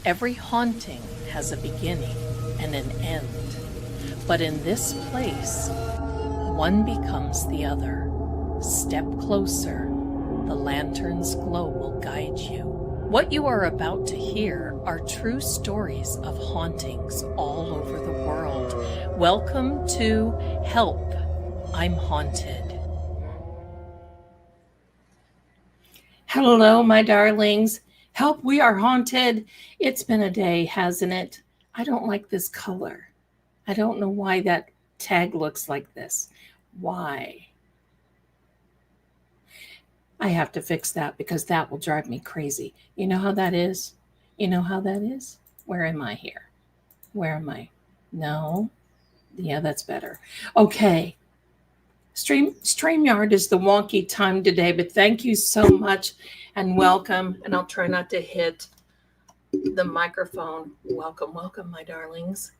Every haunting has a beginning and an end, but in this place, one becomes the other. Step closer, the lantern's glow will guide you. What you are about to hear are true stories of hauntings all over the world. Welcome to Help, I'm Haunted. Hello, my darlings. Help, we are haunted. It's been a day, hasn't it? I don't like this color. I don't know why that tag looks like this. Why? I have to fix that because that will drive me crazy. You know how that is? You know how that is? Where am I here? Where am I? No. Yeah, that's better. Okay. StreamYard is the wonky time today, but thank you so much and welcome. And I'll try not to hit the microphone. Welcome, welcome, my darlings.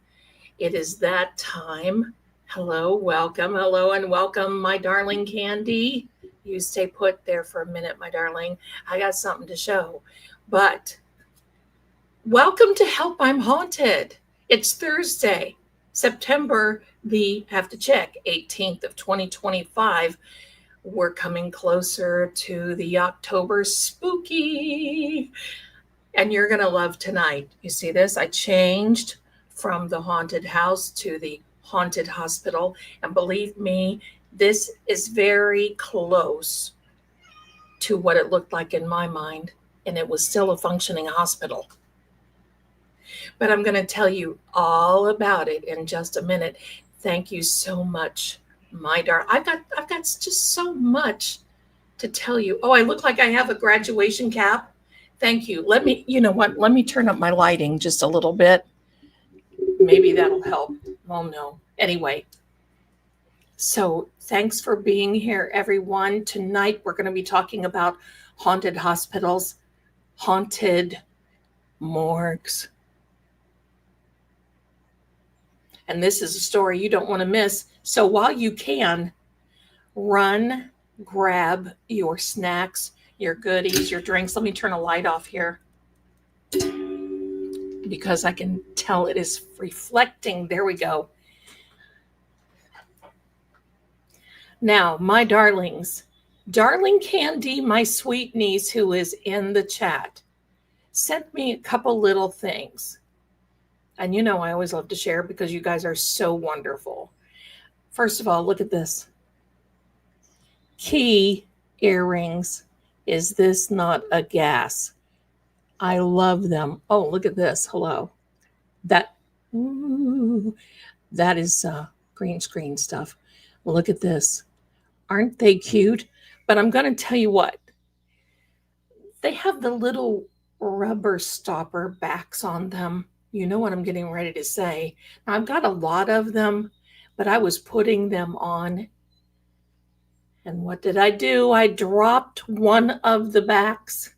It is that time. Hello, welcome, hello, and welcome, my darling Candy. You stay put there for a minute, my darling. I got something to show. But welcome to Help, I'm Haunted. It's Thursday, September the, have to check, 18th of 2025. We're coming closer to the October spooky. And you're going to love tonight. You see this? I changed from the haunted house to the haunted hospital. And believe me, this is very close to what it looked like in my mind. And it was still a functioning hospital. But I'm going to tell you all about it in just a minute. Thank you so much, my darling. I've got just so much to tell you. Oh, I look like I have a graduation cap. Thank you. Let me, you know what? Let me turn up my lighting just a little bit. Maybe that'll help. Oh, no. Anyway, so thanks for being here, everyone. Tonight, we're going to be talking about haunted hospitals, haunted morgues. And this is a story you don't want to miss. So while you can, run, grab your snacks, your goodies, your drinks. Let me turn a light off here because I can tell it is reflecting. There we go. Now, my darlings, darling Candy, my sweet niece who is in the chat, sent me a couple little things. And you know I always love to share because you guys are so wonderful. First of all, look at this. Key earrings. Is this not a gas? I love them. Oh, look at this. Hello. That is green screen stuff. Look at this. Aren't they cute? But I'm going to tell you what. They have the little rubber stopper backs on them. You know what I'm getting ready to say. Now, I've got a lot of them, but I was putting them on. And what did I do? I dropped one of the backs.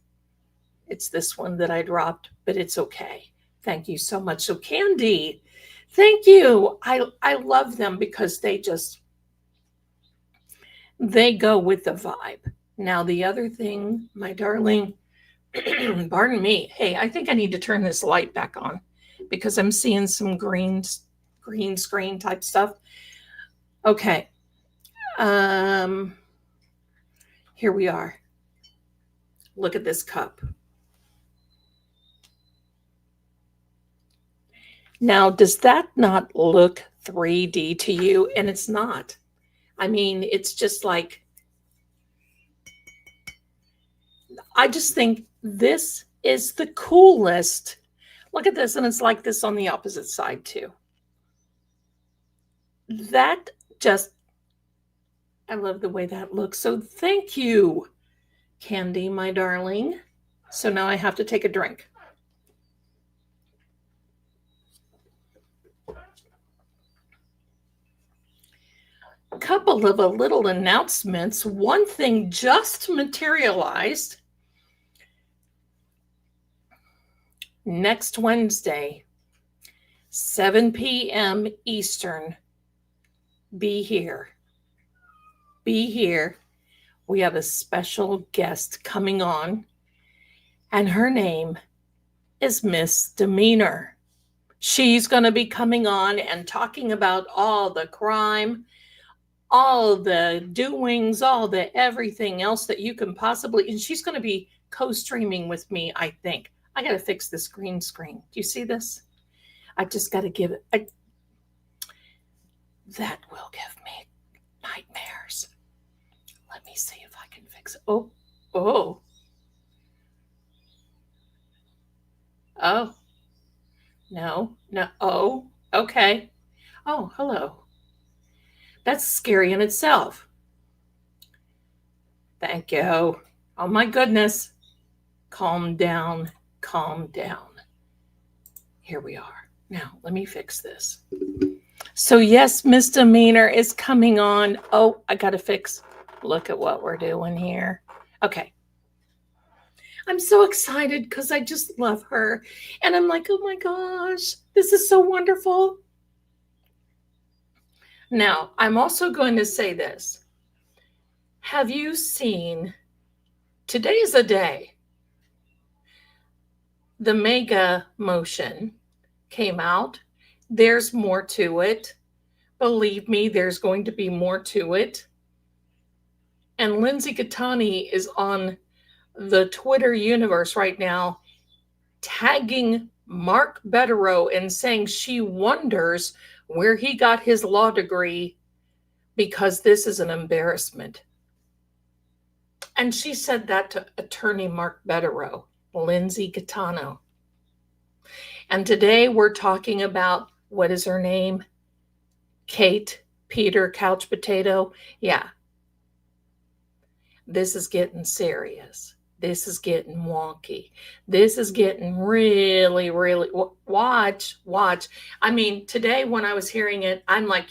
It's this one that I dropped, but it's okay. Thank you so much. So Candy, thank you. I love them because they go with the vibe. Now, the other thing, my darling, pardon me. Hey, I think I need to turn this light back on because I'm seeing some green screen type stuff. Okay. Here we are. Look at this cup. Now, does that not look 3D to you? And it's not. I mean, it's just like, I just think this is the coolest. Look at this, and it's like this on the opposite side too. That just, I love the way that looks. So thank you, Candy, my darling. So now I have to take a drink. A couple of little announcements. One thing just materialized. Next Wednesday, 7 p.m. Eastern. Be here. Be here. We have a special guest coming on, and her name is Misdemeanor. She's going to be coming on and talking about all the crime, all the doings, all the everything else that you can possibly, and she's going to be co-streaming with me, I think. I got to fix this green screen. Do you see this? I just got to give it, that will give me nightmares. Let me see if I can fix it. Oh. Oh, no. Oh, okay. Oh, hello. That's scary in itself. Thank you. Oh my goodness. Calm down. Calm down. Here we are. Now, let me fix this. So yes, Misdemeanor is coming on. Oh, I got to fix. Look at what we're doing here. Okay. I'm so excited because I just love her. And I'm like, oh my gosh, this is so wonderful. Now, I'm also going to say this. Have you seen, today is a day, the Mega Motion came out. There's more to it. Believe me, there's going to be more to it. And Lindsay Gattani is on the Twitter universe right now, tagging Mark Betterow and saying she wonders where he got his law degree because this is an embarrassment. And she said that to attorney Mark Betterow, Lindsay Gattano. And today we're talking about, what is her name? Kate Peter Couch Potato. Yeah. This is getting serious. This is getting wonky. This is getting really, really, watch. I mean, today when I was hearing it, I'm like,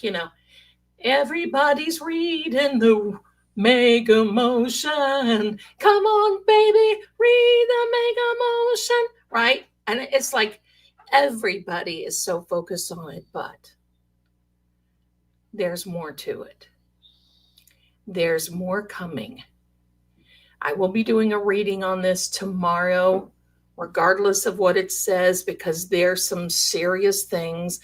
everybody's reading the Mega Motion. Come on, baby, read the Mega Motion, right? And it's like everybody is so focused on it, but there's more to it. There's more coming. I will be doing a reading on this tomorrow, regardless of what it says, because there's some serious things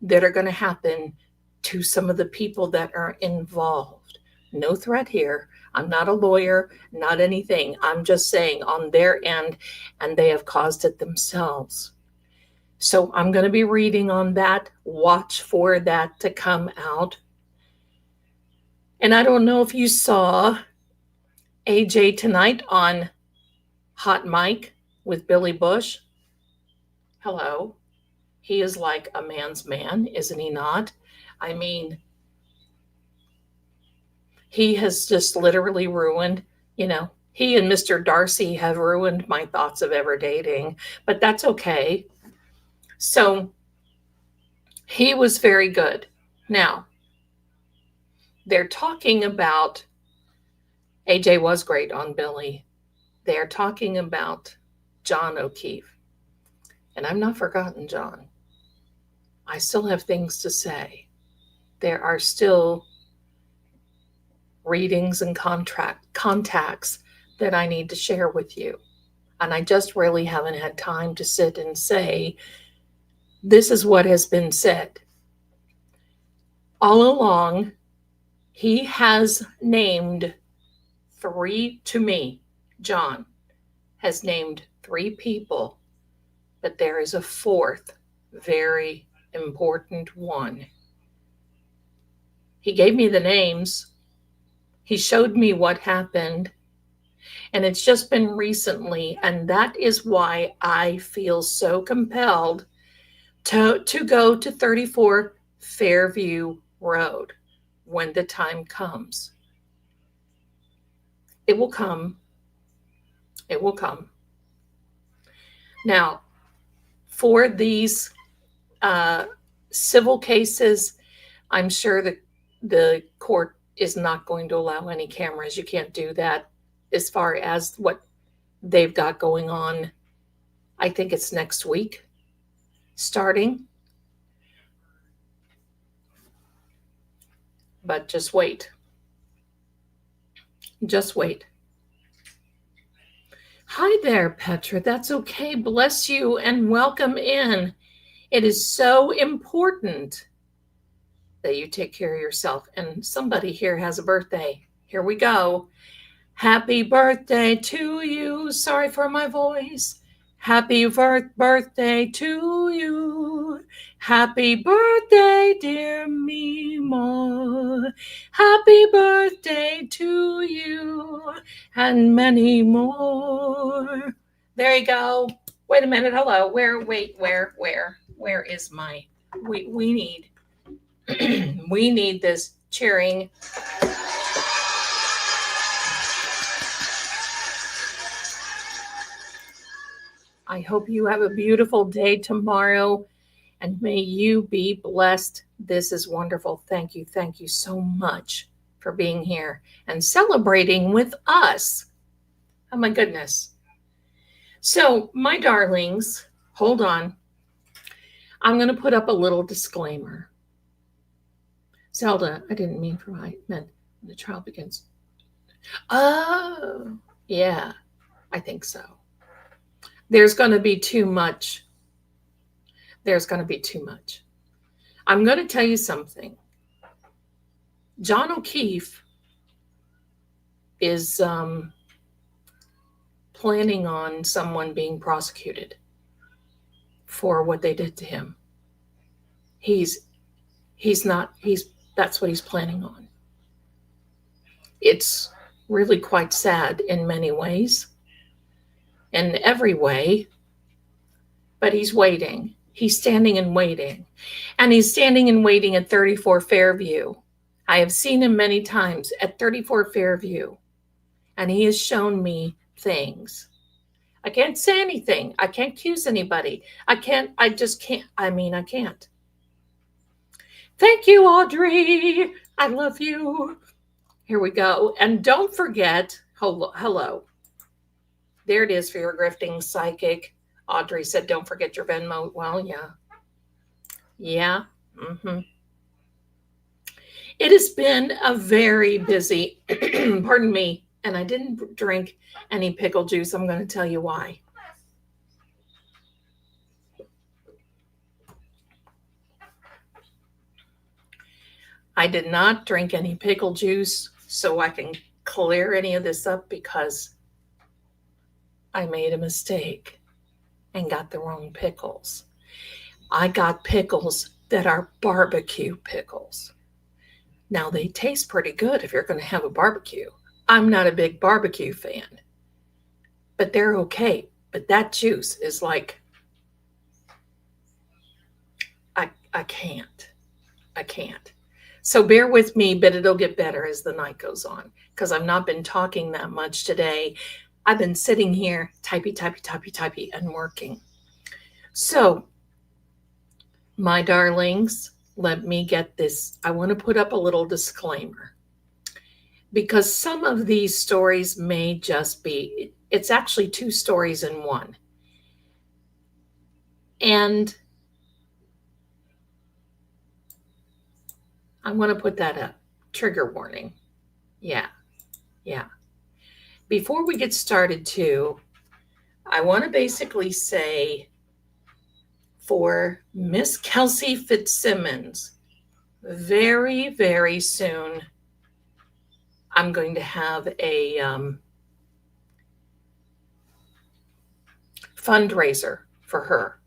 that are going to happen to some of the people that are involved. No threat here. I'm not a lawyer, not anything. I'm just saying on their end, and they have caused it themselves. So I'm going to be reading on that. Watch for that to come out. And I don't know if you saw AJ tonight on Hot Mic with Billy Bush. Hello. He is like a man's man, isn't he not? I mean, he has just literally ruined, he and Mr. Darcy have ruined my thoughts of ever dating, but that's okay. So he was very good. Now, they're talking about, AJ was great on Billy. They're talking about John O'Keefe. And I'm not forgotten, John. I still have things to say. There are still readings and contacts that I need to share with you. And I just really haven't had time to sit and say, this is what has been said. All along, he has named John has named 3 people, but there is a 4th very important one. He gave me the names. He showed me what happened. And it's just been recently. And that is why I feel so compelled to go to 34 Fairview Road when the time comes. It will come. It will come. Now, for these civil cases, I'm sure that the court is not going to allow any cameras. You can't do that as far as what they've got going on. I think it's next week starting. But just wait. Just wait. Hi there, Petra. That's okay. Bless you and welcome in. It is so important that you take care of yourself. And somebody here has a birthday. Here we go. Happy birthday to you. Sorry for my voice. Happy birthday to you. Happy birthday, dear Mima. Happy birthday to you and many more. There you go. Wait a minute. Hello. Where is my we need we need this cheering. I hope you have a beautiful day tomorrow and may you be blessed. This is wonderful. Thank you. Thank you so much for being here and celebrating with us. Oh my goodness. So, my darlings, hold on. I'm going to put up a little disclaimer. Zelda, I didn't mean for I meant when the trial begins. Oh, yeah, I think so. There's going to be too much. There's going to be too much. I'm going to tell you something. John O'Keefe is planning on someone being prosecuted for what they did to him. That's what he's planning on. It's really quite sad in many ways, in every way, but he's waiting. He's standing and waiting. And he's standing and waiting at 34 Fairview. I have seen him many times at 34 Fairview, and he has shown me things. I can't say anything. I can't accuse anybody. I can't. I can't. Thank you, Audrey. I love you. Here we go. And don't forget, hello. There it is for your grifting psychic. Audrey said, don't forget your Venmo. Well, yeah. Yeah. Mm-hmm. It has been a very busy, pardon me, and I didn't drink any pickle juice. I'm going to tell you why. I did not drink any pickle juice so I can clear any of this up because I made a mistake and got the wrong pickles. I got pickles that are barbecue pickles. Now, they taste pretty good if you're going to have a barbecue. I'm not a big barbecue fan, but they're okay. But that juice is like, I can't. So bear with me, but it'll get better as the night goes on because I've not been talking that much today. I've been sitting here, typey, and working. So, my darlings, let me get this. I want to put up a little disclaimer because some of these stories may just be, it's actually two stories in one. And I want to put that up. Trigger warning. Yeah. Before we get started, too, I want to basically say for Miss Kelsey Fitzsimmons, very, very soon, I'm going to have a fundraiser for her.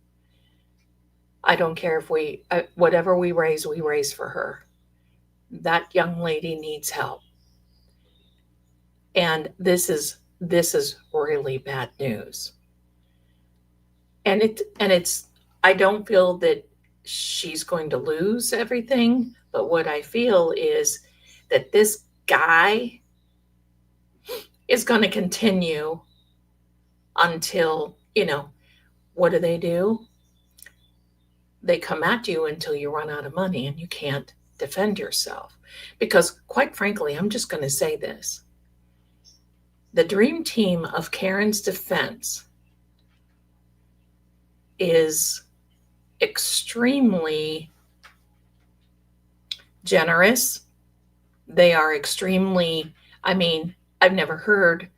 I don't care if whatever we raise for her. That young lady needs help. And this is really bad news. And it's I don't feel that she's going to lose everything, but what I feel is that this guy is going to continue until, what do? They come at you until you run out of money and you can't defend yourself. Because quite frankly, I'm just going to say this. The dream team of Karen's defense is extremely generous. They are extremely, I've never heard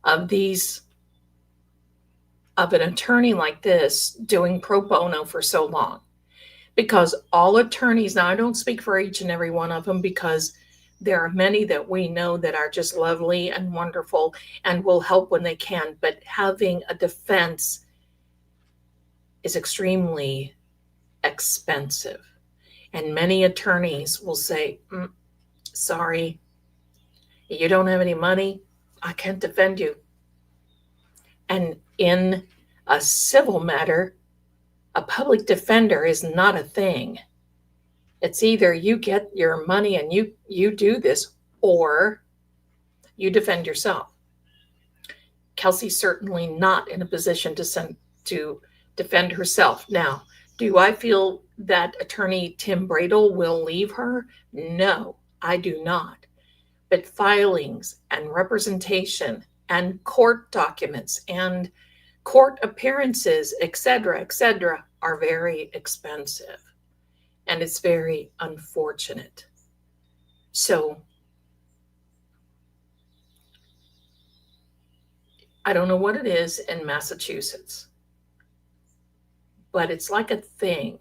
of these of an attorney like this doing pro bono for so long. Because all attorneys, now I don't speak for each and every one of them, because there are many that we know that are just lovely and wonderful and will help when they can. But having a defense is extremely expensive. And many attorneys will say, sorry, you don't have any money, I can't defend you. And in a civil matter, a public defender is not a thing. It's either you get your money and you do this, or you defend yourself. Kelsey's certainly not in a position to defend herself. Now, do I feel that attorney Tim Bradle will leave her? No, I do not. But filings and representation and court documents and court appearances, etc., are very expensive. And it's very unfortunate. So I don't know what it is in Massachusetts, but it's like a thing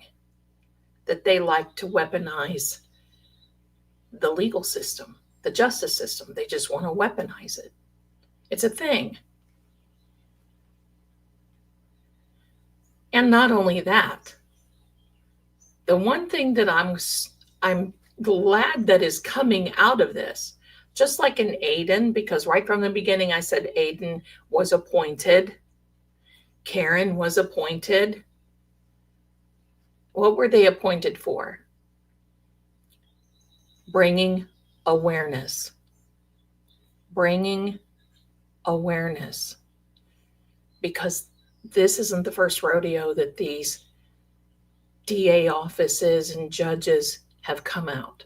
that they like to weaponize the legal system, the justice system. They just want to weaponize it. It's a thing. And not only that, the one thing that I'm glad that is coming out of this, just like in Aiden, because right from the beginning I said Aiden was appointed, Karen was appointed. What were they appointed for? Bringing awareness. Bringing awareness. Because this isn't the first rodeo that these DA offices and judges have come out.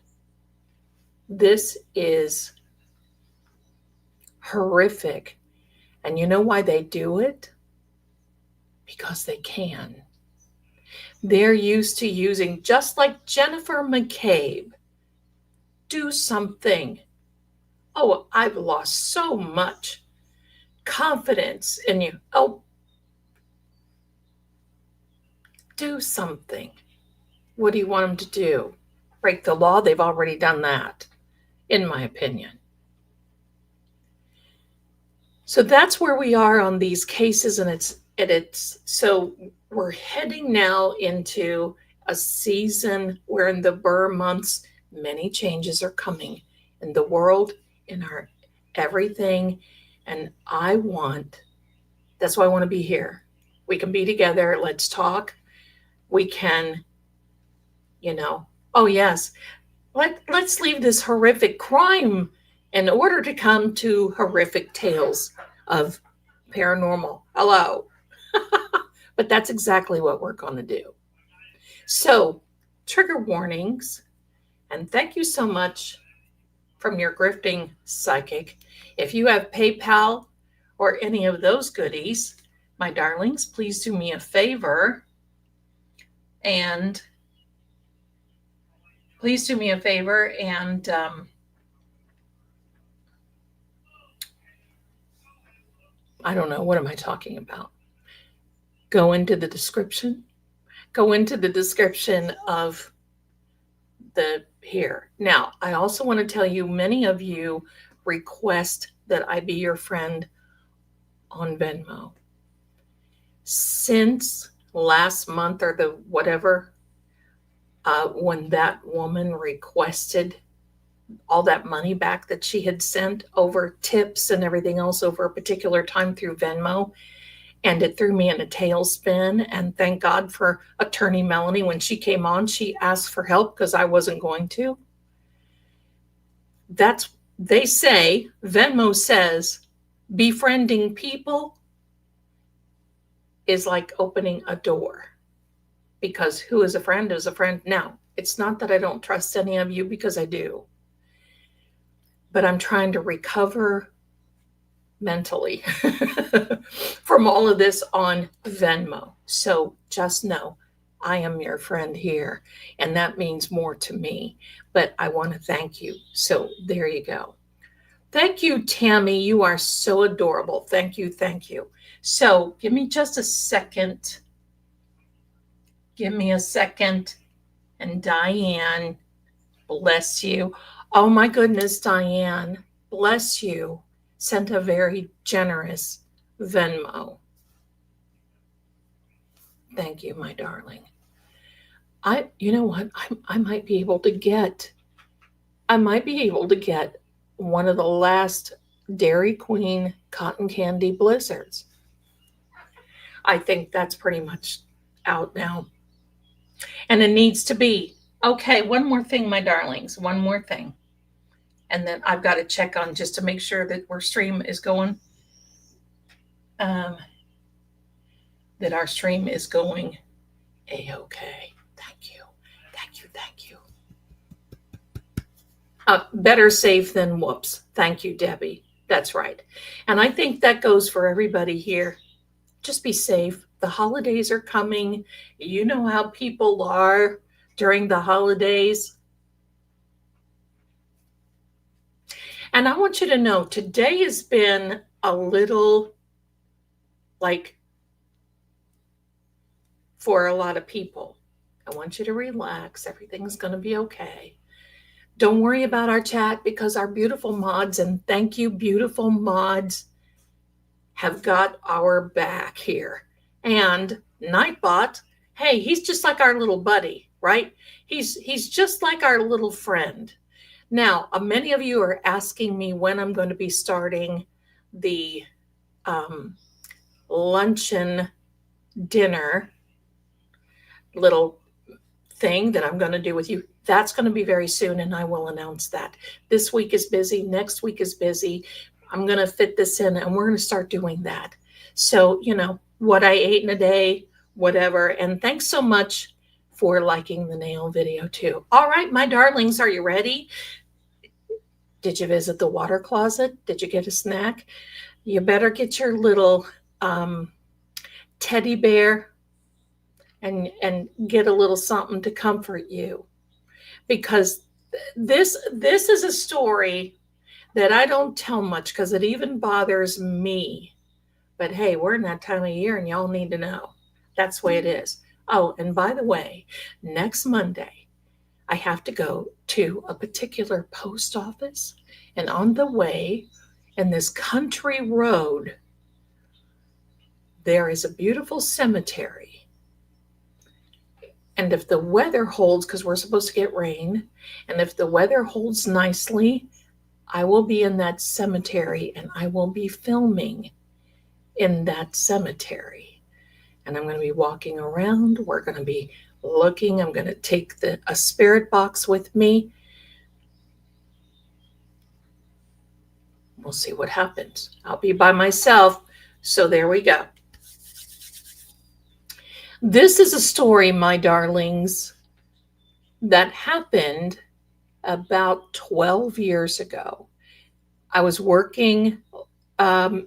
This is horrific. And you know why they do it? Because they can. They're used to using, just like Jennifer McCabe, do something. Oh, I've lost so much confidence in you. Oh, do something. What do you want them to do? Break the law? They've already done that, in my opinion. So that's where we are on these cases, and it's so we're heading now into a season where in the Burr months, many changes are coming in the world, in our everything. And that's why I want to be here. We can be together. Let's talk. We can, oh yes, let's leave this horrific crime in order to come to horrific tales of paranormal. Hello. But that's exactly what we're going to do. So, trigger warnings, and thank you so much from your grifting psychic. If you have PayPal or any of those goodies, my darlings, please do me a favor and I don't know, what am I talking about? Go into the description of the here. Now, I also want to tell you, many of you request that I be your friend on Venmo. Since last month or the whatever, when that woman requested all that money back that she had sent over tips and everything else over a particular time through Venmo, and it threw me in a tailspin. And thank God for attorney Melanie. When she came on, she asked for help because I wasn't going to. They say, Venmo says, befriending people is like opening a door, because who is a friend is a friend. Now, it's not that I don't trust any of you, because I do, but I'm trying to recover mentally from all of this on Venmo. So just know I am your friend here, and that means more to me, but I want to thank you. So there you go. Thank you, Tammy. You are so adorable. Thank you. So give me just a second. Give me a second. And Diane, bless you. Oh my goodness, Diane, bless you. Sent a very generous Venmo. Thank you, my darling. You know what? I might be able to get one of the last Dairy Queen cotton candy blizzards. I think that's pretty much out now. And it needs to be. Okay, one more thing, my darlings. One more thing. And then I've got to check on just to make sure that our stream is going. That our stream is going a-okay. Thank you. Thank you. Thank you. Better safe than whoops. Thank you, Debbie. That's right. And I think that goes for everybody here. Just be safe. The holidays are coming. You know how people are during the holidays. And I want you to know today has been a little like for a lot of people. I want you to relax. Everything's going to be okay. Don't worry about our chat because our beautiful mods, and thank you, beautiful mods, have got our back here. And Nightbot, hey, he's just like our little buddy, right? He's just like our little friend. Now, many of you are asking me when I'm going to be starting the luncheon dinner little thing that I'm going to do with you. That's going to be very soon, and I will announce that. This week is busy. Next week is busy. I'm going to fit this in, and we're going to start doing that. So, you know, what I ate in a day, whatever. And thanks so much for liking the nail video, too. All right, my darlings, are you ready? Did you visit the water closet? Did you get a snack? You better get your little teddy bear and get a little something to comfort you, because this is a story that I don't tell much because it even bothers me. But hey, we're in that time of year and y'all need to know. That's the way it is. Oh, and by the way, next Monday, I have to go to a particular post office, and on the way in this country road, there is a beautiful cemetery. And if the weather holds, because we're supposed to get rain, and if the weather holds nicely, I will be in that cemetery and I will be filming in that cemetery. And I'm going to be walking around. We're going to be looking. I'm going to take a spirit box with me. We'll see what happens. I'll be by myself. So there we go. This is a story, my darlings, that happened about 12 years ago. I was working,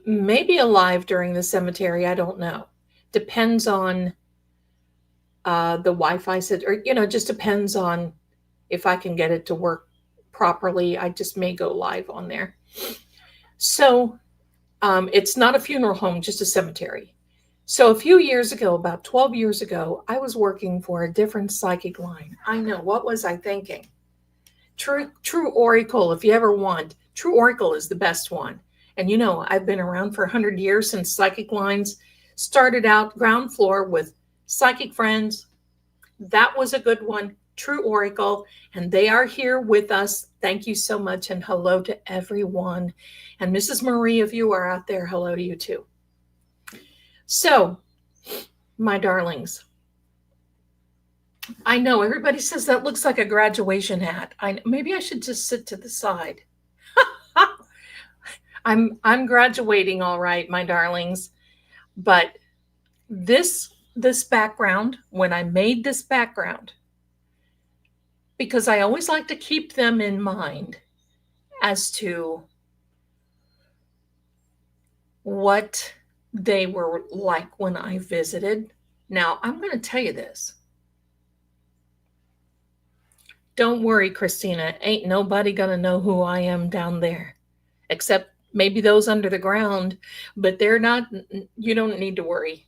maybe alive during the cemetery. I don't know. Depends on the Wi-Fi, or, you know, just depends on if I can get it to work properly. I just may go live on there. So it's not a funeral home, just a cemetery. So a few years ago, about 12 years ago, I was working for a different psychic line. I know, what was I thinking? True Oracle, if you ever want. True Oracle is the best one. And you know, I've been around for 100 years since psychic lines started out ground floor with Psychic Friends. That was a good one, True Oracle. And they are here with us. Thank you so much. And hello to everyone. And Mrs. Marie, if you are out there, hello to you too. So, my darlings, I know everybody says that looks like a graduation hat. Maybe I should just sit to the side. I'm graduating, all right, my darlings. But this background, when I made this background, because I always like to keep them in mind as to what they were like when I visited. Now, I'm going to tell you this. Don't worry, Christina. Ain't nobody going to know who I am down there, except maybe those under the ground, but they're not, you don't need to worry.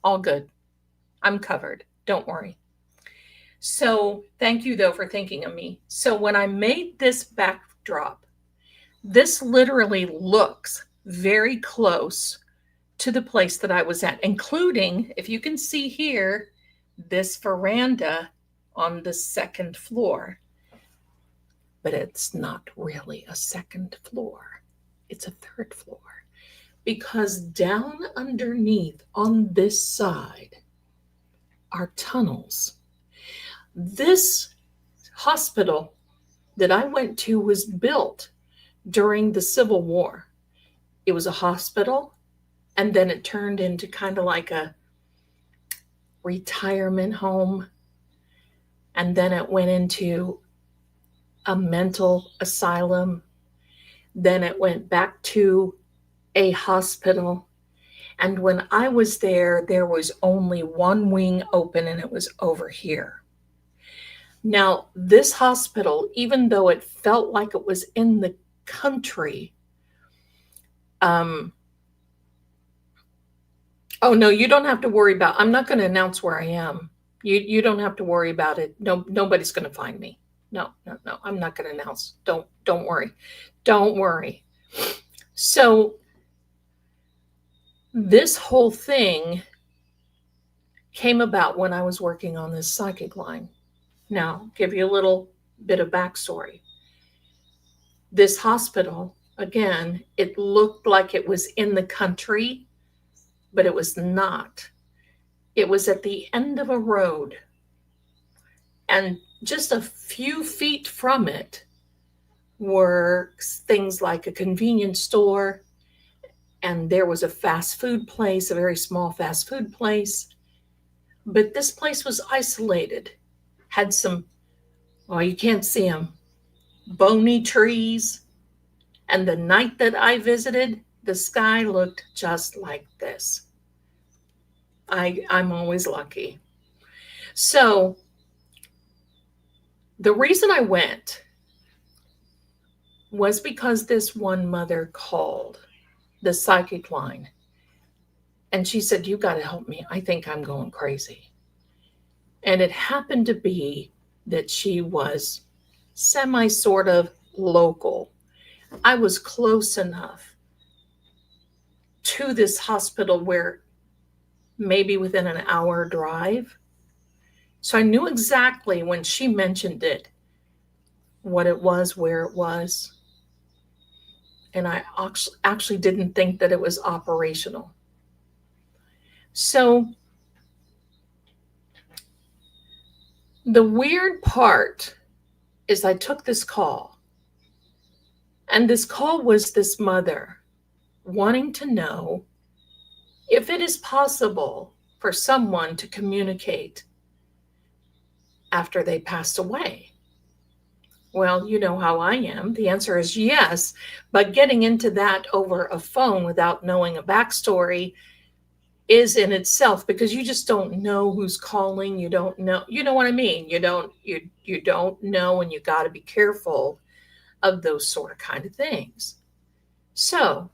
All good. I'm covered. Don't worry. So thank you, though, for thinking of me. So when I made this backdrop, this literally looks very close to the place that I was at, including, if you can see here, this veranda on the second floor. But it's not really a second floor. It's a third floor. Because down underneath on this side are tunnels. This hospital that I went to was built during the Civil War. It was a hospital, and then it turned into kind of like a retirement home, and then it went into a mental asylum. Then it went back to a hospital. And when I was there, there was only one wing open, and it was over here. Now, this hospital, even though it felt like it was in the country, oh no, you don't have to worry about, I'm not going to announce where I am. You don't have to worry about it. No, nobody's going to find me. No, I'm not going to announce. Don't worry. Don't worry. So this whole thing came about when I was working on this psychic line. Now, give you a little bit of backstory. This hospital, again, it looked like it was in the country, but it was not. It was at the end of a road. And just a few feet from it were things like a convenience store, and there was a fast food place, a very small fast food place. But this place was isolated, had some, well, you can't see them, bony trees. And the night that I visited, the sky looked just like this. I'm always lucky. So the reason I went was because this one mother called the psychic line, and she said, "You got to help me. I think I'm going crazy." And it happened to be that she was semi sort of local. I was close enough to this hospital where maybe within an hour drive. So I knew exactly when she mentioned it, what it was, where it was. And I actually didn't think that it was operational. So the weird part is I took this call. And this call was this mother wanting to know if it is possible for someone to communicate after they passed away. Well, you know how I am. The answer is yes. But getting into that over a phone without knowing a backstory is in itself, because you just don't know who's calling. You don't know. You know what I mean? You don't know, and you got to be careful of those sort of kind of things. So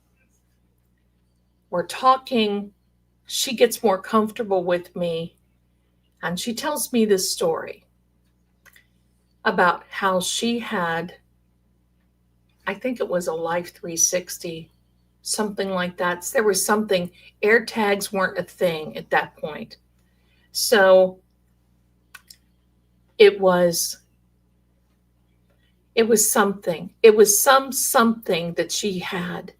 we're talking. She gets more comfortable with me, and she tells me this story about how she had, I think it was a Life 360, something like that. There was something, air tags weren't a thing at that point. So it was something. It was something that she had,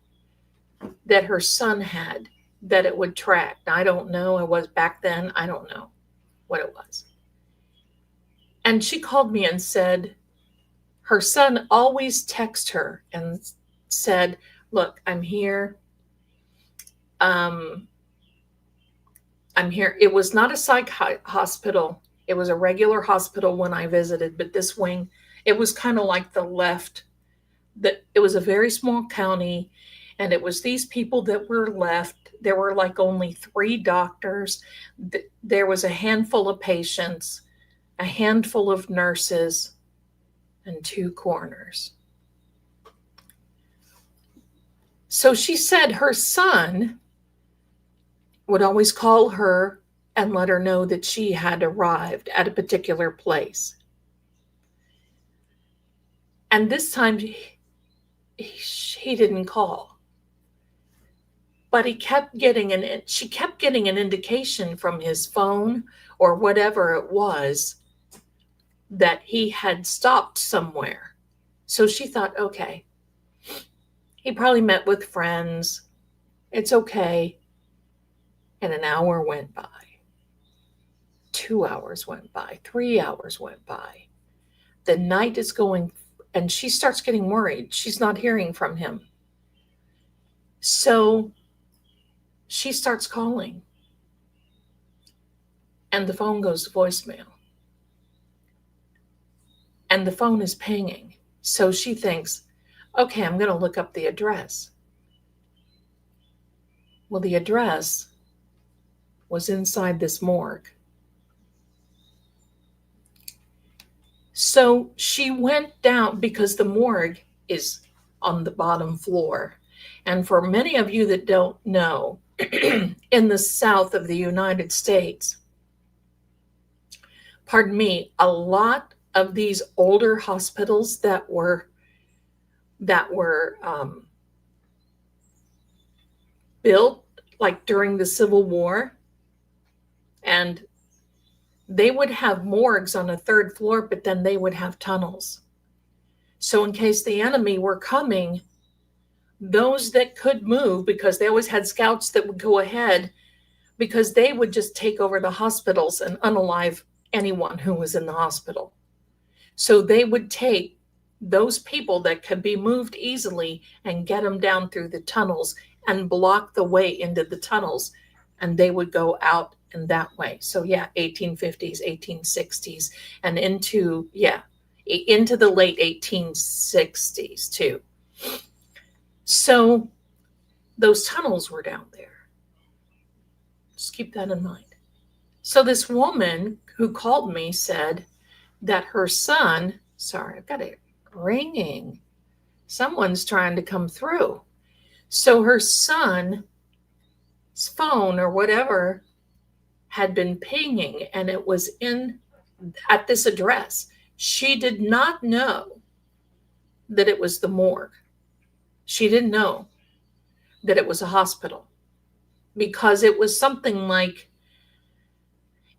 that her son had, that it would track. Now, I don't know. It was back then. I don't know what it was. And she called me and said her son always texted her and said, "Look, I'm here. I'm here." It was not a psych hospital. It was a regular hospital when I visited, but this wing, it was kind of like the left. It was a very small county, and it was these people that were left. There were like only 3 doctors. There was a handful of patients, a handful of nurses, and 2 coroners. So she said her son would always call her and let her know that she had arrived at a particular place. And this time he didn't call. But she kept getting an indication from his phone or whatever it was that he had stopped somewhere. So she thought, okay, he probably met with friends. It's okay. And an hour went by. 2 hours went by. 3 hours went by. The night is going, and she starts getting worried. She's not hearing from him. So she starts calling. And the phone goes to voicemail. And the phone is pinging. So she thinks, okay, I'm going to look up the address. Well, the address was inside this morgue. So she went down because the morgue is on the bottom floor. And for many of you that don't know, in the south of the United States, pardon me, a lot of these older hospitals that were built like during the Civil War, and they would have morgues on a third floor, but then they would have tunnels. So in case the enemy were coming, those that could move, because they always had scouts that would go ahead, because they would just take over the hospitals and unalive anyone who was in the hospital. So they would take those people that could be moved easily and get them down through the tunnels and block the way into the tunnels, and they would go out in that way. So 1850s, 1860s, and into the late 1860s too. So those tunnels were down there. Just keep that in mind. So this woman who called me said that her son, sorry, I've got it ringing. Someone's trying to come through. So her son's phone or whatever had been pinging, and it was at this address. She did not know that it was the morgue. She didn't know that it was a hospital, because it was something like,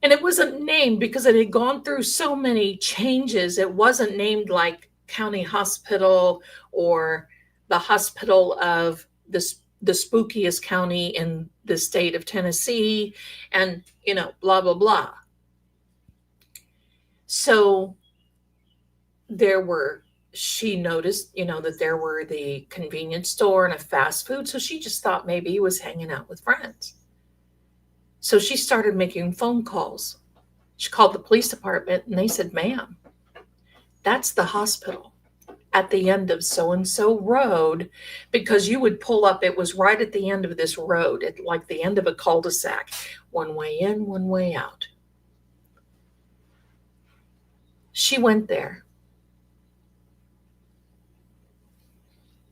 and it wasn't named because it had gone through so many changes. It wasn't named like County Hospital or the hospital of the spookiest county in the state of Tennessee, and blah blah blah. So she noticed that there were the convenience store and a fast food, so she just thought maybe he was hanging out with friends. So she started making phone calls. She called the police department, and they said, ma'am, that's the hospital at the end of so-and-so road, because you would pull up. It was right at the end of this road, at like the end of a cul-de-sac, one way in, one way out. She went there.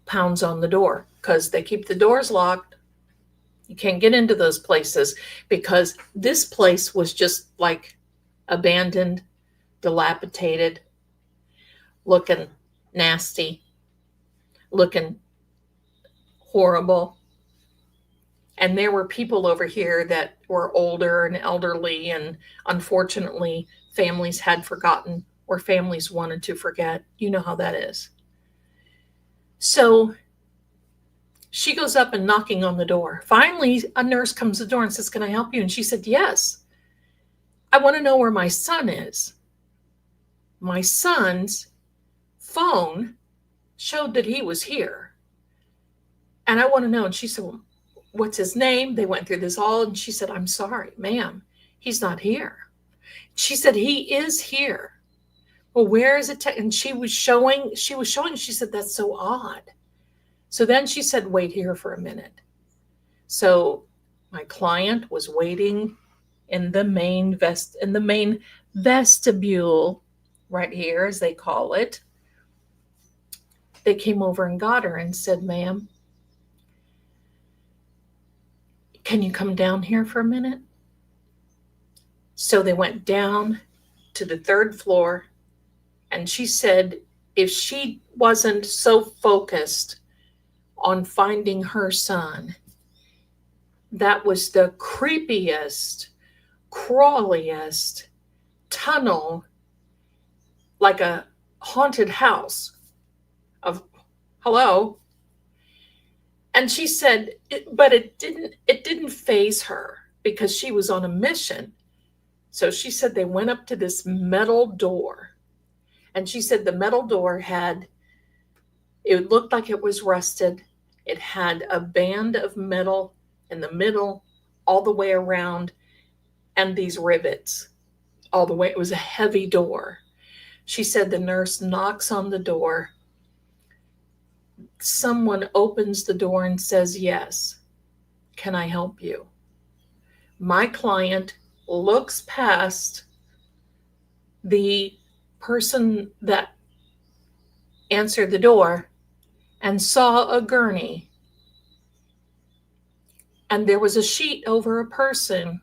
Pounds on the door, because they keep the doors locked. You can't get into those places, because this place was just like abandoned, dilapidated, looking nasty, looking horrible. And there were people over here that were older and elderly, and unfortunately families had forgotten, or families wanted to forget. You know how that is. So she goes up and knocking on the door. Finally, a nurse comes to the door and says, can I help you? And she said, yes. I want to know where my son is. My son's phone showed that he was here, and I want to know. And she said, well, what's his name? They went through this all, and she said, I'm sorry, ma'am, he's not here. She said, he is here. Well, where is it? And she was showing. She said, that's so odd. So then she said, wait here for a minute. So my client was waiting in the main vestibule, right here, as they call it. They came over and got her and said, ma'am, Can you come down here for a minute? So they went down to the third floor, and she said if she wasn't so focused on finding her son, that was the creepiest, crawliest tunnel, like a haunted house of hello. And she said, but it didn't faze her because she was on a mission. So she said they went up to this metal door, and she said the metal door it looked like it was rusted. It had a band of metal in the middle, all the way around, and these rivets all the way. It was a heavy door. She said the nurse knocks on the door. Someone opens the door and says, yes, can I help you? My client looks past the person that answered the door and saw a gurney. And there was a sheet over a person,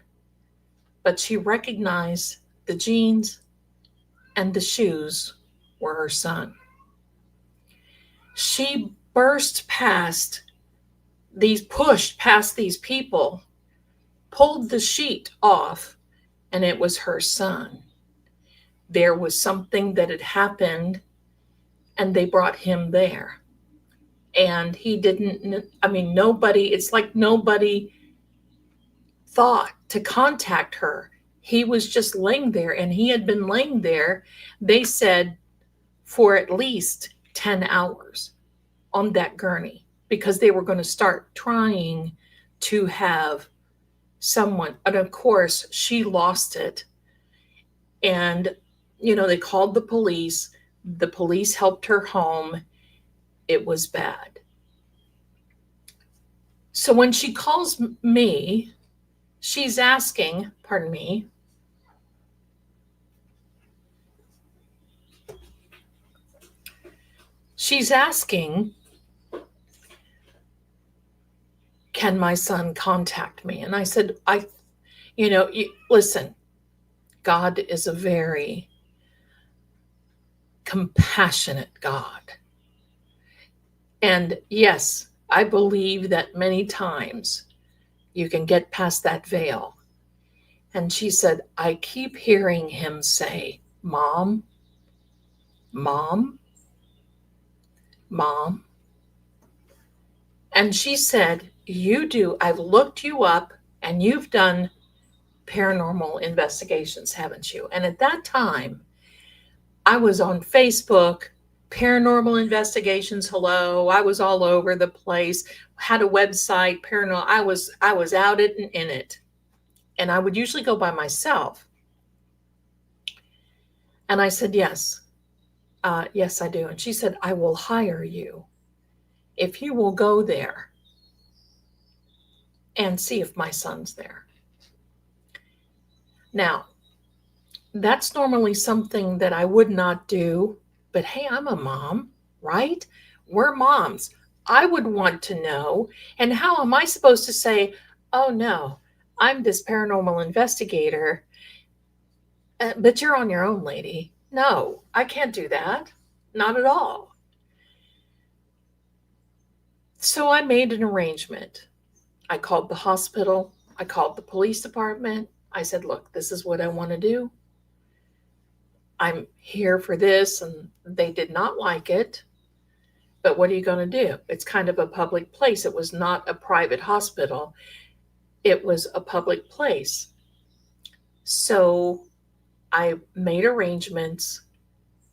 but she recognized the jeans and the shoes were her son. She pushed past these people, pulled the sheet off, and it was her son. There was something that had happened, and they brought him there. And it's like nobody thought to contact her. He was just laying there, and he had been laying there, they said, for at least 10 hours on that gurney, because they were going to start trying to have someone. And of course, she lost it. And, they called the police. The police helped her home. It was bad. So when she calls me, she's asking, pardon me, she's asking, can my son contact me? And I said, listen, God is a very compassionate God. And yes, I believe that many times you can get past that veil. And she said, I keep hearing him say, Mom, Mom, Mom. And she said, I've looked you up, and you've done paranormal investigations, haven't you? And at that time, I was on Facebook, paranormal investigations, hello. I was all over the place, had a website, paranormal. I was out in it. And I would usually go by myself. And I said, yes, yes, I do. And she said, I will hire you if you will go there and see if my son's there. Now, that's normally something that I would not do, but hey, I'm a mom, right? We're moms. I would want to know. And how am I supposed to say, oh no, I'm this paranormal investigator, but you're on your own, lady? No, I can't do that. Not at all. So I made an arrangement. I called the hospital. I called the police department. I said, look, this is what I want to do. I'm here for this. And they did not like it. But what are you going to do? It's kind of a public place. It was not a private hospital. It was a public place. So I made arrangements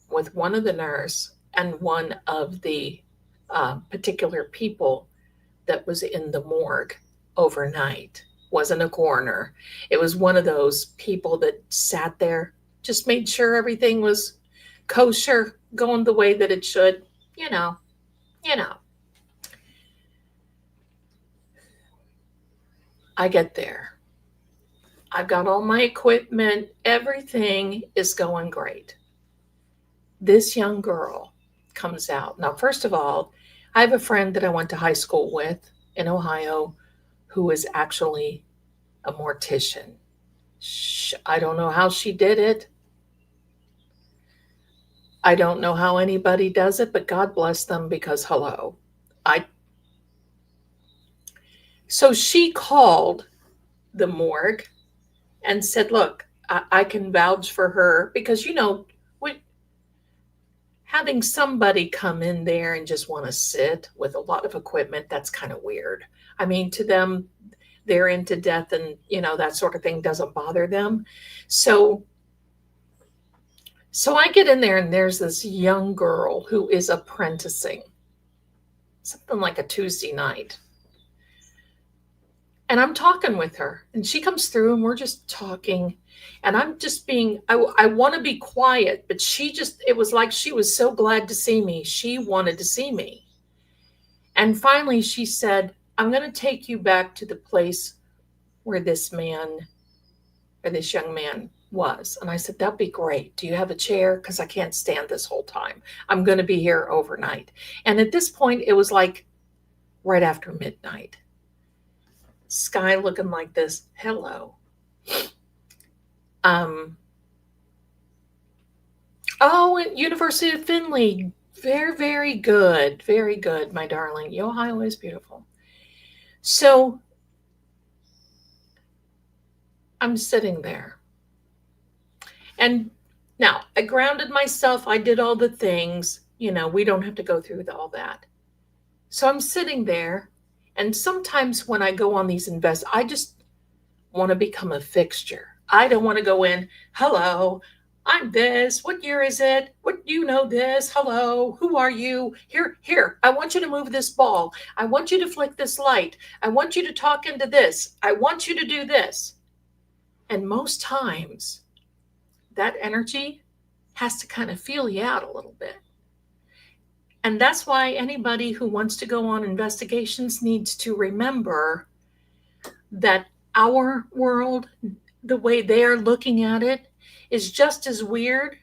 with one of the nurse and one of the particular people that was in the morgue overnight. Wasn't a coroner. It was one of those people that sat there, just made sure everything was kosher, going the way that it should, you know. I get there. I've got all my equipment. Everything is going great. This young girl comes out. Now, first of all, I have a friend that I went to high school with in Ohio who is actually a mortician. I don't know how she did it. I don't know how anybody does it, but God bless them, because hello. So she called the morgue and said, look, I can vouch for her, because, having somebody come in there and just want to sit with a lot of equipment, that's kind of weird. I mean, to them, they're into death, and, that sort of thing doesn't bother them. So I get in there, and there's this young girl who is apprenticing, something like a Tuesday night. And I'm talking with her, and she comes through, and we're just talking, and I'm just I want to be quiet, but it was like she was so glad to see me. She wanted to see me. And finally she said, I'm going to take you back to the place where this young man was. And I said, that'd be great. Do you have a chair? Because I can't stand this whole time. I'm going to be here overnight. And at this point, it was like right after midnight. Sky looking like this. Hello. At University of Findlay. Very, very good. Very good, my darling. Ohio is beautiful. So I'm sitting there. And now I grounded myself. I did all the things. We don't have to go through all that. So I'm sitting there. And sometimes when I go on these I just want to become a fixture. I don't want to go in, hello, I'm this. What year is it? What do you know this? Hello, who are you? Here, I want you to move this ball. I want you to flick this light. I want you to talk into this. I want you to do this. And most times, that energy has to kind of feel you out a little bit. And that's why anybody who wants to go on investigations needs to remember that our world, the way they're looking at it, is just as weird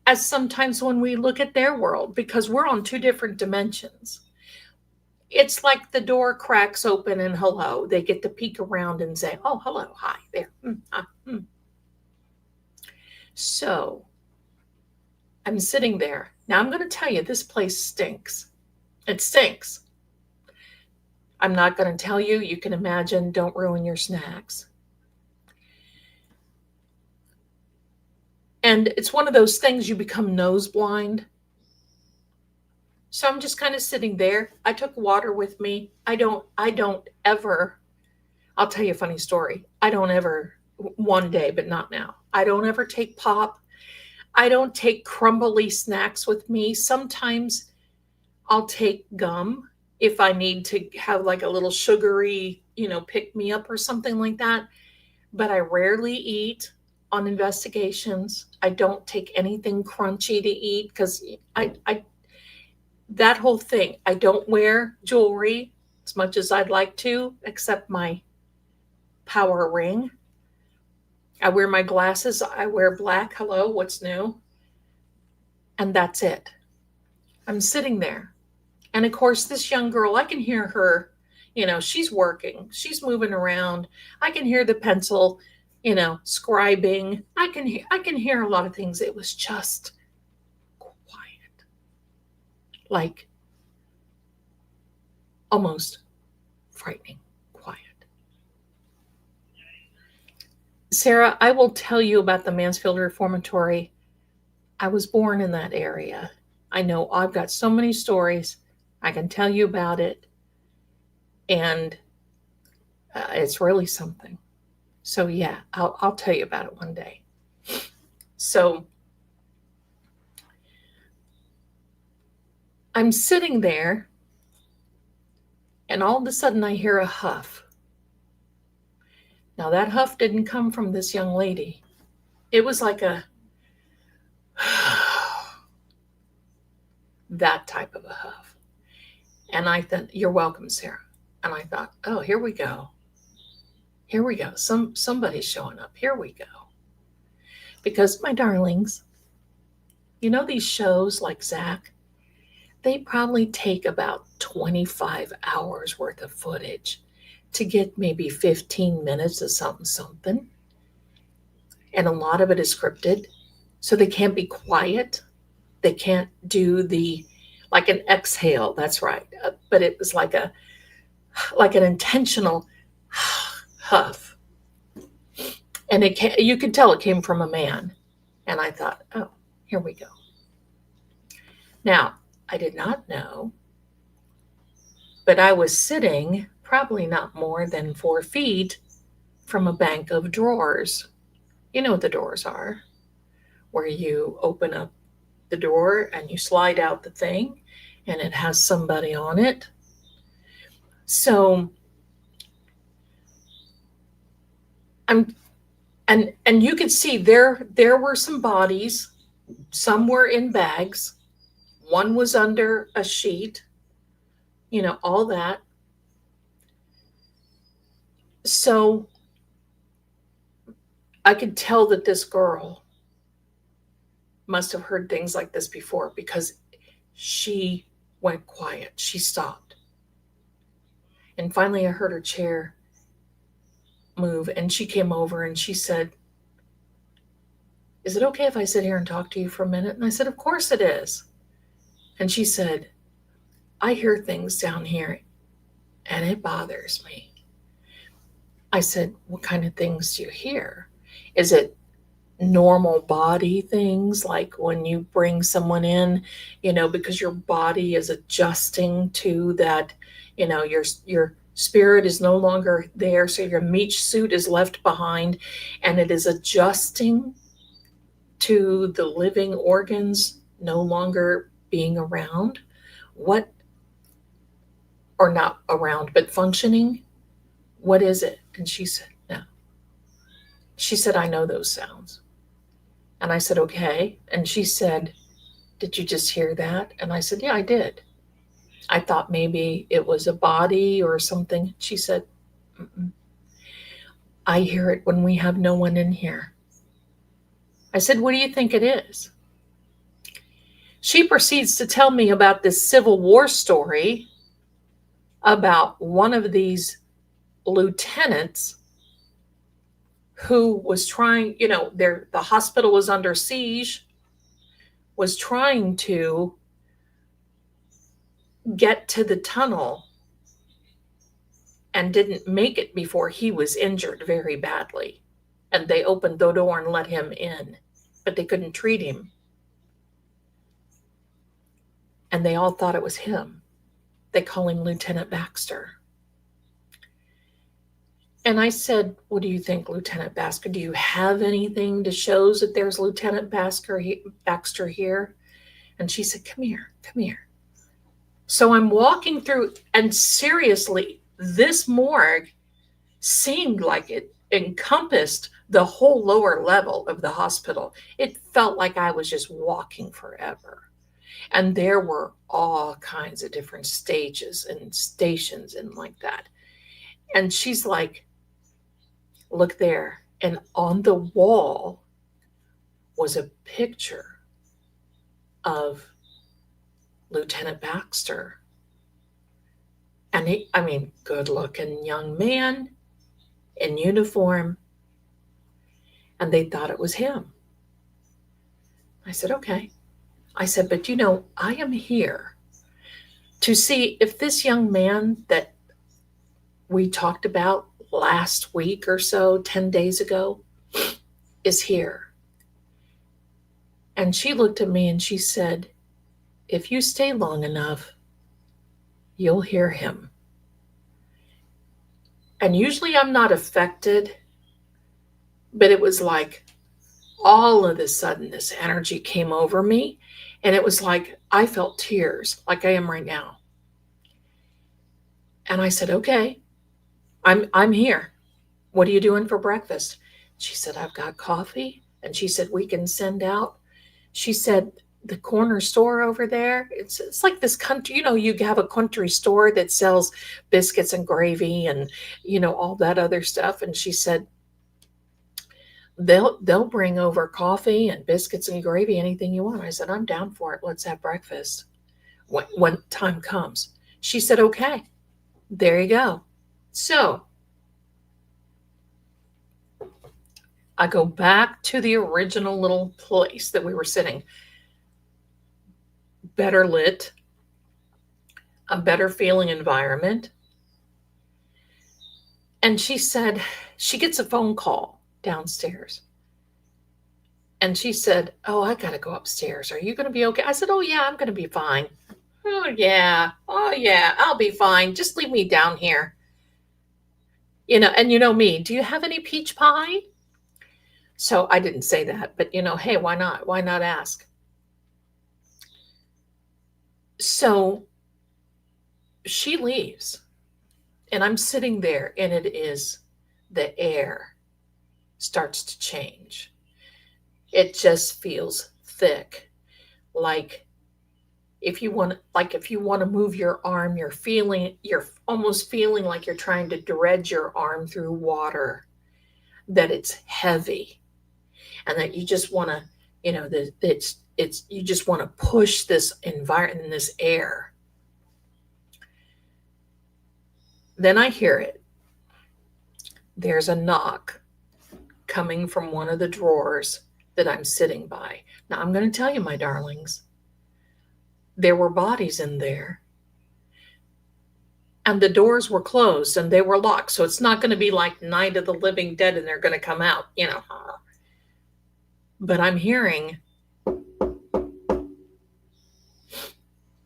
as sometimes when we look at their world, because we're on two different dimensions. It's like the door cracks open and hello, they get to peek around and say, oh, hello, hi, there. So I'm sitting there. Now I'm going to tell you, this place stinks. It stinks. I'm not going to tell you. You can imagine. Don't ruin your snacks. And it's one of those things you become nose blind. So I'm just kind of sitting there. I took water with me. I don't ever, I'll tell you a funny story. I don't ever, one day, but not now. I don't ever take pop. I don't take crumbly snacks with me. Sometimes I'll take gum if I need to have like a little sugary, pick me up or something like that. But I rarely eat on investigations. I don't take anything crunchy to eat because that whole thing. I don't wear jewelry as much as I'd like to, except my power ring. I wear my glasses. I wear black. Hello, what's new? And that's it. I'm sitting there. And of course, this young girl, I can hear her, she's working. She's moving around. I can hear the pencil, scribing. I can hear a lot of things. It was just quiet. Like almost frightening. Sarah, I will tell you about the Mansfield Reformatory. I was born in that area. I know I've got so many stories. I can tell you about it. And it's really something. So yeah, I'll tell you about it one day. So I'm sitting there, and all of a sudden I hear a huff. Now, that huff didn't come from this young lady. It was like that type of a huff. And I thought, you're welcome, Sarah. And I thought, oh, here we go. Here we go. Somebody's showing up. Here we go. Because, my darlings, these shows like Zach, they probably take about 25 hours worth of footage. to get maybe 15 minutes of something. And a lot of it is scripted. So they can't be quiet. They can't do like an exhale. That's right. But it was like an intentional huff. And you could tell it came from a man. And I thought, oh, here we go. Now, I did not know, but I was sitting probably not more than 4 feet from a bank of drawers. You know what the drawers are, where you open up the drawer and you slide out the thing and it has somebody on it. So and you could see there were some bodies. Some were in bags. One was under a sheet, all that. So I could tell that this girl must have heard things like this before, because she went quiet. She stopped. And finally I heard her chair move, and she came over and she said, "Is it okay if I sit here and talk to you for a minute?" And I said, "Of course it is." And she said, "I hear things down here and it bothers me." I said, "What kind of things do you hear? Is it normal body things, like when you bring someone in, because your body is adjusting to that, your spirit is no longer there, so your meat suit is left behind and it is adjusting to the living organs no longer being around? What, or not around, but functioning? What is it?" And she said, "No." She said, "I know those sounds." And I said, "Okay." And she said, "Did you just hear that?" And I said, "Yeah, I did. I thought maybe it was a body or something." She said, "Mm-mm. I hear it when we have no one in here." I said, "What do you think it is?" She proceeds to tell me about this Civil War story about one of these lieutenants who was trying, the hospital was under siege, was trying to get to the tunnel and didn't make it before he was injured very badly. And they opened the door and let him in, but they couldn't treat him. And they all thought it was him. They call him Lieutenant Baxter. And I said, "What do you think, Lieutenant Baxter? Do you have anything to show that there's Lieutenant Baxter here?" And she said, come here. So I'm walking through, and seriously, this morgue seemed like it encompassed the whole lower level of the hospital. It felt like I was just walking forever. And there were all kinds of different stages and stations and like that. And she's like, "Look there." And on the wall was a picture of Lieutenant Baxter. And good looking young man in uniform. And they thought it was him. I said, "Okay." I said, "But I am here to see if this young man that we talked about last week or so, 10 days ago, is here." And she looked at me and she said, "If you stay long enough, you'll hear him." And usually I'm not affected, but it was like all of a sudden this energy came over me, and it was like I felt tears like I am right now. And I said, "Okay, I'm here. What are you doing for breakfast?" She said, "I've got coffee." And she said, "We can send out." She said, "The corner store over there, it's like this country, you have a country store that sells biscuits and gravy and, all that other stuff." And she said, they'll bring over coffee and biscuits and gravy, anything you want. I said, "I'm down for it. Let's have breakfast when time comes." She said, "Okay, there you go." So I go back to the original little place that we were sitting. Better lit, a better feeling environment. And she said, she gets a phone call downstairs. And she said, "Oh, I got to go upstairs. Are you going to be okay?" I said, "Oh, yeah, I'm going to be fine." "Oh, yeah. Oh, yeah, I'll be fine. Just leave me down here." And you know me, "Do you have any peach pie?" So I didn't say that, but hey, why not? Why not ask? So she leaves, and I'm sitting there, and the air starts to change. It just feels thick, like if you want to move your arm, you're almost feeling like you're trying to dredge your arm through water, that it's heavy, and that you just want to, that it's you just want to push this environment, this air. Then I hear it. There's a knock coming from one of the drawers that I'm sitting by. Now I'm going to tell you, my darlings, there were bodies in there, and the doors were closed and they were locked. So it's not going to be like Night of the Living Dead and they're going to come out, But I'm hearing,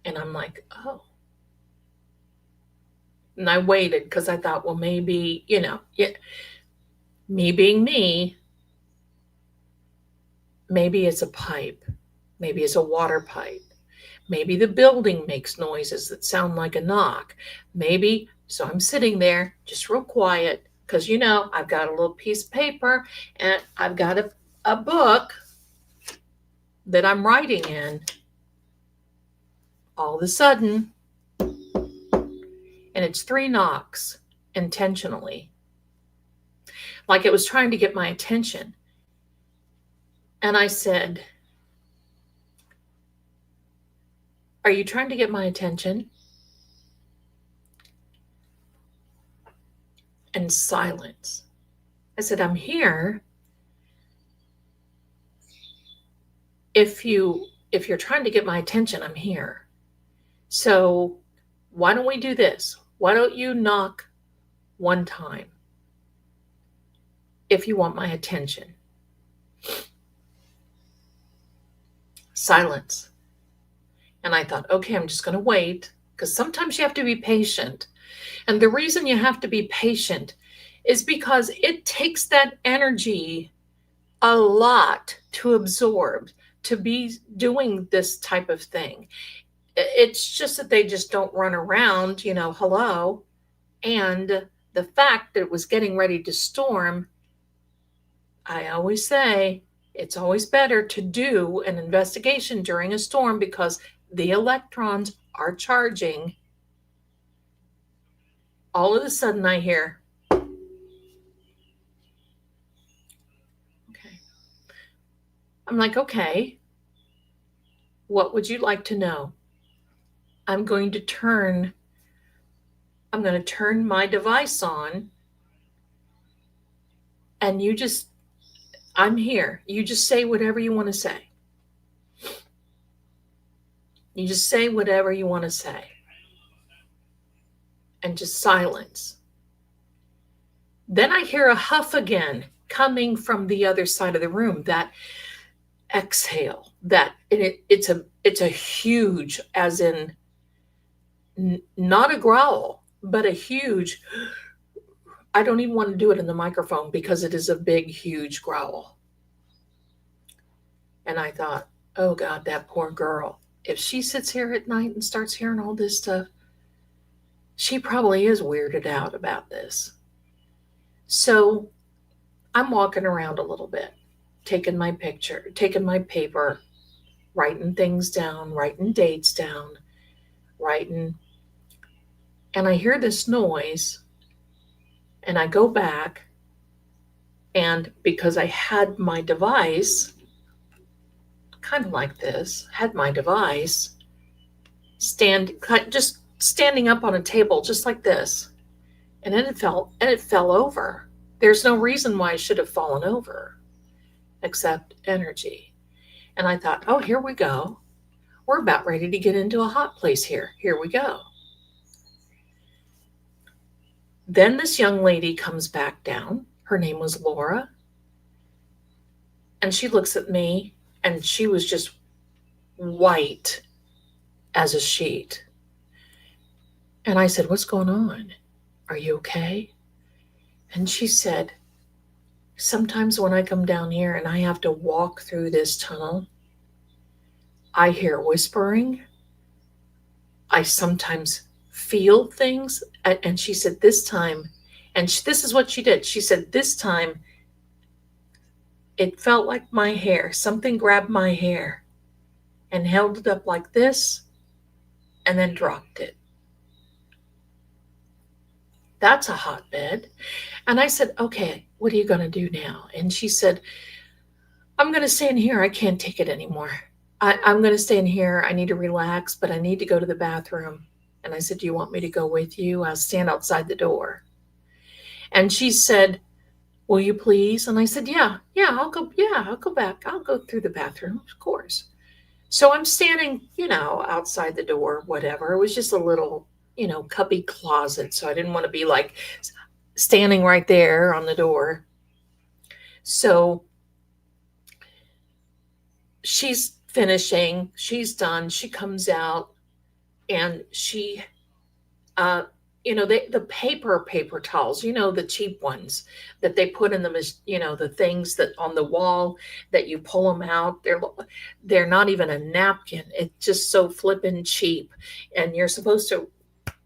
and I'm like, oh. And I waited because I thought, well, maybe, me being me, maybe it's a pipe. Maybe it's a water pipe. Maybe the building makes noises that sound like a knock. Maybe, so I'm sitting there just real quiet because, I've got a little piece of paper and I've got a book that I'm writing in. All of a sudden, and it's 3 knocks intentionally, like it was trying to get my attention. And I said, "Are you trying to get my attention?" And silence. I said, "I'm here. If you're trying to get my attention, I'm here. So why don't we do this? Why don't you knock 1 time if you want my attention?" Silence. And I thought, okay, I'm just going to wait, because sometimes you have to be patient. And the reason you have to be patient is because it takes that energy a lot to absorb, to be doing this type of thing. It's just that they just don't run around, hello. And the fact that it was getting ready to storm, I always say it's always better to do an investigation during a storm because the electrons are charging. All of a sudden I hear, okay. I'm like, okay, what would you like to know? I'm going to turn my device on, and I'm here. You just say whatever you want to say. You just say whatever you want to say. And just silence. Then I hear a huff again coming from the other side of the room, that exhale, it's a huge, as in not a growl, but a huge, I don't even want to do it in the microphone because it is a big, huge growl. And I thought, oh God, that poor girl. If she sits here at night and starts hearing all this stuff, she probably is weirded out about this. So I'm walking around a little bit, taking my paper, writing things down, writing dates down, and I hear this noise, and I go back, and because I had my device, kind of like this, just standing up on a table, just like this. And then it fell over. There's no reason why it should have fallen over except energy. And I thought, oh, here we go. We're about ready to get into a hot place here. Here we go. Then this young lady comes back down. Her name was Laura. And she looks at me, and she was just white as a sheet. And I said, what's going on? Are you okay? And she said, sometimes when I come down here and I have to walk through this tunnel, I hear whispering. I sometimes feel things. And she said, this time, and this is what she did. She said, this time, it felt like my hair. Something grabbed my hair and held it up like this and then dropped it. That's a hotbed. And I said, okay, what are you going to do now? And she said, I'm going to stay in here. I can't take it anymore. I'm going to stay in here. I need to relax, but I need to go to the bathroom. And I said, do you want me to go with you? I'll stand outside the door. And she said, will you please? And I said, yeah, I'll go. Yeah, I'll go back. I'll go through the bathroom, of course. So I'm standing, outside the door, whatever. It was just a little, cubby closet. So I didn't want to be like standing right there on the door. So she's finishing. She's done. She comes out and she, the paper towels, the cheap ones that they put in them, the things that on the wall that you pull them out. They're not even a napkin. It's just so flippin' cheap. And you're supposed to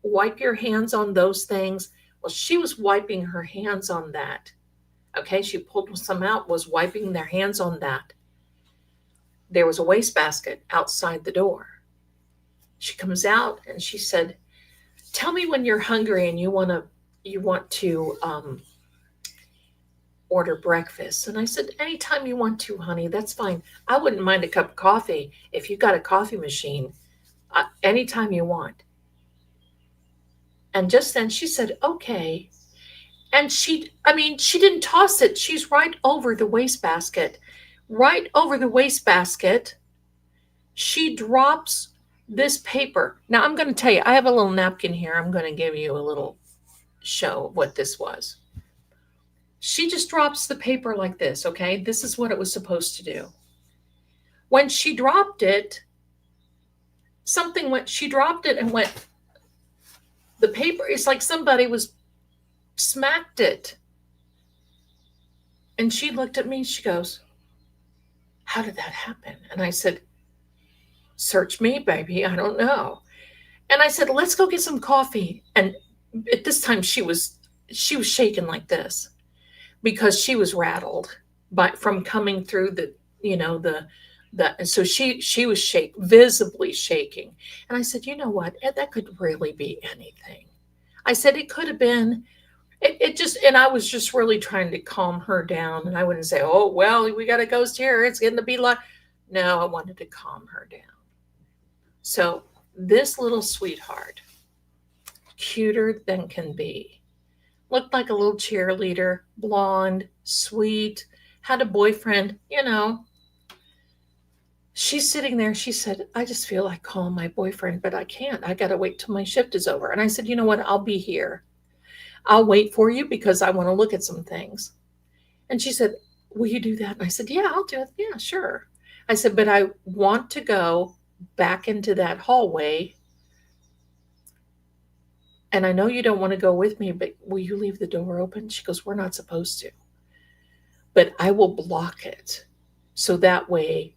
wipe your hands on those things. Well, she was wiping her hands on that. Okay. She pulled some out, was wiping their hands on that. There was a wastebasket outside the door. She comes out and she said, tell me when you're hungry and you want to order breakfast. And I said, anytime you want to, honey, that's fine. I wouldn't mind a cup of coffee if you got a coffee machine, anytime you want. And just then she said, okay. And she didn't toss it. She's right over the wastebasket. Right over the wastebasket, she drops this paper. Now I'm going to tell you, I have a little napkin here. I'm going to give you a little show of what this was. She just drops the paper like this, okay? This is what it was supposed to do. When she dropped it, she dropped it and went, the paper, it's like somebody was smacked it. And she looked at me, she goes, how did that happen? And I said, search me, baby. I don't know. And I said, let's go get some coffee. And at this time she was shaking like this because she was rattled from coming through so she was visibly shaking. And I said, you know what? That could really be anything. I said, it could have been, and I was just really trying to calm her down. And I wouldn't say, oh, well, we got a ghost here. It's going to be like, no, I wanted to calm her down. So this little sweetheart, cuter than can be, looked like a little cheerleader, blonde, sweet, had a boyfriend, She's sitting there. She said, I just feel like calling my boyfriend, but I can't. I got to wait till my shift is over. And I said, you know what? I'll be here. I'll wait for you because I want to look at some things. And she said, will you do that? And I said, yeah, I'll do it. Yeah, sure. I said, but I want to go back into that hallway. And I know you don't want to go with me, but will you leave the door open? She goes, we're not supposed to. But I will block it. So that way,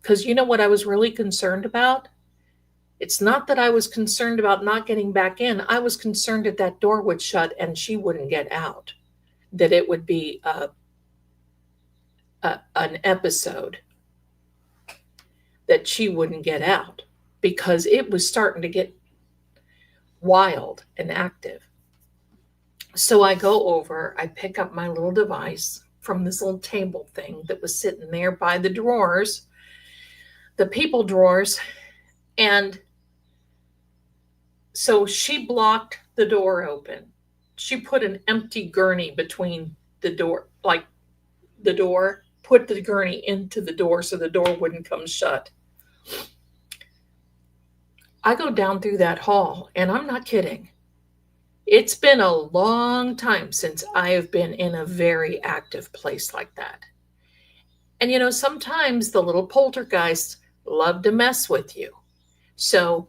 because you know what I was really concerned about? It's not that I was concerned about not getting back in. I was concerned that door would shut and she wouldn't get out. That it would be an episode that she wouldn't get out because it was starting to get wild and active. So I go over, I pick up my little device from this little table thing that was sitting there by the drawers, the people drawers. And so she blocked the door open. she put an empty gurney between the door, like the door, put the gurney into the door so the door wouldn't come shut. I go down through that hall, and I'm not kidding. It's been a long time since I have been in a very active place like that. And sometimes the little poltergeists love to mess with you. So,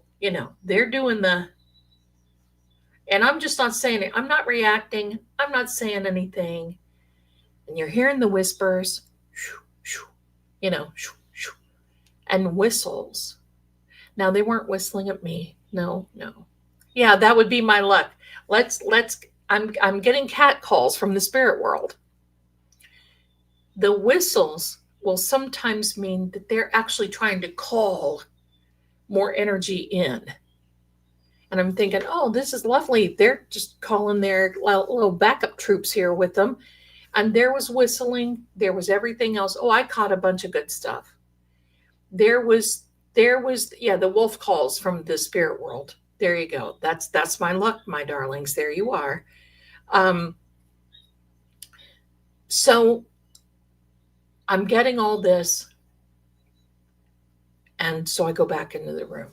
they're doing and I'm just not saying it. I'm not reacting. I'm not saying anything. And you're hearing the whispers, and whistles. Now, they weren't whistling at me. No. Yeah, that would be my luck. I'm getting cat calls from the spirit world. The whistles will sometimes mean that they're actually trying to call more energy in. And I'm thinking, oh, this is lovely. They're just calling their little backup troops here with them. And there was whistling. There was everything else. Oh, I caught a bunch of good stuff. There was, the wolf calls from the spirit world. There you go. That's my luck, my darlings. There you are. So I'm getting all this. And so I go back into the room.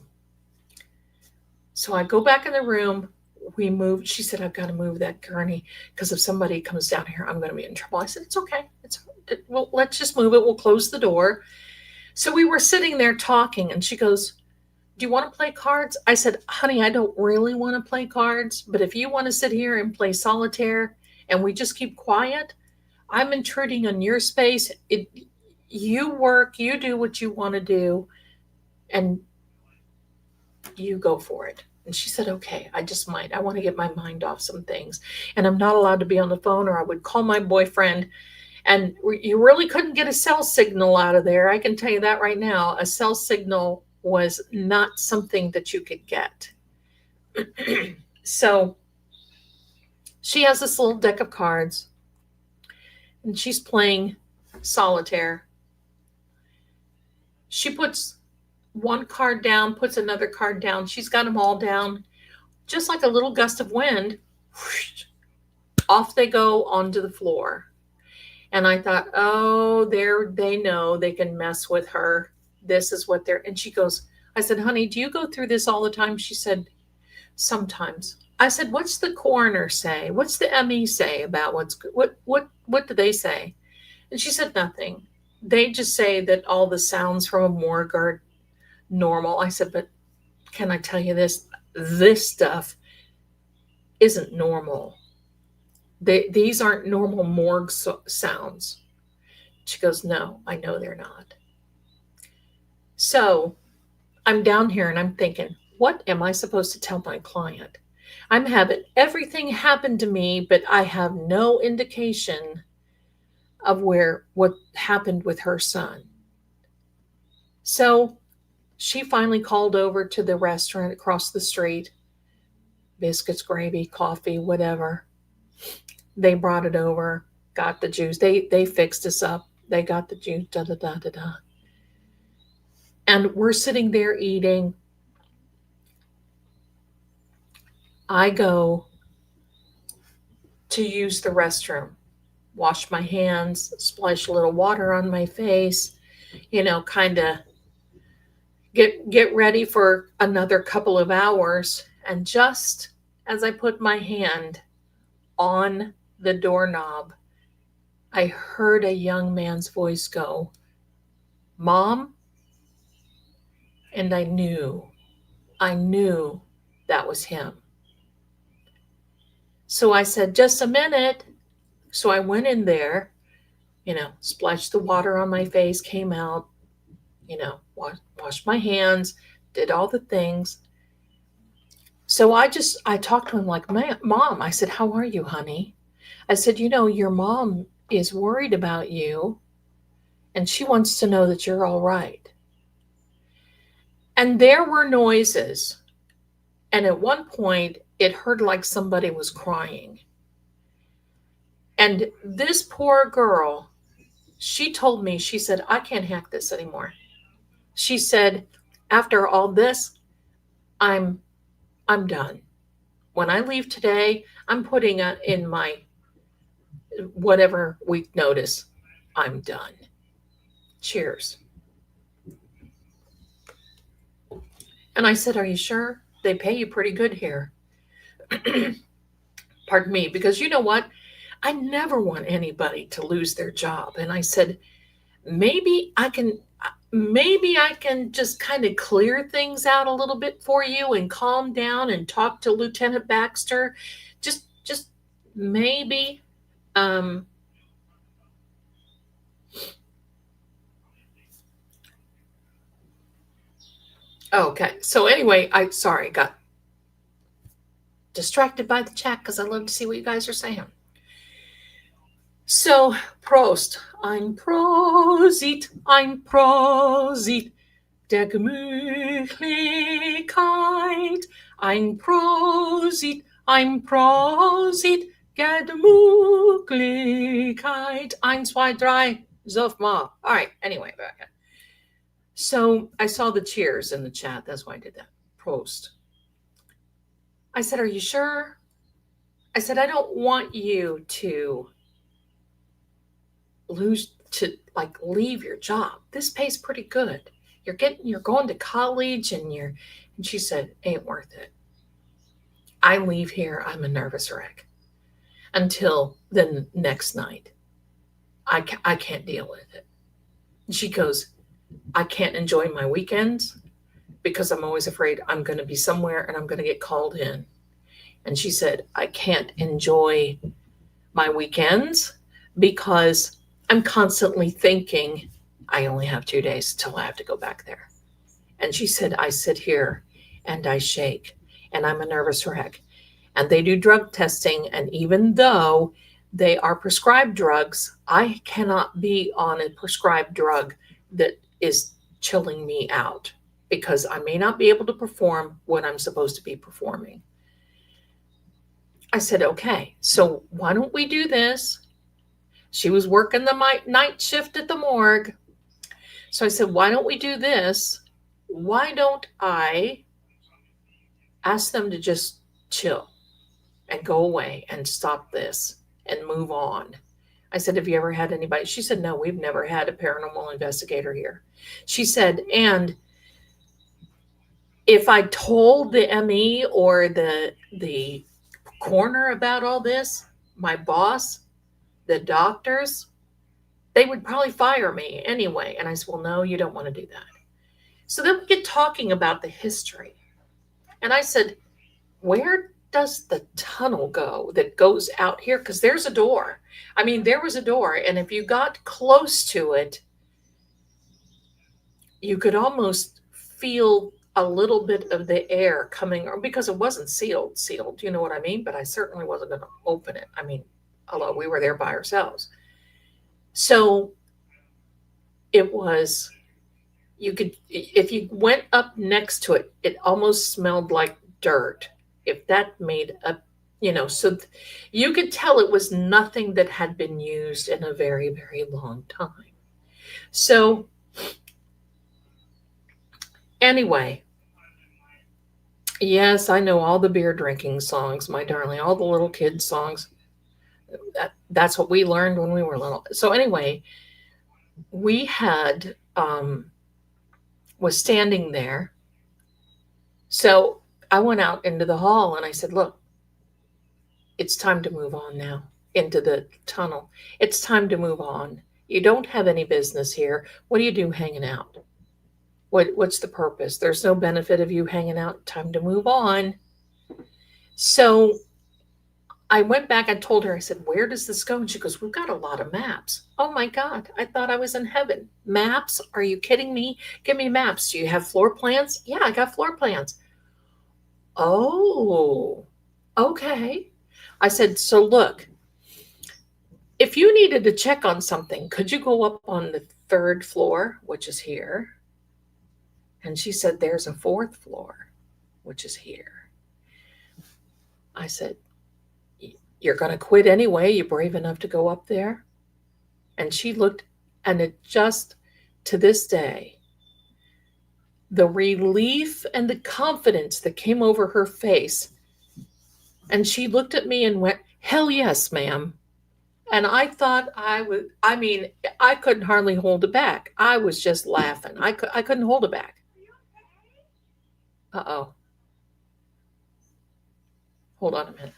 So I go back in the room. We moved. She said, I've got to move that gurney because if somebody comes down here, I'm going to be in trouble. I said, it's okay. Well, let's just move it. We'll close the door. So we were sitting there talking, and she goes, do you want to play cards? I said, honey, I don't really want to play cards, but if you want to sit here and play solitaire and we just keep quiet, I'm intruding on your space. You work, you do what you want to do, and you go for it. And she said, okay, I want to get my mind off some things. And I'm not allowed to be on the phone, or I would call my boyfriend. And you really couldn't get a cell signal out of there. I can tell you that right now. A cell signal was not something that you could get. So she has this little deck of cards, and she's playing solitaire. She puts one card down, puts another card down. She's got them all down. Just like a little gust of wind, whoosh, off they go onto the floor. And I thought, oh, they know they can mess with her. This is what they're, and she goes, I said, honey, do you go through this all the time? She said, sometimes. I said, what's the coroner say? What's the ME say about what do they say? And she said, nothing. They just say that all the sounds from a morgue are normal. I said, but can I tell you this? This stuff isn't normal. These aren't normal morgue sounds. She goes, no, I know they're not. So I'm down here and I'm thinking, what am I supposed to tell my client? I'm having everything happen to me, but I have no indication of what happened with her son. So she finally called over to the restaurant across the street. Biscuits, gravy, coffee, whatever. They brought it over, got the juice. They fixed us up. They got the juice, da-da-da-da-da. And we're sitting there eating. I go to use the restroom, wash my hands, splash a little water on my face, kind of get ready for another couple of hours. And just as I put my hand on the doorknob, I heard a young man's voice go, Mom? And I knew that was him. So I said, just a minute. So I went in there, splashed the water on my face, came out, washed my hands, did all the things. So I talked to him like, Mom, I said, how are you, honey? I said, your mom is worried about you, and she wants to know that you're all right. And there were noises. And at one point, it heard like somebody was crying. And this poor girl, she told me, she said, I can't hack this anymore. She said, after all this, I'm done. When I leave today, I'm putting in my whatever week notice. I'm done. Cheers. And I said, are you sure? They pay you pretty good here. Pardon me, because you know what? I never want anybody to lose their job. And I said, maybe I can just kind of clear things out a little bit for you and calm down and talk to Lieutenant Baxter. Just maybe. Okay. So anyway, got distracted by the chat because I love to see what you guys are saying. So, Prost. Ein Prosit, der Gemütlichkeit. Ein Prosit, der Gemütlichkeit. 1, 2, 3, Sauf mal. All right, anyway. So, I saw the cheers in the chat. That's why I did that. Prost. I said, are you sure? I said, I don't want you to leave your job. This pays pretty good. You're going to college and she said, ain't worth it. I leave here, I'm a nervous wreck until the next night. I can't deal with it. And she goes, I can't enjoy my weekends because I'm always afraid I'm going to be somewhere and I'm going to get called in. And she said, I can't enjoy my weekends because I'm constantly thinking I only have 2 days till I have to go back there. And she said, I sit here and I shake and I'm a nervous wreck. And they do drug testing. And even though they are prescribed drugs, I cannot be on a prescribed drug that is chilling me out because I may not be able to perform what I'm supposed to be performing. I said, okay, so why don't we do this? She was working the night shift at the morgue. So I said, why don't we do this? Why don't I ask them to just chill and go away and stop this and move on? I said, have you ever had anybody? She said, no, we've never had a paranormal investigator here. She said, and if I told the ME or the coroner about all this, my boss, the doctors, they would probably fire me anyway. And I said, well, no, you don't want to do that. So then we get talking about the history. And I said, where does the tunnel go that goes out here? Because there's a door. I mean, there was a door. And if you got close to it, you could almost feel a little bit of the air coming, or because it wasn't sealed, you know what I mean? But I certainly wasn't going to open it. I mean, although we were there by ourselves. So it was, you could, if you went up next to it, it almost smelled like dirt. If that made a, so you could tell it was nothing that had been used in a very, very long time. So anyway, yes, I know all the beer drinking songs, my darling, all the little kids songs. That's what we learned when we were little. So anyway, we had, was standing there. So I went out into the hall and I said, look, it's time to move on now into the tunnel. It's time to move on. You don't have any business here. What do you do hanging out? What's the purpose? There's no benefit of you hanging out. Time to move on. So I went back and told her, I said, where does this go? And she goes, we've got a lot of maps. Oh my God, I thought I was in heaven. Maps? Are you kidding me? Give me maps. Do you have floor plans? Yeah, I got floor plans. Oh, okay. I said, so look, if you needed to check on something, could you go up on the 3rd floor, which is here? And she said, there's a 4th floor, which is here. I said, you're going to quit anyway. You're brave enough to go up there? And she looked, and it just, to this day, the relief and the confidence that came over her face And she looked at me and went, "Hell yes, ma'am." And I thought I mean, I couldn't hardly hold it back. I was just laughing. I couldn't hold it back. Uh-oh. Hold on a minute.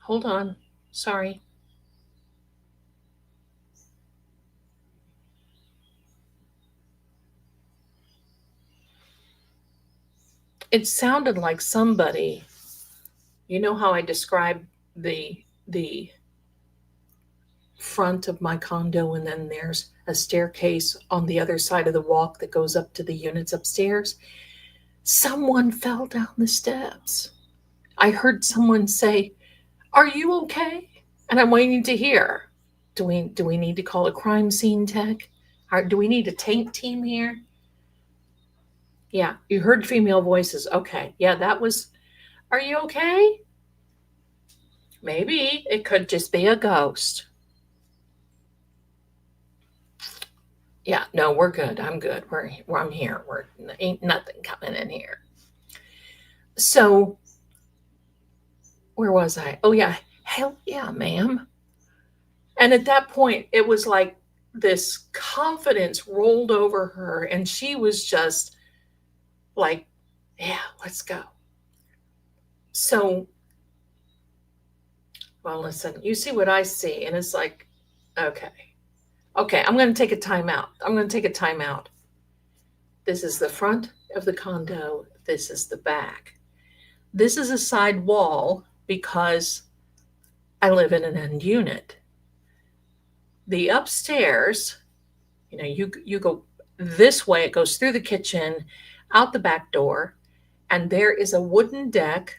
Hold on. Sorry. It sounded like somebody, you know how I described the front of my condo, and then there's a staircase on the other side of the walk that goes up to the units upstairs? Someone fell down the steps. I heard someone say, "Are you okay?" And I'm waiting to hear. Do we need to call a crime scene tech? Or do we need a tank team here? Yeah, you heard female voices. Okay. Yeah, that was, "Are you okay?" Maybe it could just be a ghost. Yeah, no, we're good. I'm good. I'm here. We're ain't nothing coming in here. So where was I? Oh yeah, hell yeah, ma'am. And at that point, it was like this confidence rolled over her, and she was just like, "Yeah, let's go." So, well, listen, you see what I see, and it's like, okay, okay, I'm going to take a time out. I'm going to take a time out. This is the front of the condo. This is the back. This is a side wall because I live in an end unit. The upstairs, you go this way, it goes through the kitchen, out the back door, and there is a wooden deck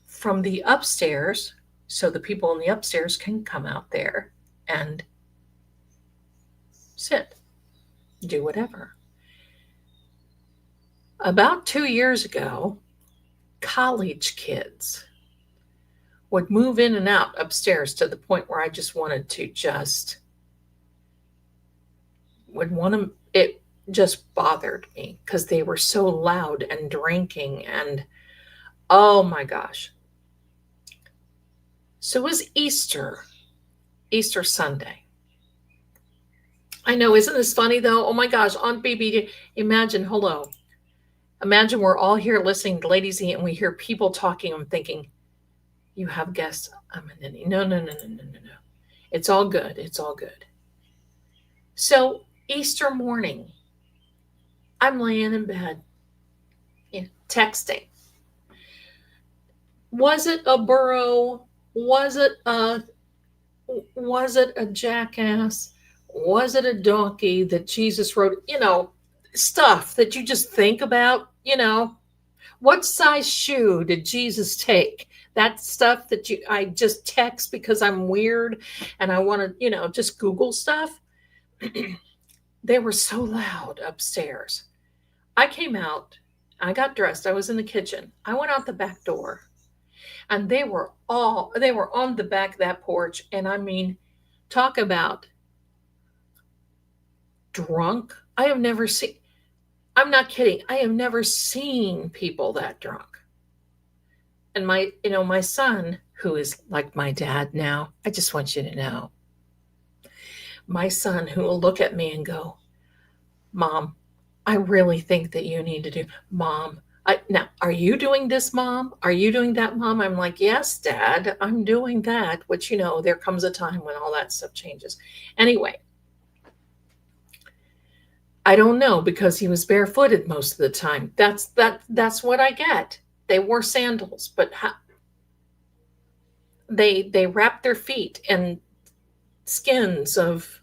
from the upstairs, so the people in the upstairs can come out there and sit, do whatever. About 2 years ago, college kids would move in and out upstairs to the point where I just wanted to just would want to it just bothered me because they were so loud and drinking, and oh my gosh. So it was Easter Sunday. I know, isn't this funny though? Oh my gosh, on BBD, imagine, hello. Imagine we're all here listening to Lady Z and we hear people talking. I'm thinking, you have guests. I'm a ninny. No, no, no, no, no, no, no. It's all good. It's all good. So Easter morning, I'm laying in bed, texting. Was it a burro? Was it a jackass? Was it a donkey that Jesus rode? Stuff that you just think about, what size shoe did Jesus take? That stuff that I just text because I'm weird and I want to, just Google stuff. They were so loud upstairs. I came out, I got dressed, I was in the kitchen. I went out the back door, and they were on the back of that porch. And I mean, talk about drunk. I'm not kidding. I have never seen people that drunk. And my son, who is like my dad now, I just want you to know, my son who will look at me and go, "Mom, I really think that you need to do, Mom. Now, are you doing this, Mom? Are you doing that, Mom?" I'm like, "Yes, Dad, I'm doing that." Which, there comes a time when all that stuff changes. Anyway, I don't know, because he was barefooted most of the time. That's what I get. They wore sandals, but they wrapped their feet in skins of,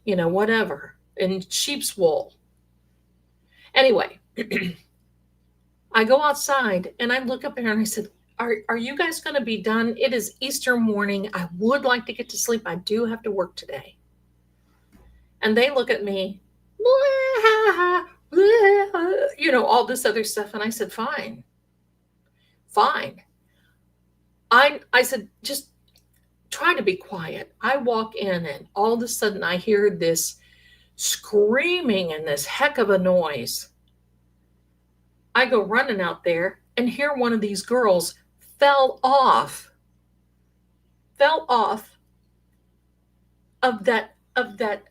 whatever, in sheep's wool. Anyway, I go outside and I look up there and I said, Are you guys going to be done? It is Easter morning. I would like to get to sleep. I do have to work today. And they look at me, all this other stuff. And I said, fine. I said, just try to be quiet. I walk in and all of a sudden I hear this screaming and this heck of a noise. I go running out there and hear one of these girls fell off of that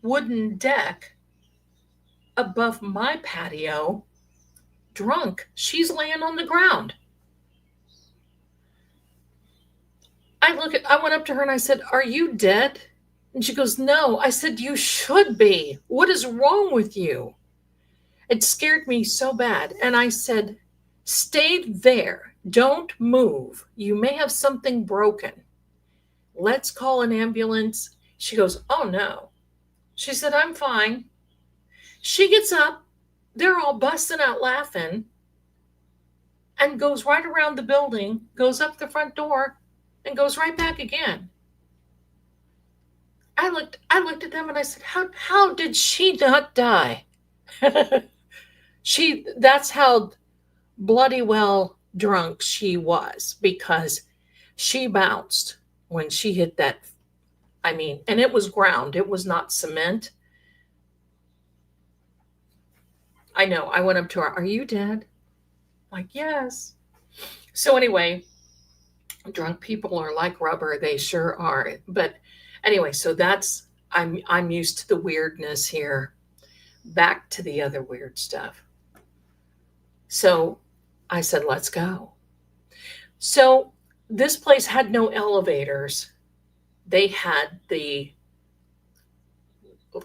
wooden deck above my patio, drunk. She's laying on the ground. I went up to her and I said, "Are you dead?" And she goes, "No." I said, "You should be. What is wrong with you?" It scared me so bad. And I said, "Stay there. Don't move. You may have something broken. Let's call an ambulance." She goes, "Oh no." She said, "I'm fine." She gets up. They're all busting out laughing and goes right around the building, goes up the front door, and goes right back again. I looked at them and I said, how did she not die? That's how bloody well drunk she was, because she bounced when she hit that. I mean, and it was ground. It was not cement. I know. I went up to her. "Are you dead?" Like, "Yes." So anyway, drunk people are like rubber. They sure are. But anyway, so that's, I'm used to the weirdness here. Back to the other weird stuff. So I said, "Let's go." So this place had no elevators. They had the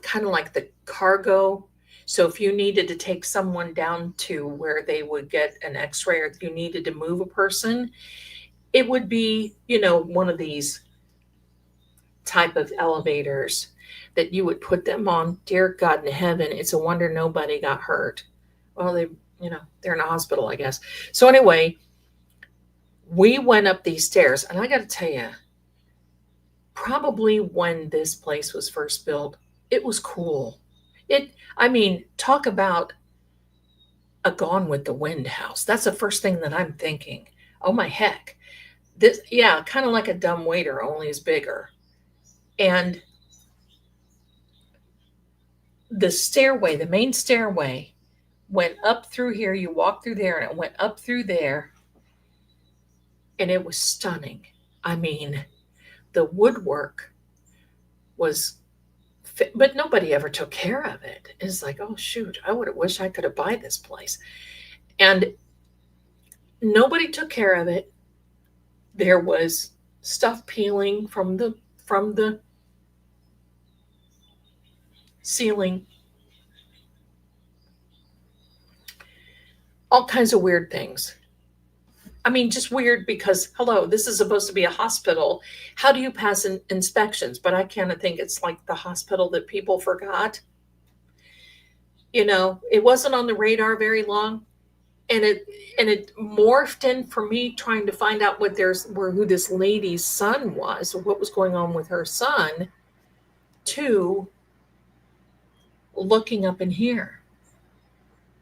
kind of like the cargo. So if you needed to take someone down to where they would get an x-ray, or if you needed to move a person, it would be, one of these type of elevators that you would put them on. Dear God in heaven, it's a wonder nobody got hurt. Well, they're in a hospital, I guess. So anyway, we went up these stairs, and I got to tell you, probably when this place was first built, it was cool. Talk about a Gone with the Wind house. That's the first thing that I'm thinking. Oh my heck. This, yeah, kind of like a dumb waiter, only is bigger. And the main stairway went up through here. You walk through there and it went up through there. And it was stunning. I mean, the woodwork was, but nobody ever took care of it. It's like, oh shoot, I would have wished I could have bought this place. And nobody took care of it. There was stuff peeling from the ceiling. All kinds of weird things. I mean, just weird because, hello, this is supposed to be a hospital. How do you pass inspections? But I kind of think it's like the hospital that people forgot. It wasn't on the radar very long. And it morphed in for me trying to find out who this lady's son was, or what was going on with her son, to looking up in here.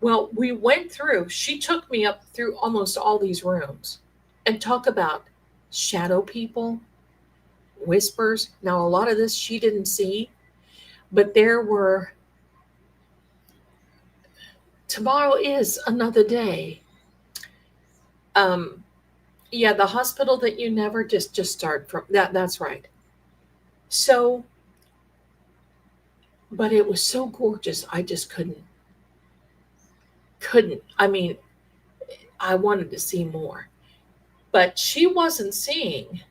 Well, we went through, she took me up through almost all these rooms, and talk about shadow people, whispers. Now, a lot of this she didn't see, but there were, tomorrow is another day. Yeah, the hospital that you never just start from, that's right. So, but it was so gorgeous. I just couldn't. I mean, I wanted to see more. But she wasn't seeing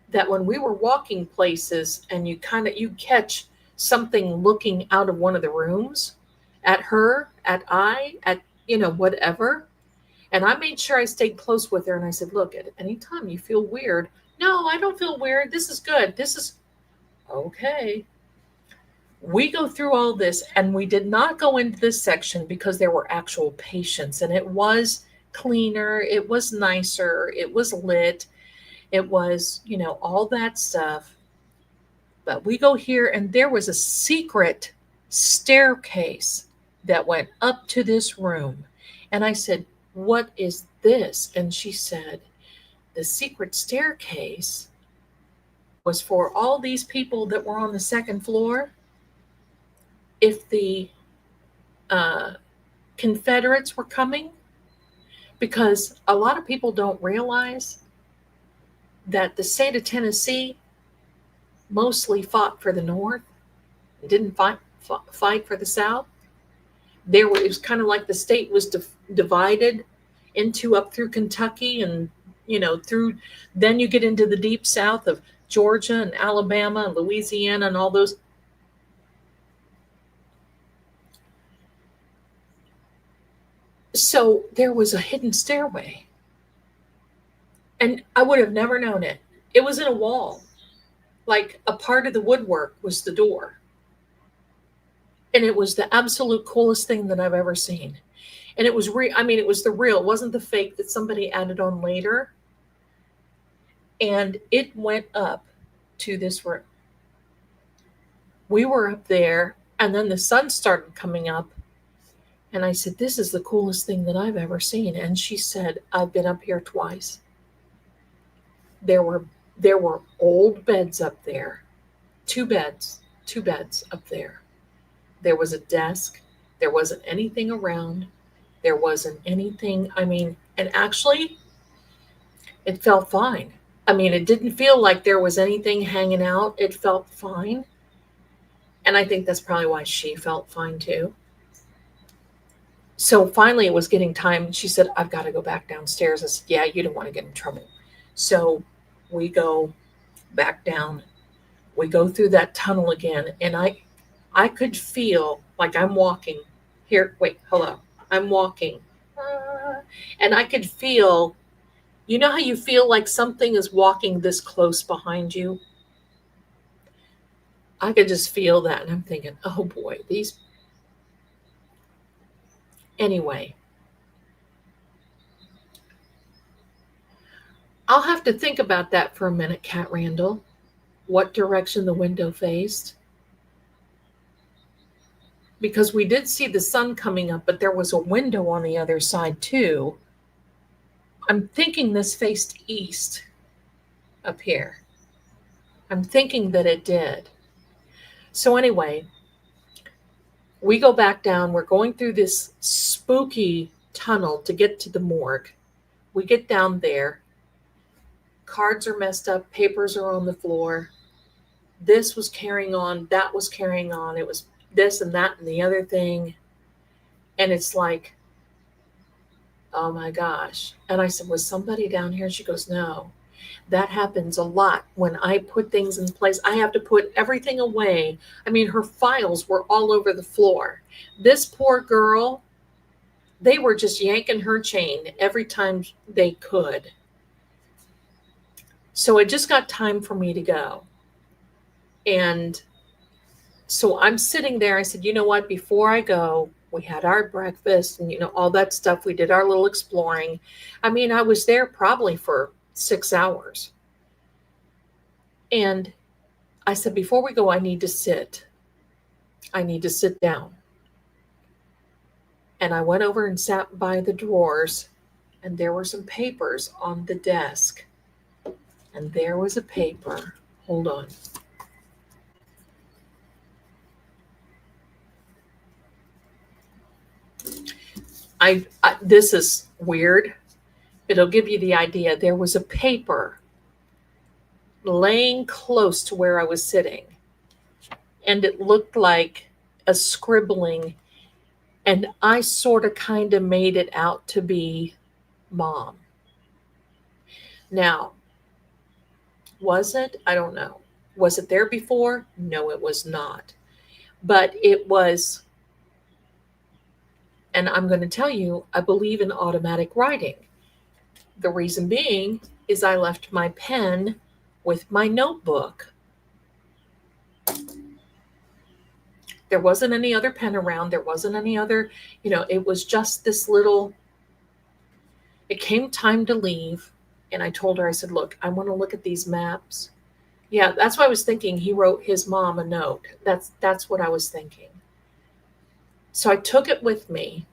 that when we were walking places and you catch something looking out of one of the rooms at her, at whatever. And I made sure I stayed close with her and I said, "Look, at any time you feel weird." "No, I don't feel weird. This is good. This is okay." We go through all this, and we did not go into this section because there were actual patients, and it was cleaner, it was nicer, it was lit, it was, all that stuff. But we go here, and there was a secret staircase that went up to this room. And I said, "What is this?" And she said, "The secret staircase was for all these people that were on the second floor, if the uh, Confederates were coming, because a lot of people don't realize that the state of Tennessee mostly fought for the North, didn't fight for the South. It was kind of like the state was divided into up through Kentucky, and through, then you get into the deep South of Georgia and Alabama and Louisiana and all those. So there was a hidden stairway, and I would have never known it. It was in a wall, like a part of the woodwork was the door. And it was the absolute coolest thing that I've ever seen. And it was real. I mean, it was the real, it wasn't the fake that somebody added on later. And it went up to this room. We were up there, and then the sun started coming up. And I said, "This is the coolest thing that I've ever seen." And she said, "I've been up here twice." There were old beds up there. Two beds up there. There was a desk. There wasn't anything around. There wasn't anything. I mean, and actually, it felt fine. I mean, it didn't feel like there was anything hanging out. It felt fine. And I think that's probably why she felt fine too. So finally, it was getting time. She said, "I've got to go back downstairs." I said, "Yeah, you don't want to get in trouble." So we go back down. We go through that tunnel again. And I could feel like I'm walking here. Wait, hello. I'm walking. And I could feel, you know how you feel like something is walking this close behind you? I could just feel that. And I'm thinking, oh boy, anyway, I'll have to think about that for a minute, Cat Randall. What direction the window faced. Because we did see the sun coming up, but there was a window on the other side too. I'm thinking this faced east up here. I'm thinking that it did. So anyway, we go back down. We're going through this spooky tunnel to get to the morgue. We get down there. Cards are messed up. Papers are on the floor. This was carrying on. That was carrying on. It was this and that and the other thing. And it's like, oh my gosh. And I said, "Was somebody down here?" She goes, "No." That happens a lot when I put things in place. I have to put everything away. I mean, her files were all over the floor. This poor girl, they were just yanking her chain every time they could. So it just got time for me to go. And so I'm sitting there. I said, "You know what? Before I go," we had our breakfast and, all that stuff. We did our little exploring. I mean, I was there probably for 6 hours. And I said, "Before we go, I need to sit. I need to sit down." And I went over and sat by the drawers, and there were some papers on the desk. And there was a paper. Hold on. This is weird. It'll give you the idea. There was a paper laying close to where I was sitting, and it looked like a scribbling, and I sort of kind of made it out to be Mom. Now, was it? I don't know. Was it there before? No, it was not. But it was, and I'm going to tell you, I believe in automatic writing. The reason being is I left my pen with my notebook. There wasn't any other pen around. There wasn't any other, it was just this little. It came time to leave, and I told her, I said, "Look, I want to look at these maps." Yeah, that's what I was thinking. He wrote his mom a note. That's what I was thinking. So I took it with me,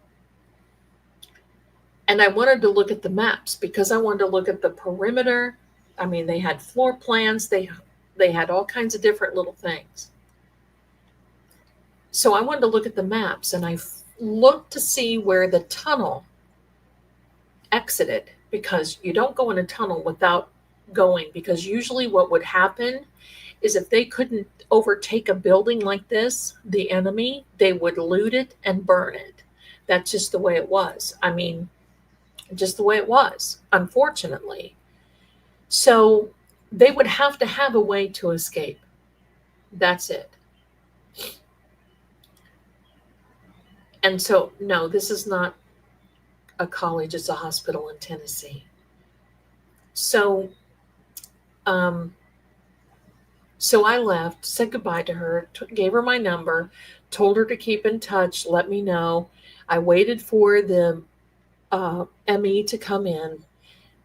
and I wanted to look at the maps because I wanted to look at the perimeter. I mean, they had floor plans. They They had all kinds of different little things. So I wanted to look at the maps, and I looked to see where the tunnel exited, because you don't go in a tunnel without going, because usually what would happen is if they couldn't overtake a building like this, the enemy, they would loot it and burn it. That's just the way it was. I mean, just the way it was, unfortunately. So they would have to have a way to escape. That's it. And so, no, this is not a college, it's a hospital in Tennessee. So, um, so I left, said goodbye to her, gave her my number, told her to keep in touch, let me know. I waited for the ME to come in.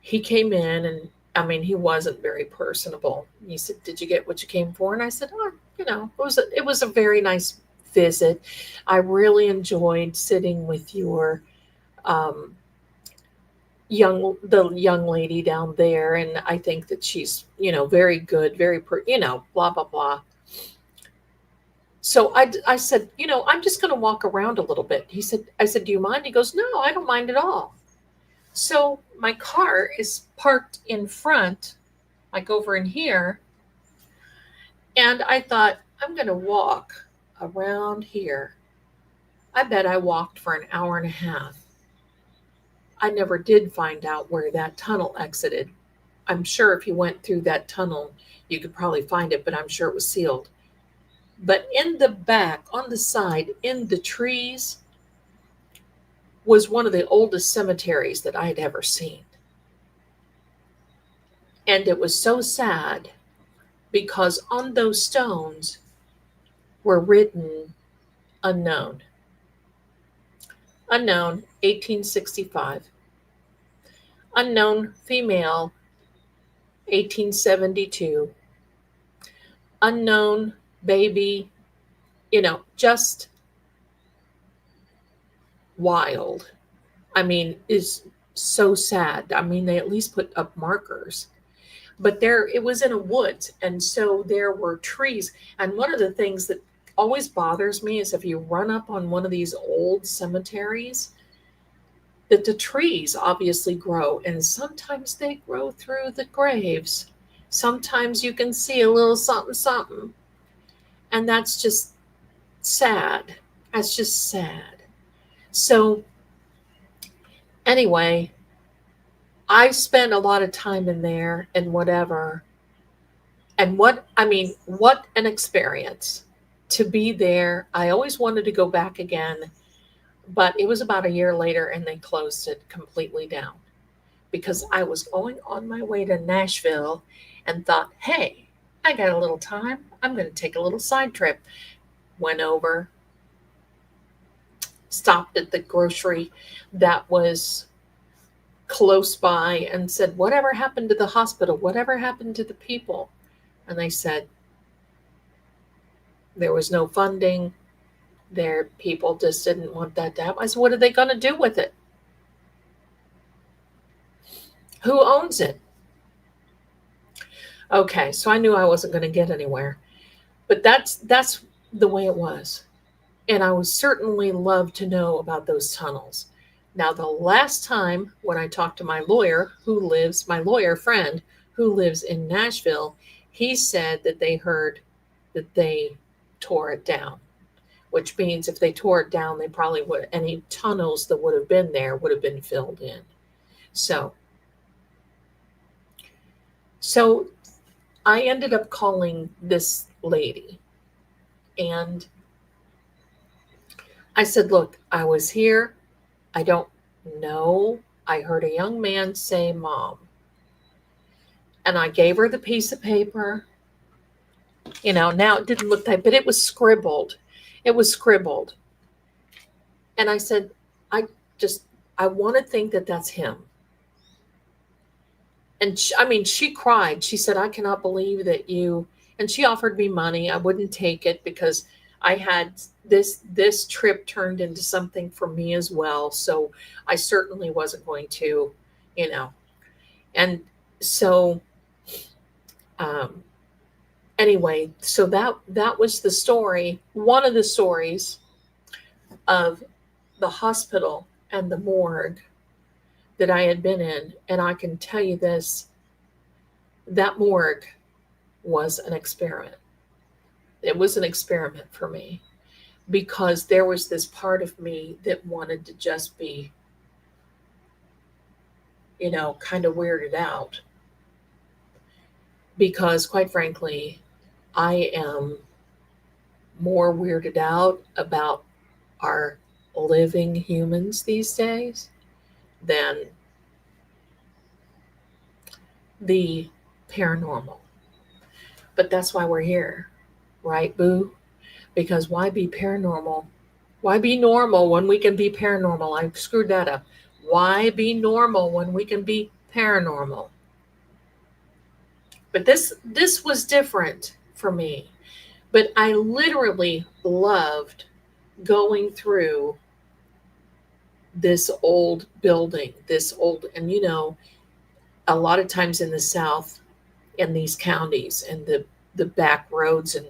He came in, and I mean, he wasn't very personable. He said, "Did you get what you came for?" And I said, "Oh, it was a very nice visit. I really enjoyed sitting with your um, the young lady down there, and I think that she's very good, blah blah blah." So I said, "I'm just going to walk around a little bit." I said, "Do you mind?" He goes, "No, I don't mind at all." So my car is parked in front, like over in here. And I thought, I'm going to walk around here. I bet I walked for an hour and a half. I never did find out where that tunnel exited. I'm sure if you went through that tunnel, you could probably find it, but I'm sure it was sealed. But in the back, on the side, in the trees, was one of the oldest cemeteries that I had ever seen. And it was so sad because on those stones were written unknown. Unknown, 1865. Unknown female, 1872. Unknown baby, just wild. I mean, is so sad. I mean, they at least put up markers. But it was in a woods, and so there were trees. And one of the things that always bothers me is if you run up on one of these old cemeteries, that the trees obviously grow, and sometimes they grow through the graves. Sometimes you can see a little something, something. And that's just sad. That's just sad. So, anyway, I spent a lot of time in there and whatever. And what an experience to be there. I always wanted to go back again, but it was about a year later and they closed it completely down because I was going on my way to Nashville and thought, hey, I got a little time. I'm going to take a little side trip. Went over, stopped at the grocery that was close by and said, whatever happened to the hospital? Whatever happened to the people? And they said, there was no funding. Their people just didn't want that to happen. I said, what are they going to do with it? Who owns it? Okay, so I knew I wasn't going to get anywhere. But that's the way it was. And I would certainly love to know about those tunnels. Now, the last time when I talked to my lawyer friend who lives in Nashville, he said that they heard that they tore it down, which means if they tore it down, they probably would, any tunnels that would have been there would have been filled in. So I ended up calling this lady and I said, look, I was here. I don't know. I heard a young man say mom. And I gave her the piece of paper. Now it didn't look like, but it was scribbled. It was scribbled. And I said, I want to think that that's him. And she cried. She said, I cannot believe that and she offered me money. I wouldn't take it because I had this trip turned into something for me as well. So I certainly wasn't going to, And so Anyway, so that was the story, one of the stories of the hospital and the morgue that I had been in. And I can tell you this, that morgue was an experiment. It was an experiment for me because there was this part of me that wanted to just be, kind of weirded out. Because, quite frankly, I am more weirded out about our living humans these days than the paranormal. But that's why we're here, right, Boo? Because why be paranormal? Why be normal when we can be paranormal? I screwed that up. Why be normal when we can be paranormal? But this was different for me. But I literally loved going through this old building, and a lot of times in the South, in these counties and the back roads, and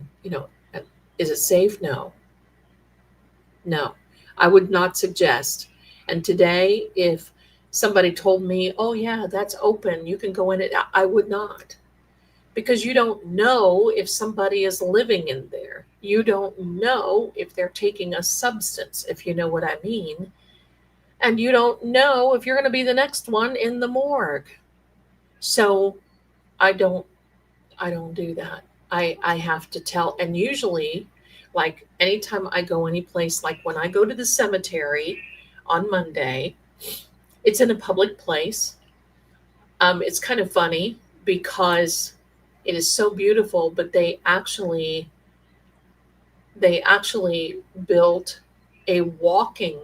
is it safe? No, I would not suggest. And today, if somebody told me, oh yeah, that's open, you can go in it, I would not, because you don't know if somebody is living in there. You don't know if they're taking a substance, if you know what I mean. And you don't know if you're going to be the next one in the morgue. So I don't I don't do that. I have to tell, and usually, like anytime I go any place, like when I go to the cemetery on Monday, it's in a public place. It's kind of funny because it is so beautiful, but they actually built a walking,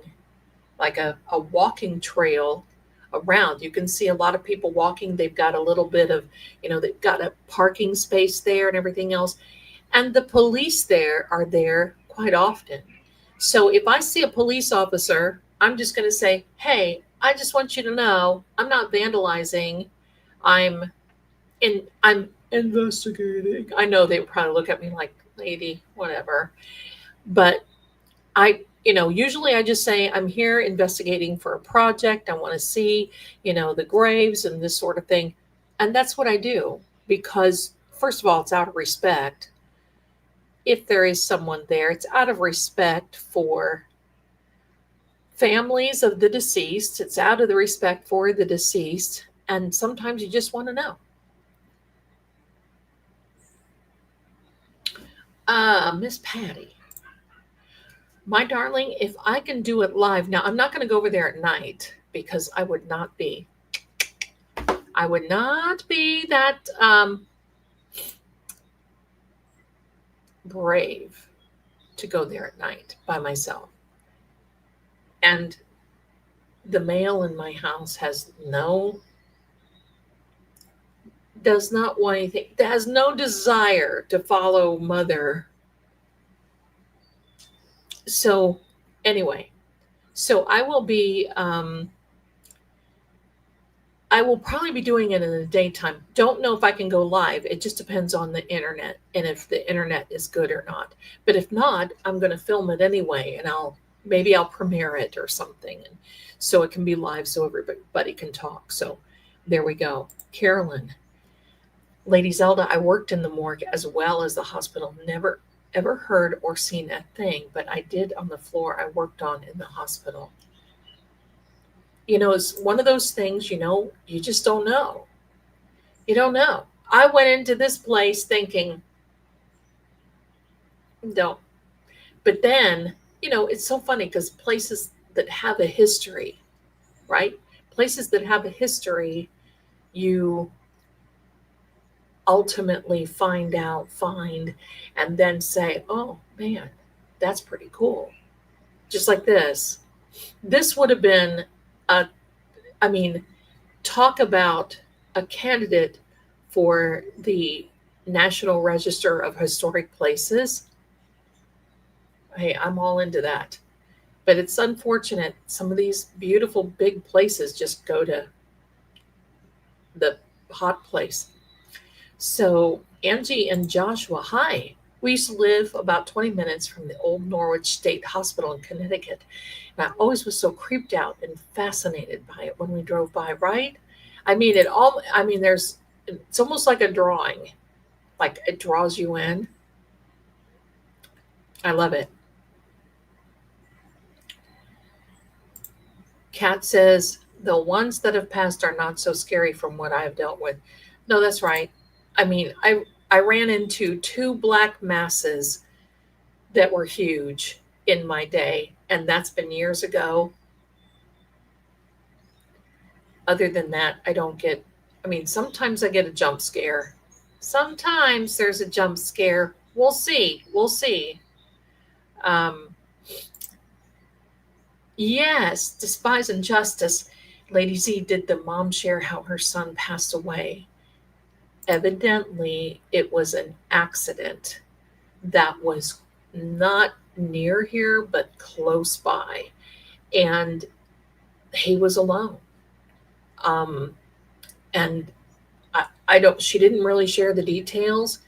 like a walking trail around. You can see a lot of people walking. They've got a little bit of, they've got a parking space there and everything else. And the police there are there quite often. So if I see a police officer, I'm just going to say, hey, I just want you to know I'm not vandalizing. I'm investigating. I know they would probably look at me like, lady, whatever. But usually I just say I'm here investigating for a project. I want to see, the graves and this sort of thing. And that's what I do because, first of all, it's out of respect. If there is someone there, it's out of respect for families of the deceased. It's out of the respect for the deceased. And sometimes you just want to know. Miss Patty. My darling, if I can do it live, now I'm not going to go over there at night because I would not be that brave to go there at night by myself. And the male in my house does not want anything, has no desire to follow mother. So anyway, so I will probably be doing it in the daytime. Don't know if I can go live. It just depends on the internet and if the internet is good or not. But if not, I'm going to film it anyway, and maybe I'll premiere it or something, and so it can be live so everybody can talk. So there we go. Carolyn, Lady Zelda, I worked in the morgue as well as the hospital. Never ever heard or seen a thing, but I did on the floor I worked on in the hospital. It's one of those things, you just don't know. You don't know. I went into this place thinking, no. But then, it's so funny because places that have a history, right? Places that have a history, you ultimately find, and then say, oh man, that's pretty cool. Just like this. This would have been talk about a candidate for the National Register of Historic Places. Hey, I'm all into that. But it's unfortunate some of these beautiful big places just go to the hot place. So Angie and Joshua, hi. We used to live about 20 minutes from the old Norwich State Hospital in Connecticut. And I always was so creeped out and fascinated by it when we drove by, right? It's almost like a drawing, like it draws you in. I love it. Kat says, the ones that have passed are not so scary from what I have dealt with. No, that's right. I mean, I ran into two black masses that were huge in my day, and that's been years ago. Other than that, sometimes I get a jump scare. Sometimes there's a jump scare. We'll see. We'll see. Um, yes, despise injustice. Lady Z, did the mom share how her son passed away? Evidently, it was an accident that was not near here, but close by. And he was alone. Um, and I don't, she didn't really share the details,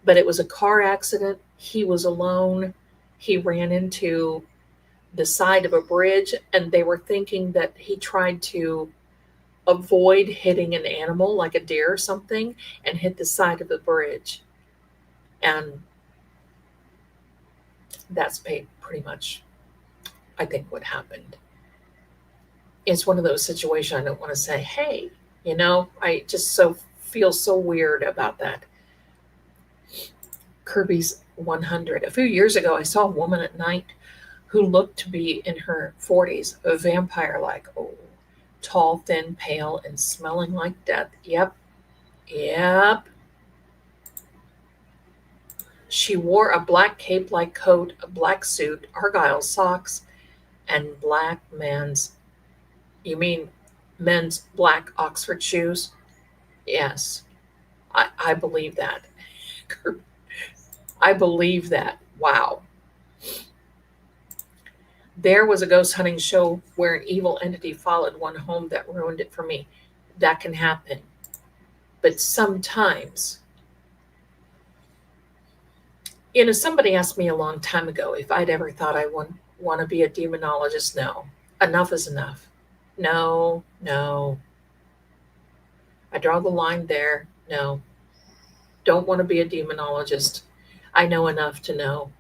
but it was a car accident. He was alone. He ran into the side of a bridge, and they were thinking that he tried to avoid hitting an animal like a deer or something and hit the side of the bridge. And that's pretty much, I think, what happened. It's one of those situations I don't want to say, hey, I just so feel so weird about that. Kirby's 100. A few years ago, I saw a woman at night who looked to be in her 40s, a vampire like, oh, tall, thin, pale, and smelling like death. Yep, yep. She wore a black cape like coat, a black suit, argyle socks, and you mean men's black Oxford shoes? Yes, I believe that. I believe that. Wow. There was a ghost hunting show where an evil entity followed one home that ruined it for me. That can happen. But sometimes, somebody asked me a long time ago if I'd ever thought I want to be a demonologist. No. Enough is enough. No, no. I draw the line there. No. Don't want to be a demonologist. I know enough to know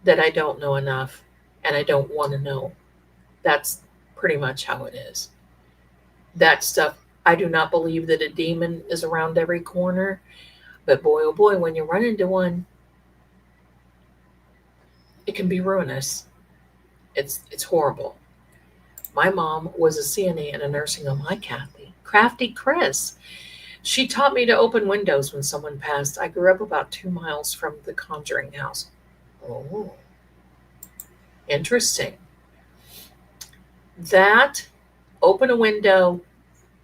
that I don't know enough, and I don't want to know. That's pretty much how it is. That stuff, I do not believe that a demon is around every corner, but boy, oh boy, when you run into one, it can be ruinous. It's horrible. My mom was a CNA in a nursing home. Hi, Kathy. Crafty Chris. She taught me to open windows when someone passed. I grew up about 2 miles from the Conjuring house. Oh, interesting. That, open a window,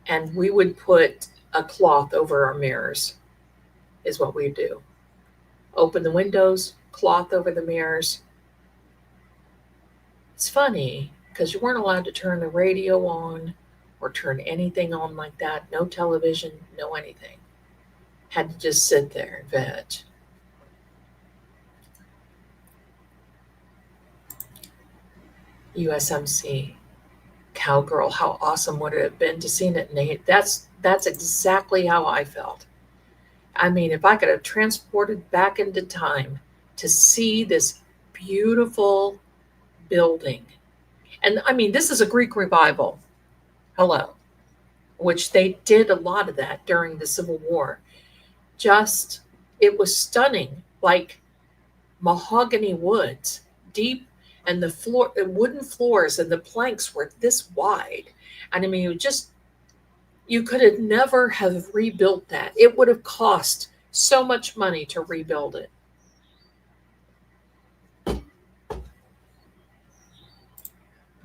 and we would put a cloth over our mirrors, is what we do. Open the windows, cloth over the mirrors. It's funny because you weren't allowed to turn the radio on or turn anything on like that. No television, no anything. Had to just sit there and veg. USMC. Cowgirl, how awesome would it have been to see it, Nate? That's exactly how I felt. I mean, if I could have transported back into time to see this beautiful building. And I mean, this is a Greek revival. Hello. Which they did a lot of that during the Civil War. Just, it was stunning, like mahogany woods, deep, and the wooden floors and the planks were this wide. And I mean, you could have never have rebuilt that. It would have cost so much money to rebuild it.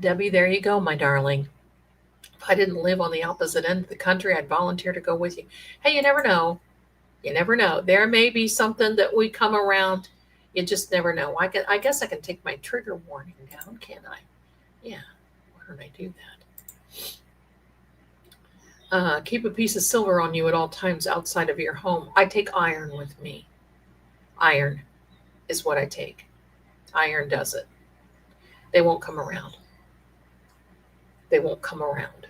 Debbie, there you go, my darling. If I didn't live on the opposite end of the country, I'd volunteer to go with you. Hey, you never know. You never know. There may be something that we come around. You just never know. I guess I can take my trigger warning down, can't I? Yeah. Why don't I do Keep a piece of silver on you at all times outside of your home. I take iron with me. Iron is what I take. Iron does it. They won't come around. They won't come around.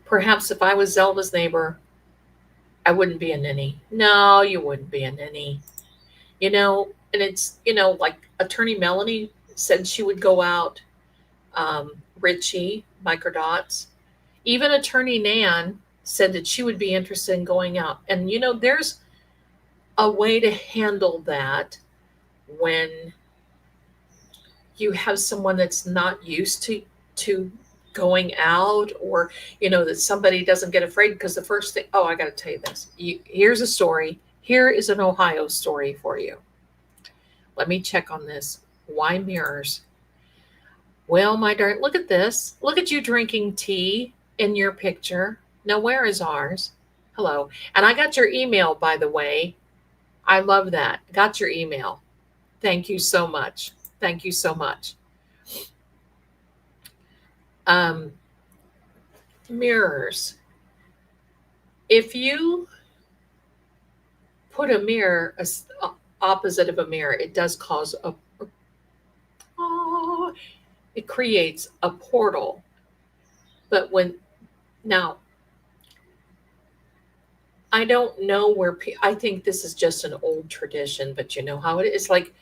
Perhaps if I was Zelda's neighbor, I wouldn't be a ninny. No, you wouldn't be a ninny. And it's, like Attorney Melanie said she would go out, Richie, microdots. Even Attorney Nan said that she would be interested in going out. And, there's a way to handle that when you have someone that's not used to going out, or that somebody doesn't get afraid. Because the first thing, I got to tell you this. Here's a story. Here is an Ohio story for you. Let me check on this. Why mirrors? Well, my darling, look at this. Look at you drinking tea in your picture. Now, where is ours? Hello. And I got your email, by the way. I love that. Got your email. Thank you so much. Thank you so much. Mirrors. If you put a mirror opposite of a mirror, it does cause it creates a portal. But now, I don't know where, I think this is just an old tradition, but you know how it is. Like,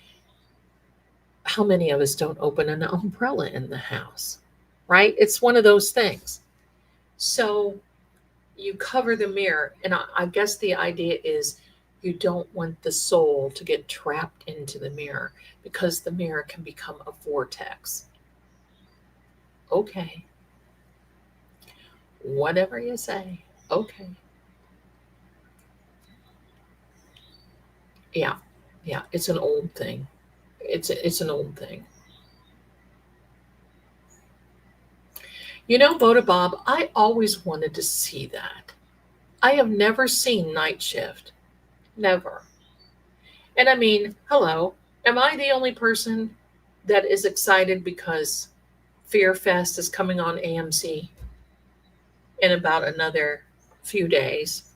how many of us don't open an umbrella in the house, right? It's one of those things. So you cover the mirror, and I guess the idea is you don't want the soul to get trapped into the mirror, because the mirror can become a vortex. Okay. Whatever you say. Okay. Yeah. Yeah. It's an old thing. It's an old thing. Voda Bob, I always wanted to see that. I have never seen Night Shift. Never. And I mean, hello, am I the only person that is excited because Fear Fest is coming on AMC in about another few days?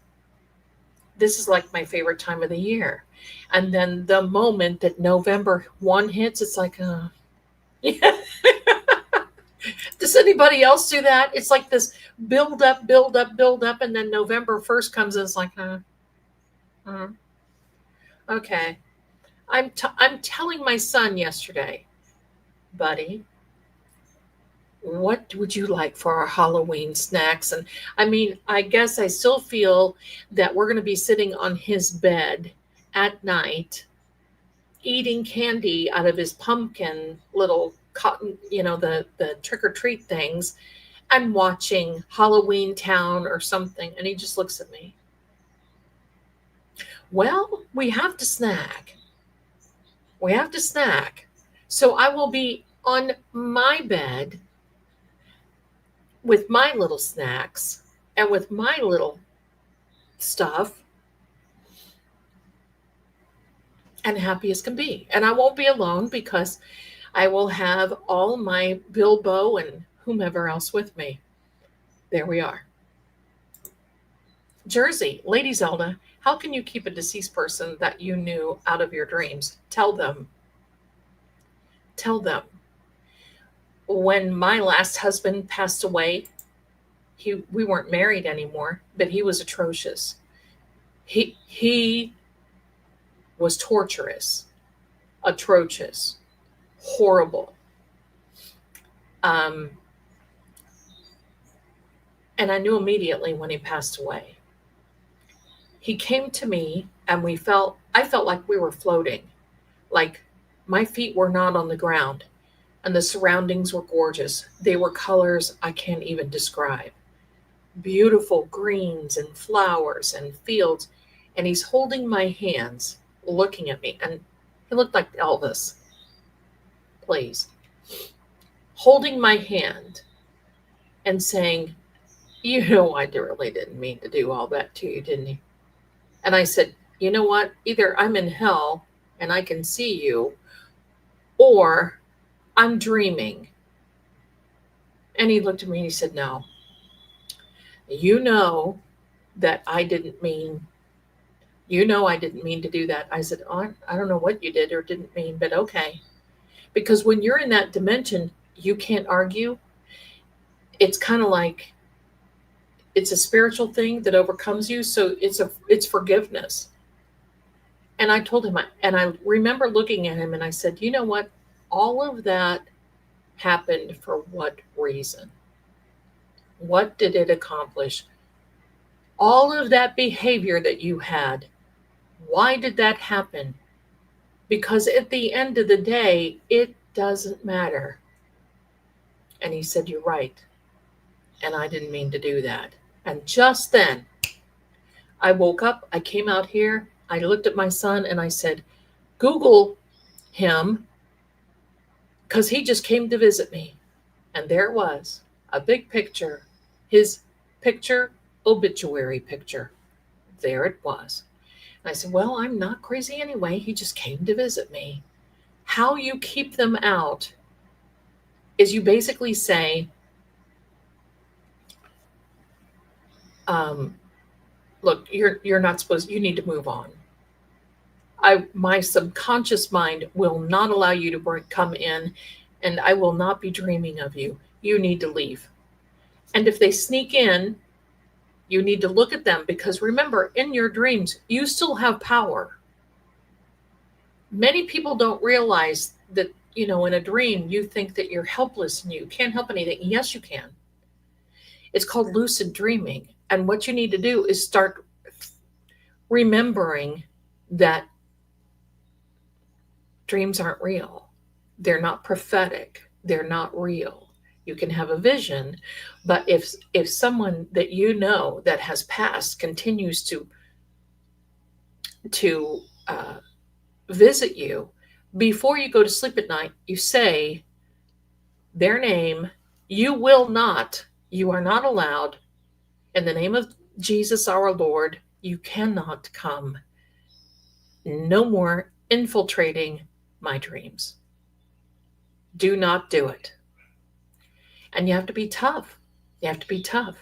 This is like my favorite time of the year. And then the moment that November 1 hits, it's like, yeah. Does anybody else do that? It's like this build up, build up, build up, and then November 1st comes and it's like, okay. I'm telling my son yesterday, buddy, what would you like for our Halloween snacks? And I mean, I guess I still feel that we're going to be sitting on his bed at night, eating candy out of his pumpkin little cotton, the trick or treat things, and watching Halloween Town or something. And he just looks at me. Well, we have to snack. We have to snack. So I will be on my bed with my little snacks and with my little stuff, and happy as can be. And I won't be alone, because I will have all my Bilbo and whomever else with me. There we are. Jersey, Lady Zelda, how can you keep a deceased person that you knew out of your dreams? Tell them. Tell them. When my last husband passed away, we weren't married anymore, but he was atrocious. He was torturous, atrocious, horrible. And I knew immediately when he passed away. He came to me, and I felt like we were floating. Like my feet were not on the ground, and the surroundings were gorgeous. They were colors I can't even describe. Beautiful greens and flowers and fields. And he's holding my hands, looking at me. And he looked like Elvis. Please. Holding my hand and saying, I really didn't mean to do all that to you, didn't you? And I said, you know what? Either I'm in hell and I can see you, or I'm dreaming. And he looked at me and he said, no, You know that I didn't mean, I didn't mean to do that. I said, oh, I don't know what you did or didn't mean, but okay. Because when you're in that dimension, you can't argue. It's kind of like it's a spiritual thing that overcomes you. So it's forgiveness. And I told him, and I remember looking at him and I said, you know what? All of that happened for what reason? What did it accomplish? All of that behavior that you had, why did that happen? Because at the end of the day, it doesn't matter. And he said, you're right. And I didn't mean to do that. And just then, I woke up, I came out here, I looked at my son and I said, Google him, because he just came to visit me. And there it was, a big picture, his picture, obituary picture. There it was. And I said, well, I'm not crazy anyway. He just came to visit me. How you keep them out is you basically say, look, you're not supposed, you need to move on. My subconscious mind will not allow you to come in, and I will not be dreaming of you. You need to leave. And if they sneak in, you need to look at them, because remember, in your dreams, you still have power. Many people don't realize that, in a dream, you think that you're helpless and you can't help anything. Yes, you can. It's called lucid dreaming. And what you need to do is start remembering that dreams aren't real. They're not prophetic. They're not real. You can have a vision, but if someone that that has passed continues to visit you, before you go to sleep at night, you say their name. You are not allowed, in the name of Jesus our Lord, you cannot come. No more infiltrating my dreams. Do not do it. And you have to be tough. You have to be tough.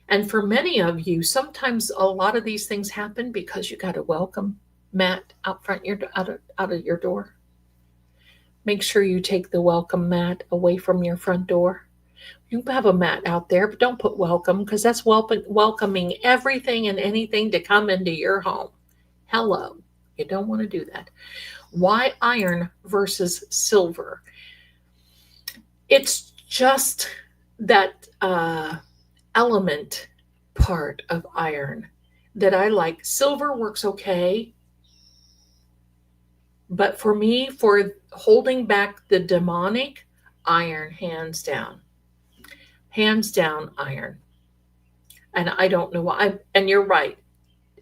And for many of you, sometimes a lot of these things happen because you got a welcome mat out front out of your door. Make sure you take the welcome mat away from your front door. You have a mat out there, but don't put welcome, because that's welcoming everything and anything to come into your home. Hello. You don't want to do that. Why iron versus silver? It's just that element part of iron that I like. Silver works okay, but for me, for holding back the demonic, iron, hands down. Hands down, iron. And I don't know why. And you're right.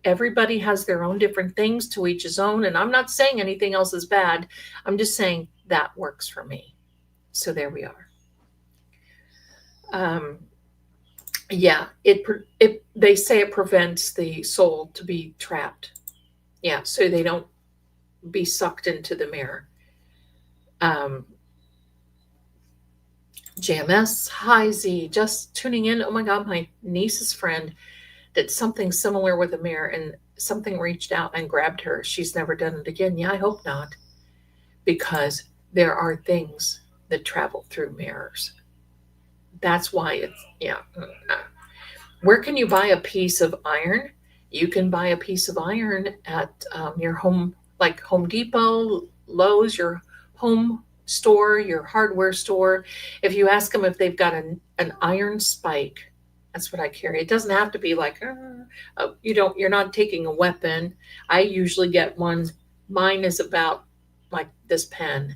Everybody has their own different things, to each his own. And I'm not saying anything else is bad. I'm just saying that works for me. So there we are. Yeah, they say it prevents the soul to be trapped. Yeah, so they don't be sucked into the mirror. JMS, hi Z, just tuning in. Oh my God, my niece's friend did something similar with a mirror, and something reached out and grabbed her. She's never done it again. Yeah, I hope not, because there are things that travel through mirrors. That's why it's, yeah. Where can you buy a piece of iron? You can buy a piece of iron at your home, like Home Depot, Lowe's, your home store, your hardware store. If you ask them if they've got an iron spike, that's what I carry. It doesn't have to be like, you're not taking a weapon. I usually get one. Mine is about like this pen.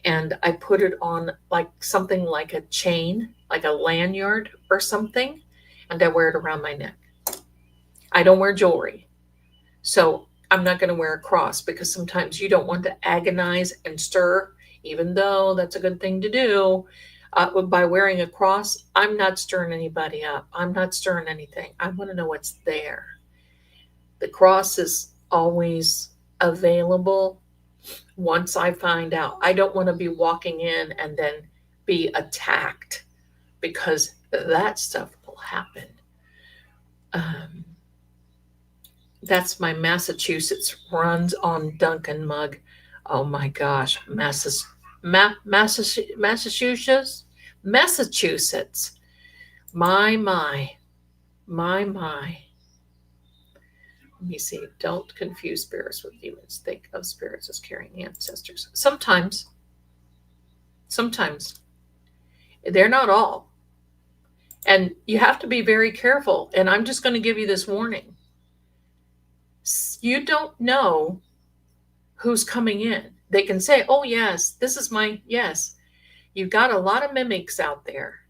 And I put it on like something like a chain, like a lanyard or something, and I wear it around my neck. I don't wear jewelry. So I'm not going to wear a cross, because sometimes you don't want to agonize and stir, even though that's a good thing to do. By wearing a cross, I'm not stirring anybody up. I'm not stirring anything. I want to know what's there. The cross is always available. Once I find out, I don't want to be walking in and then be attacked, because that stuff will happen. Um, that's my Massachusetts runs on Duncan mug. Oh my gosh, Massachusetts, Massachusetts. My, my, my. Let me see. Don't confuse spirits with demons. Think of spirits as carrying ancestors. Sometimes, they're not all. And you have to be very careful. And I'm just going to give you this warning. You don't know who's coming in. They can say, oh, yes, this is my, yes. You've got a lot of mimics out there.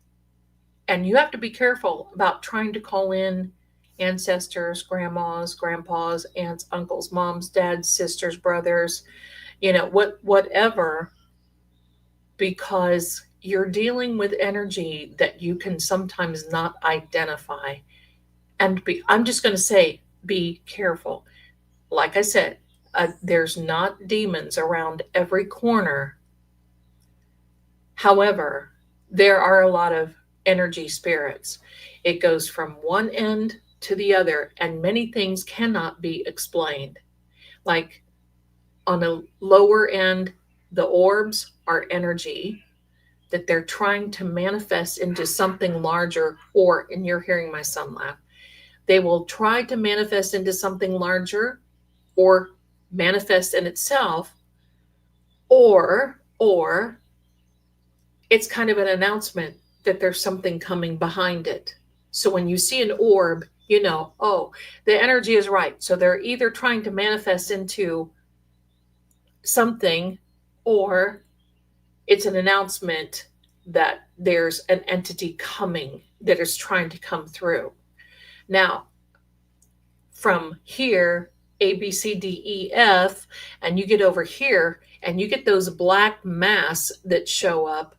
And you have to be careful about trying to call in ancestors, grandmas, grandpas, aunts, uncles, moms, dads, sisters, brothers, whatever, because you're dealing with energy that you can sometimes not identify. And I'm just going to say, be careful. Like I said, there's not demons around every corner. However, there are a lot of energy spirits. It goes from one end to the other, and many things cannot be explained. Like on a lower end, the orbs are energy that they're trying to manifest into something larger, or, and you're hearing my son laugh, they will try to manifest into something larger or manifest in itself, or it's kind of an announcement that there's something coming behind it. So when you see an orb, you know, oh, the energy is right. So they're either trying to manifest into something, or it's an announcement that there's an entity coming that is trying to come through. Now, from here, A, B, C, D, E, F, and you get over here and you get those black mass that show up.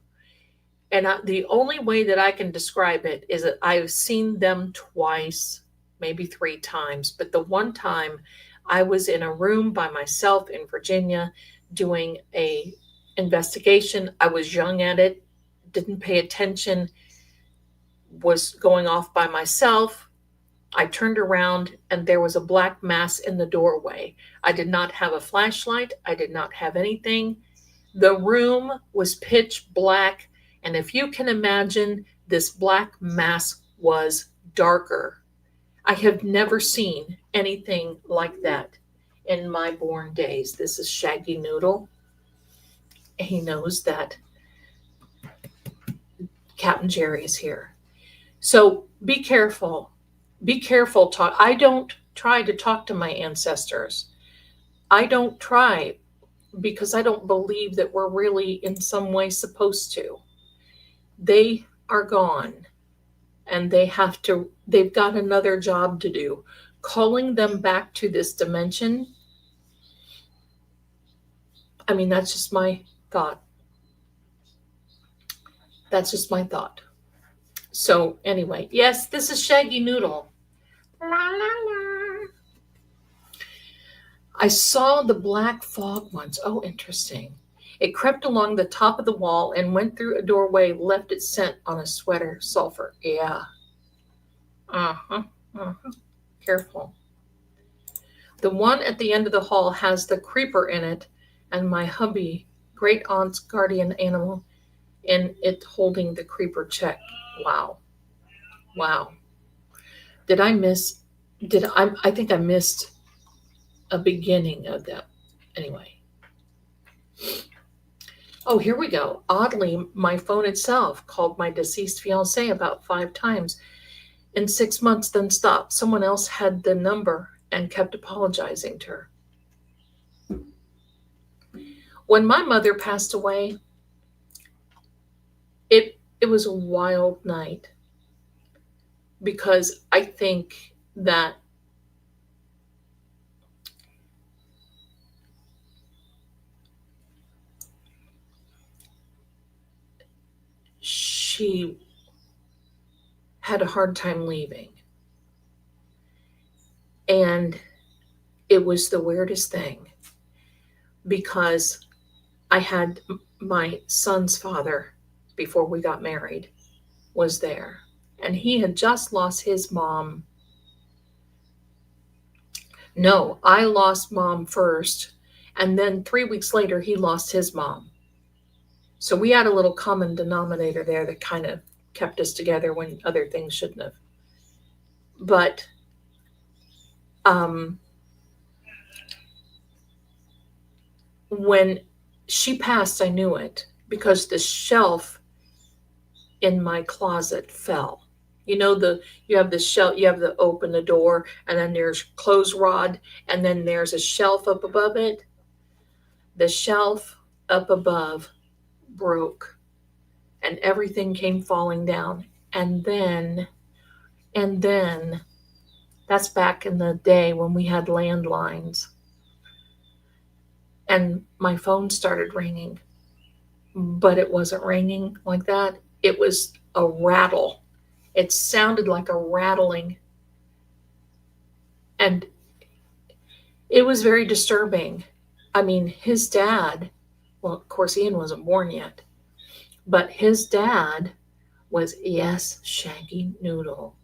And the only way that I can describe it is that I've seen them twice, maybe 3 times. But the one time I was in a room by myself in Virginia doing a investigation. I was young at it, didn't pay attention, was going off by myself. I turned around and there was a black mass in the doorway. I did not have a flashlight. I did not have anything. The room was pitch black. And if you can imagine, this black mass was darker. I have never seen anything like that in my born days. This is Shaggy Noodle. He knows that Captain Jerry is here. So be careful. Be careful. I don't try to talk to my ancestors. I don't try because I don't believe that we're really in some way supposed to. They are gone and they've got another job to do. Calling them back to this dimension, I mean, that's just my thought. That's just my thought. So anyway, yes, this is Shaggy Noodle. La, la, la. I saw the black fog once. Oh, interesting. It crept along the top of the wall and went through a doorway, left its scent on a sweater. Sulfur. Yeah. Careful. The one at the end of the hall has the creeper in it, and my hubby, great aunt's guardian animal, in it holding the creeper check. Wow. Did I miss? I think I missed a beginning of that. Anyway. Oh, here we go. Oddly, my phone itself called my deceased fiance about 5 times in 6 months, then stopped. Someone else had the number and kept apologizing to her. When my mother passed away, it was a wild night, because I think that she had a hard time leaving. And it was the weirdest thing, because I had my son's father, before we got married, was there. And he had just lost his mom No, I lost mom first. And then 3 weeks later, he lost his mom. So we had a little common denominator there that kind of kept us together when other things shouldn't have. But when she passed, I knew it because the shelf in my closet fell. You know, you have the shelf, you have the open the door, and then there's clothes rod, and then there's a shelf up above it. The shelf up above broke, and everything came falling down. And then that's back in the day when we had landlines. And my phone started ringing, but it wasn't ringing like that. It was a rattle. It sounded like a rattling. And it was very disturbing. I mean, his dad, well, of course, Ian wasn't born yet, but his dad was, yes, Shaggy Noodle.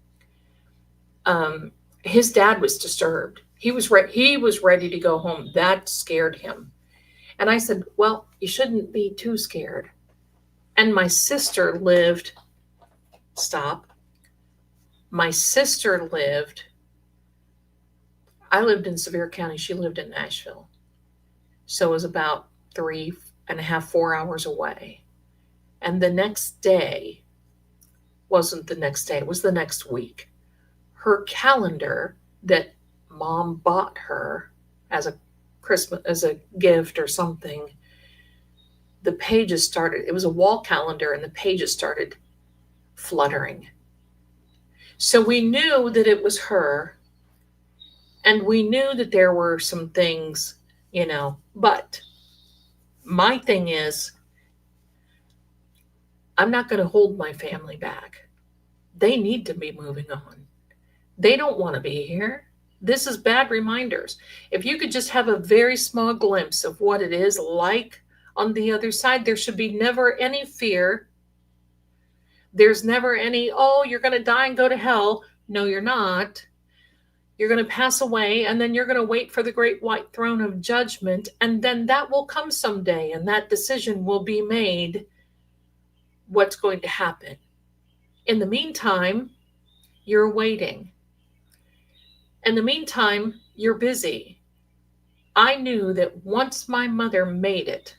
His dad was disturbed. He was ready to go home. That scared him. And I said, well, you shouldn't be too scared. And my sister lived, stop. My sister lived, I lived in Sevier County. She lived in Nashville. So it was about 3.5, 4 hours away. And the next day wasn't the next day, it was the next week. Her calendar that mom bought her as a Christmas, as a gift or something, the pages started, it was a wall calendar, and the pages started fluttering. So we knew that it was her, and we knew that there were some things, but my thing is, I'm not going to hold my family back. They need to be moving on. They don't want to be here. This is bad reminders. If you could just have a very small glimpse of what it is like on the other side, there should be never any fear. There's never any, oh, you're going to die and go to hell. No, you're not. You're going to pass away, and then you're going to wait for the great white throne of judgment, and then that will come someday, and that decision will be made what's going to happen. In the meantime, you're waiting. In the meantime, you're busy. I knew that once my mother made it,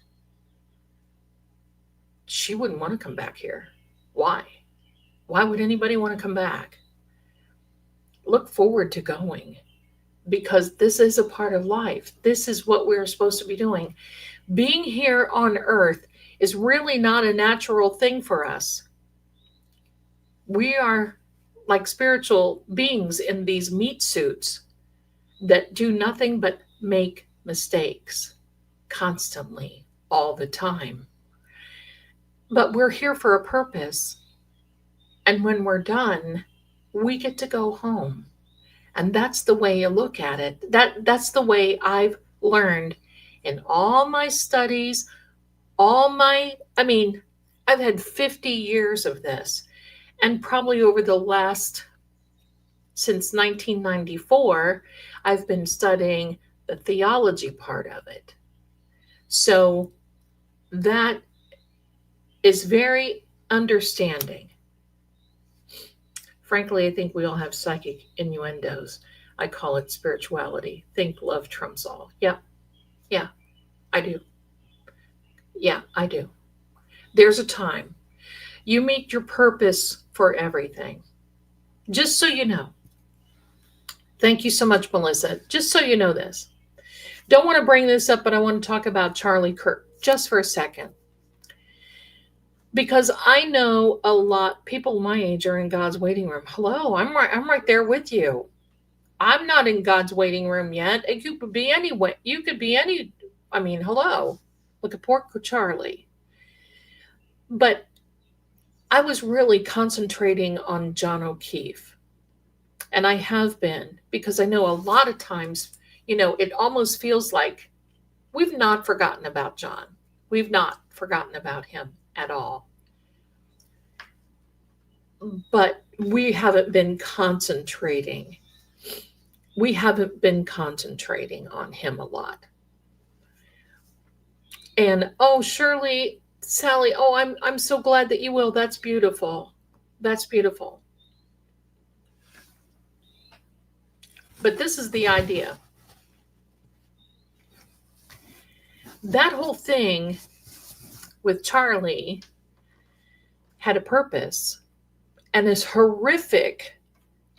she wouldn't want to come back here. Why? Why would anybody want to come back? Look forward to going, because this is a part of life. This is what we're supposed to be doing. Being here on earth is really not a natural thing for us. We are like spiritual beings in these meat suits that do nothing but make mistakes constantly, all the time. But we're here for a purpose. And when we're done, we get to go home. And that's the way you look at it. That's the way I've learned in all my studies, I've had 50 years of this. And probably over the last, since 1994, I've been studying the theology part of it. So that is very understanding. Frankly, I think we all have psychic innuendos. I call it spirituality. Think love trumps all. Yeah, I do. Yeah, I do. There's a time. You meet your purpose for everything. Just so you know. Thank you so much, Melissa. Just so you know this. Don't want to bring this up, but I want to talk about Charlie Kirk just for a second. Because I know a lot, people my age are in God's waiting room. Hello, I'm right there with you. I'm not in God's waiting room yet. You could be anyway. You could be any, hello. Look at poor Charlie. But I was really concentrating on John O'Keefe. And I have been, because I know a lot of times, it almost feels like we've not forgotten about John. We've not forgotten about him at all. But we haven't been concentrating we haven't been concentrating on him a lot. And oh, Shirley, Sally, oh, I'm so glad that you will. That's beautiful. That's beautiful. But this is the idea. That whole thing with Charlie had a purpose. And as horrific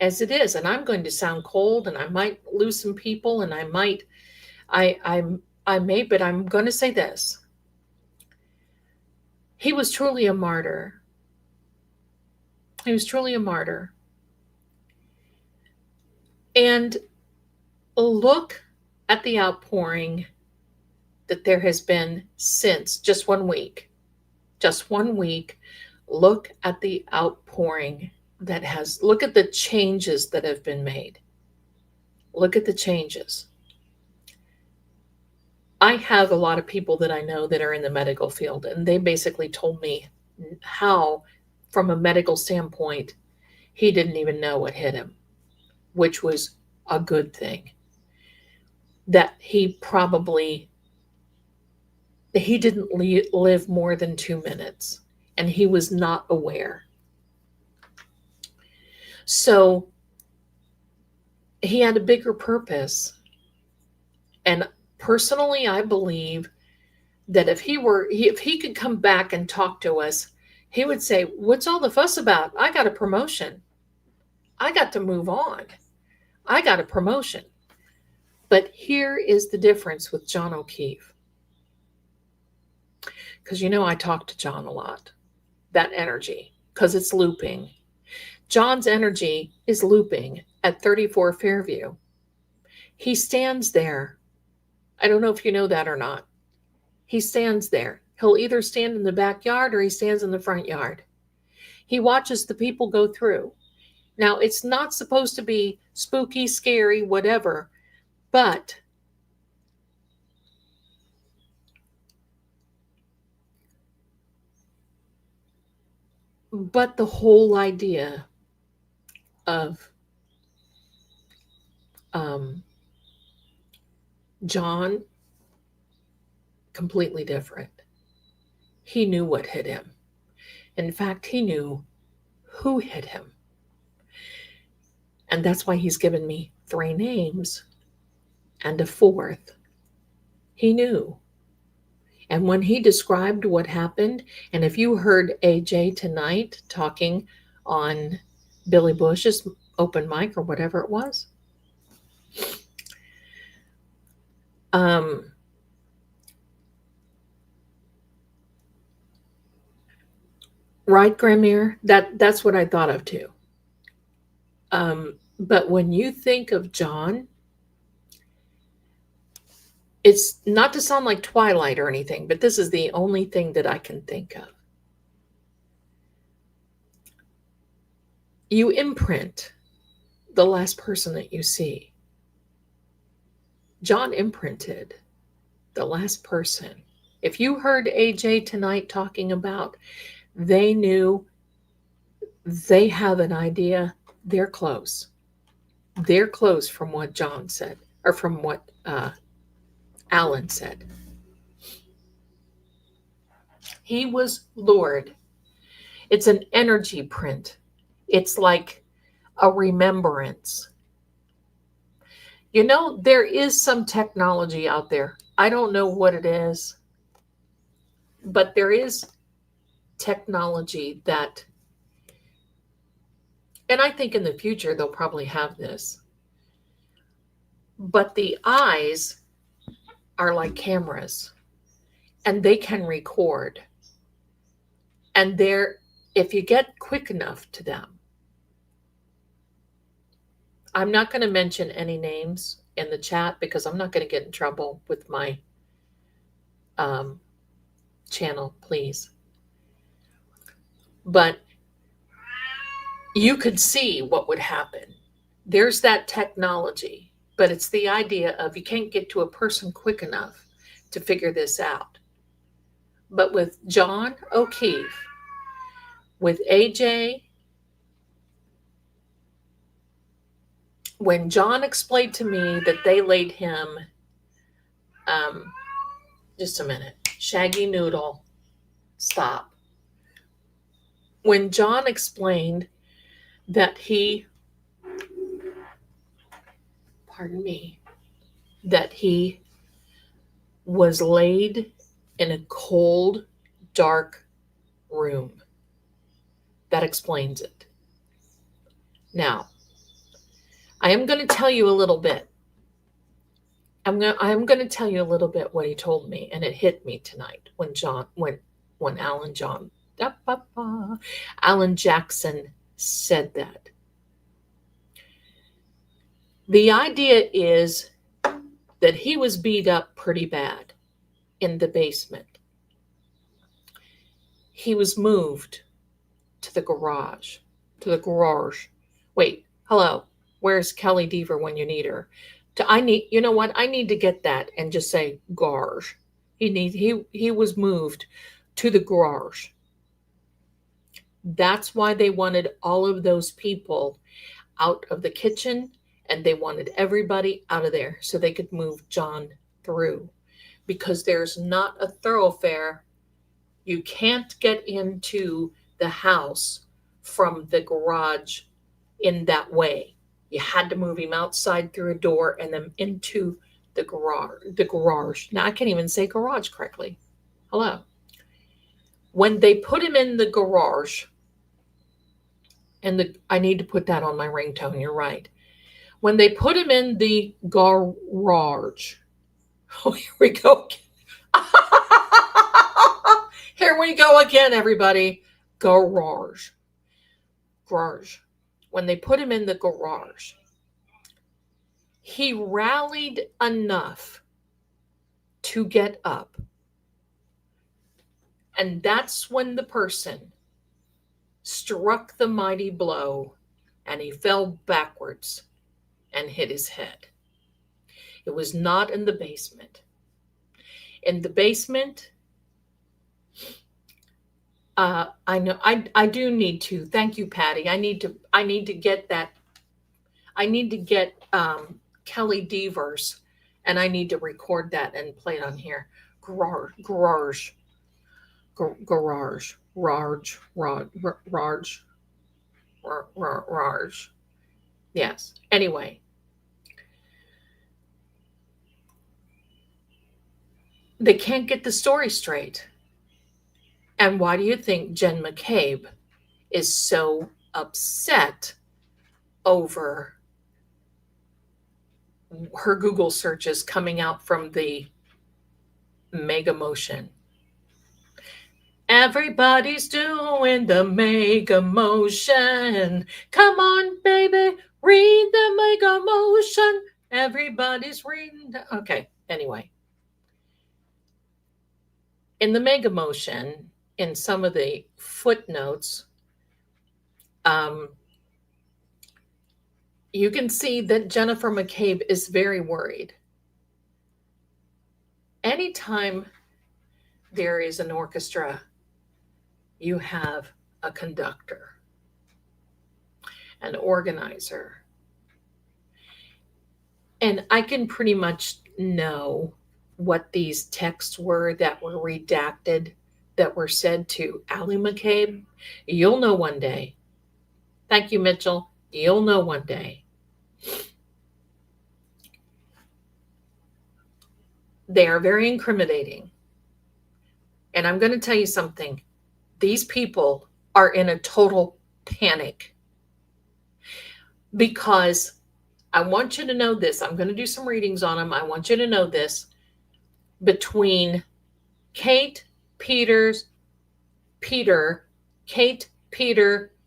as it is, and I'm going to sound cold and I might lose some people and I may, but I'm going to say this. He was truly a martyr. He was truly a martyr. And look at the outpouring that there has been since just 1 week. Just 1 week. Look at the outpouring look at the changes that have been made. Look at the changes. I have a lot of people that I know that are in the medical field, and they basically told me how, from a medical standpoint, he didn't even know what hit him, which was a good thing. That he didn't live more than 2 minutes, and he was not aware. So he had a bigger purpose. And personally, I believe that if he could come back and talk to us, he would say, "What's all the fuss about? I got a promotion. I got to move on. I got a promotion." But here is the difference with John O'Keefe. Because I talk to John a lot. That energy, because it's looping. John's energy is looping at 34 Fairview. He stands there. I don't know if you know that or not. He stands there. He'll either stand in the backyard or he stands in the front yard. He watches the people go through. Now, it's not supposed to be spooky, scary, whatever, but the whole idea of John, completely different. He knew what hit him. In fact, he knew who hit him. And that's why he's given me 3 names and a 4th. He knew. And when he described what happened, and if you heard AJ tonight talking on Billy Bush's open mic or whatever it was, right, Gramir? That's what I thought of too. But when you think of John, it's not to sound like Twilight or anything, but this is the only thing that I can think of. You imprint the last person that you see. John imprinted the last person. If you heard AJ tonight talking about, they knew, they have an idea, they're close. They're close from what John said, or from what Alan said. He was lured. It's an energy print. It's like a remembrance. There is some technology out there. I don't know what it is, but there is technology that, and I think in the future they'll probably have this, but the eyes are like cameras and they can record. And if you get quick enough to them, I'm not going to mention any names in the chat because I'm not going to get in trouble with my channel, please. But you could see what would happen. There's that technology, but it's the idea of you can't get to a person quick enough to figure this out. But with John O'Keefe, with AJ, When John explained to me that they laid him, um, just a minute, Shaggy Noodle, stop. When John explained that pardon me, that he was laid in a cold, dark room, that explains it. Now, I am going to tell you a little bit. I'm going to tell you a little bit what he told me, and it hit me tonight when Alan Jackson said that. The idea is that he was beat up pretty bad in the basement. He was moved to the garage. Wait, hello. Where's Kelly Deaver when you need her? You know what? I need to get that and just say garage. He was moved to the garage. That's why they wanted all of those people out of the kitchen, and they wanted everybody out of there so they could move John through, because there's not a thoroughfare. You can't get into the house from the garage in that way. You had to move him outside through a door and then into the garage. Now I can't even say garage correctly. Hello. When they put him in the garage, and I need to put that on my ringtone, you're right. When they put him in the garage, oh, here we go. Here we go again, everybody. Garage. When they put him in the garage, he rallied enough to get up. And that's when the person struck the mighty blow, and he fell backwards and hit his head. It was not in the basement. In the basement, I know I do need to. Thank you, Patty. I need to get that. I need to get Kelly Deavers, and I need to record that and play it on here. Garage. Yes. Anyway, they can't get the story straight. And why do you think Jen McCabe is so upset over her Google searches coming out from the Mega Motion? Everybody's doing the Mega Motion. Come on, baby, read the Mega Motion. Everybody's reading. Okay, anyway. In the Mega Motion, in some of the footnotes, you can see that Jennifer McCabe is very worried. Anytime there is an orchestra, you have a conductor, an organizer. And I can pretty much know what these texts were that were redacted, that were said to Allie McCabe. You'll know one day. Thank you, Mitchell. You'll know one day. They are very incriminating. And I'm going to tell you something. These people are in a total panic, because I want you to know this. I'm going to do some readings on them. I want you to know this. Between Kate, Peter,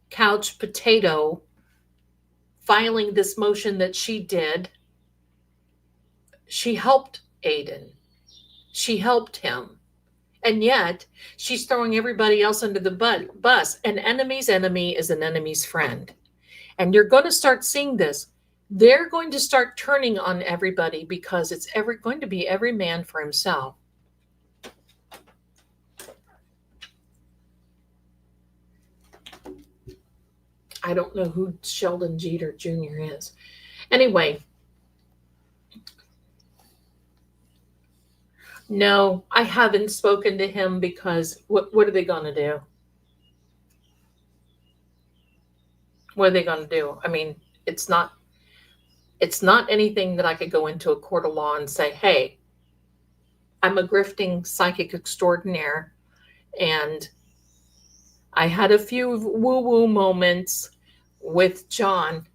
Couch Potato, filing this motion that she did, she helped Aiden. She helped him. And yet, she's throwing everybody else under the bus. An enemy's enemy is an enemy's friend. And you're going to start seeing this. They're going to start turning on everybody, because it's going to be every man for himself. I don't know who Sheldon Jeter Jr. is. Anyway, no, I haven't spoken to him because what are they going to do? What are they going to do? I mean, it's not anything that I could go into a court of law and say, hey, I'm a grifting psychic extraordinaire, and I had a few woo-woo moments with John.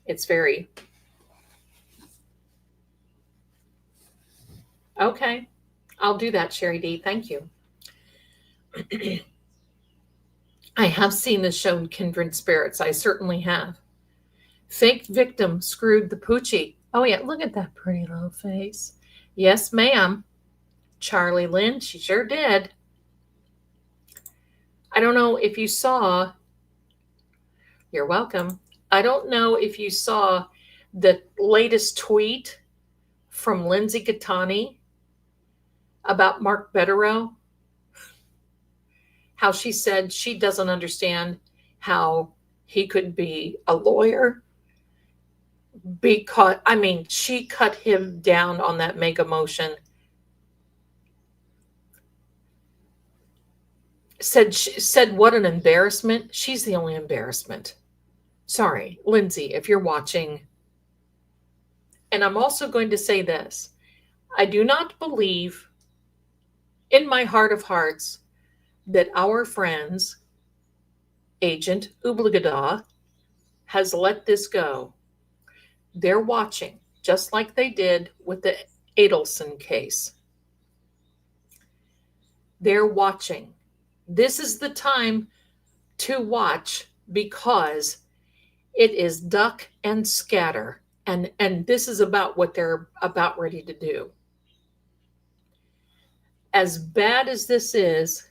It's very okay. I'll do that, Sherry D. Thank you. I have seen the show Kindred Spirits. I certainly have. Fake victim screwed the poochie. Oh, yeah. Look at that pretty little face. Yes, ma'am. Charlie Lynn, she sure did. I don't know if you saw. You're welcome. I don't know if you saw the latest tweet from Lindsay Gattani about Mark Betterow. How she said she doesn't understand how he could be a lawyer because, I mean, she cut him down on that mega motion. Said what an embarrassment. She's the only embarrassment. Sorry, Lindsay, if you're watching. And I'm also going to say this. I do not believe in my heart of hearts that our friends, Agent Oobligada, has let this go. They're watching, just like they did with the Adelson case. They're watching. This is the time to watch because it is duck and scatter. And this is about what they're about ready to do. As bad as this is,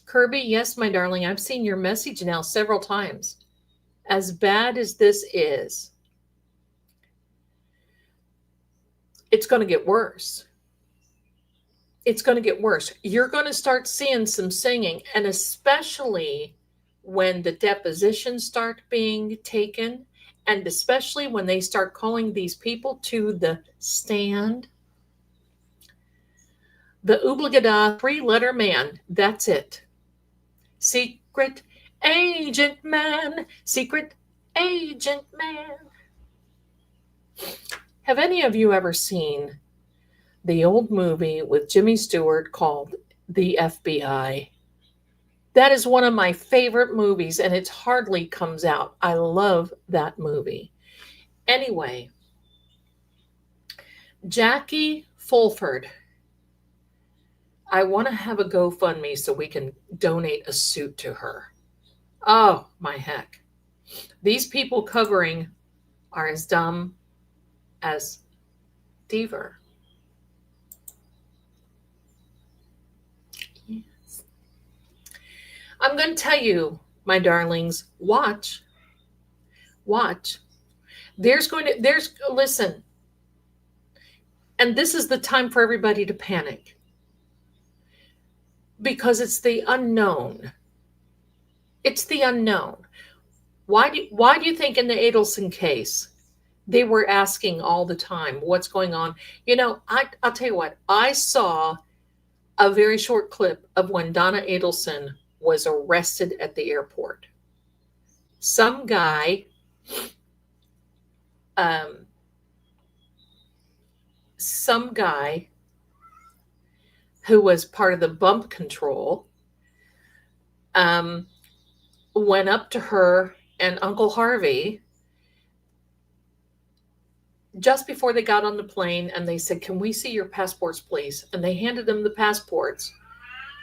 Kirby, yes, my darling, I've seen your message now several times. As bad as this is, it's going to get worse. It's going to get worse. You're going to start seeing some singing, and especially when the depositions start being taken, and especially when they start calling these people to the stand. The Oobligada 3-letter man, that's it. Secret agent man, secret agent man. Have any of you ever seen the old movie with Jimmy Stewart called The FBI? That is one of my favorite movies, and it hardly comes out. I love that movie. Anyway, Jackie Fulford. I want to have a GoFundMe so we can donate a suit to her. Oh, my heck. These people covering are as dumb as Deaver. Yes. I'm going to tell you, my darlings, watch. Listen. And this is the time for everybody to panic. Because it's the unknown. It's the unknown. Why do you think in the Adelson case, they were asking all the time, what's going on? You know, I'll tell you what, I saw a very short clip of when Donna Adelson was arrested at the airport. Some guy, who was part of the bump control, went up to her and Uncle Harvey just before they got on the plane, and they said, "Can we see your passports, please?" And they handed them the passports.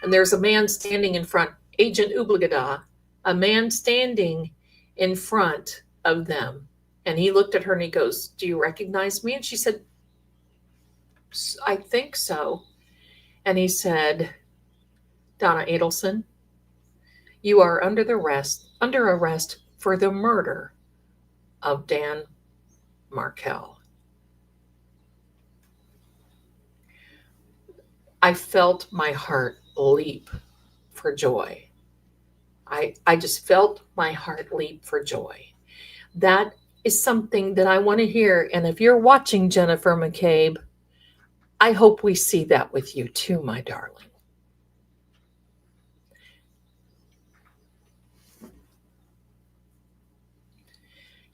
And there's a man standing in front, Agent Oobligada, a man standing in front of them. And he looked at her and he goes, "Do you recognize me?" And she said, "I think so." And he said, "Donna Adelson, you are under arrest for the murder of Dan Markel." I felt my heart leap for joy. I just felt my heart leap for joy. That is something that I want to hear. And if you're watching, Jennifer McCabe, I hope we see that with you too, my darling.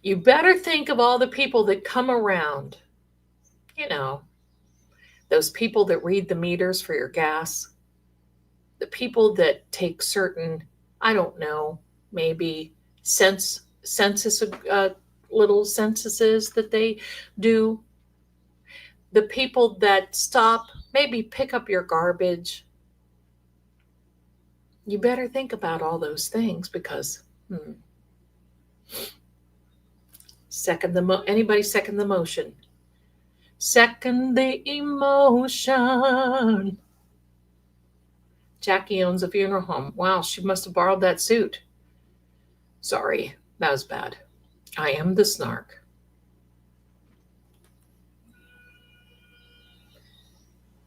You better think of all the people that come around. You know, those people that read the meters for your gas, the people that take certain, I don't know, maybe census, little censuses that they do, the people that stop, maybe pick up your garbage. You better think about all those things because anybody second the motion? Second the emotion. Jackie owns a funeral home. Wow, she must have borrowed that suit. Sorry, that was bad. I am the snark.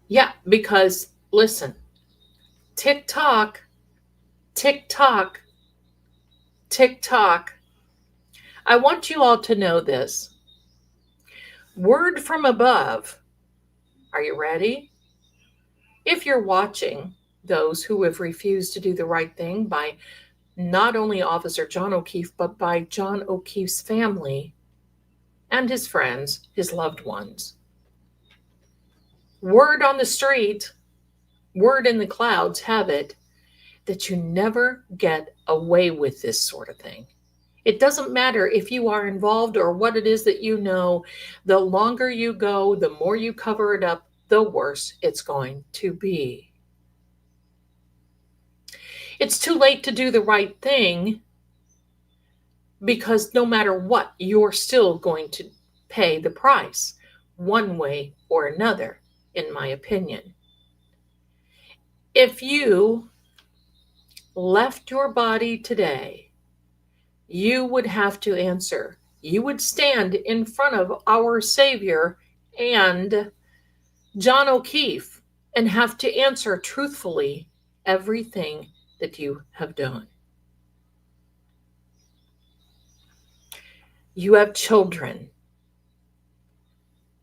Yeah, because listen, TikTok, TikTok, TikTok. I want you all to know this. Word from above. Are you ready? If you're watching those who have refused to do the right thing by not only Officer John O'Keefe, but by John O'Keefe's family and his friends, his loved ones. Word on the street, word in the clouds have it that you never get away with this sort of thing. It doesn't matter if you are involved or what it is that you know. The longer you go, the more you cover it up, the worse it's going to be. It's too late to do the right thing because no matter what, you're still going to pay the price one way or another, in my opinion. If you left your body today, you would have to answer. You would stand in front of our Savior and John O'Keefe and have to answer truthfully everything that you have done. You have children.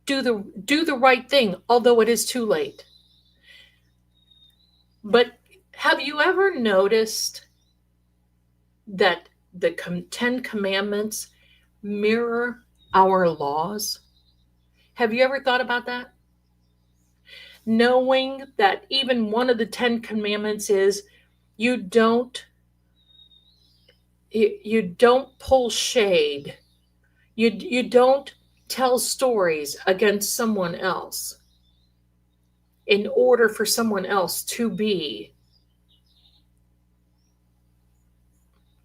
Do the right thing, although it is too late. But have you ever noticed that the 10 Commandments mirror our laws? Have you ever thought about that? Knowing that even one of the 10 Commandments is you don't pull shade. You don't tell stories against someone else in order for someone else to be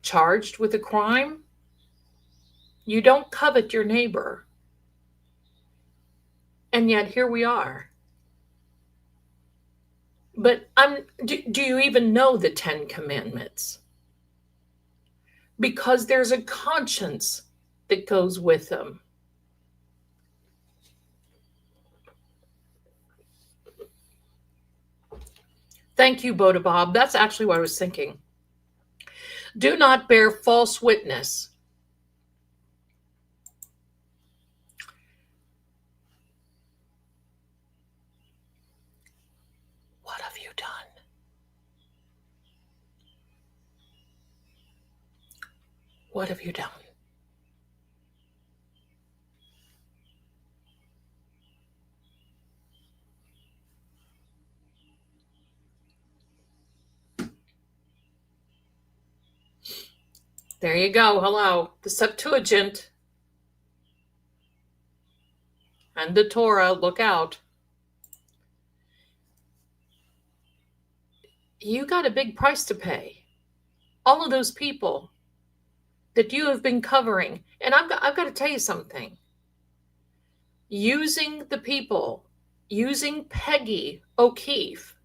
charged with a crime. You don't covet your neighbor. And yet here we are. But do you even know the 10 Commandments? Because there's a conscience that goes with them. Thank you, Boda Bob. That's actually what I was thinking. Do not bear false witness. What have you done? What have you done? There you go. Hello. The Septuagint and the Torah. Look out. You got a big price to pay. All of those people that you have been covering. And I've got to tell you something. Using the people, using Peggy O'Keefe,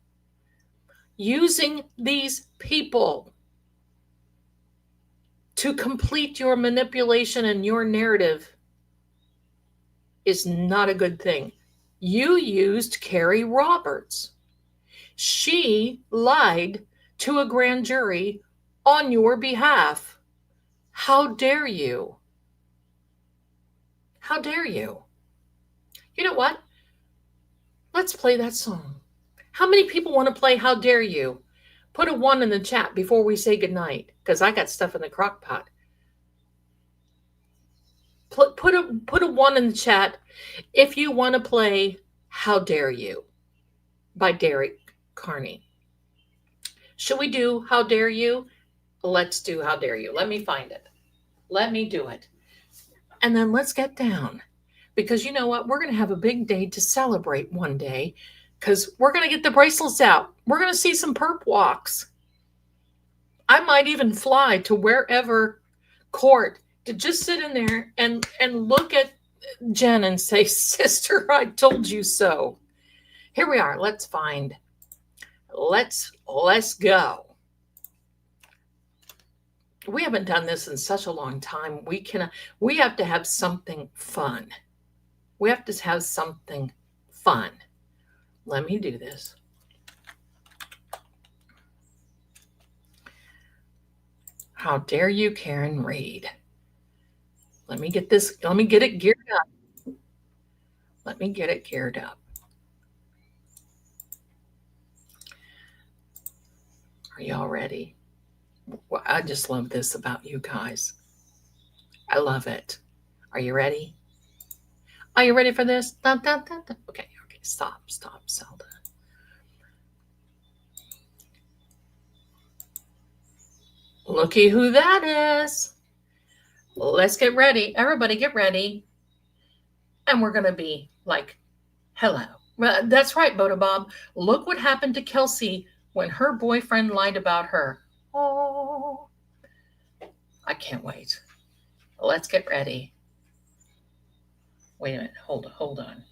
using these people to complete your manipulation and your narrative is not a good thing. You used Carrie Roberts. She lied to a grand jury on your behalf. How dare you? How dare you? You know what? Let's play that song. How many people want to play How Dare You? Put a 1 in the chat before we say goodnight, because I got stuff in the crock pot. Put a 1 in the chat if you want to play How Dare You by Derek Carney. Should we do How Dare You? Let's do How Dare You. Let me find it. Let me do it. And then let's get down. Because you know what? We're going to have a big day to celebrate one day, because we're going to get the bracelets out. We're going to see some perp walks. I might even fly to wherever court to just sit in there and look at Jen and say, sister, I told you so. Here we are. Let's find. Let's go. We haven't done this in such a long time. We have to have something fun. We have to have something fun. Let me do this. How dare you, Karen Reed? Let me get this. Let me get it geared up. Let me get it geared up. Are y'all ready? Well, I just love this about you guys. I love it. Are you ready? Are you ready for this? Dun, dun, dun, dun. Okay. Stop, Zelda. Looky who that is. Let's get ready. Everybody get ready. And we're going to be like, hello. Well, that's right, Boda Bob. Look what happened to Kelsey when her boyfriend lied about her. Oh, I can't wait. Let's get ready. Wait a minute. Hold on.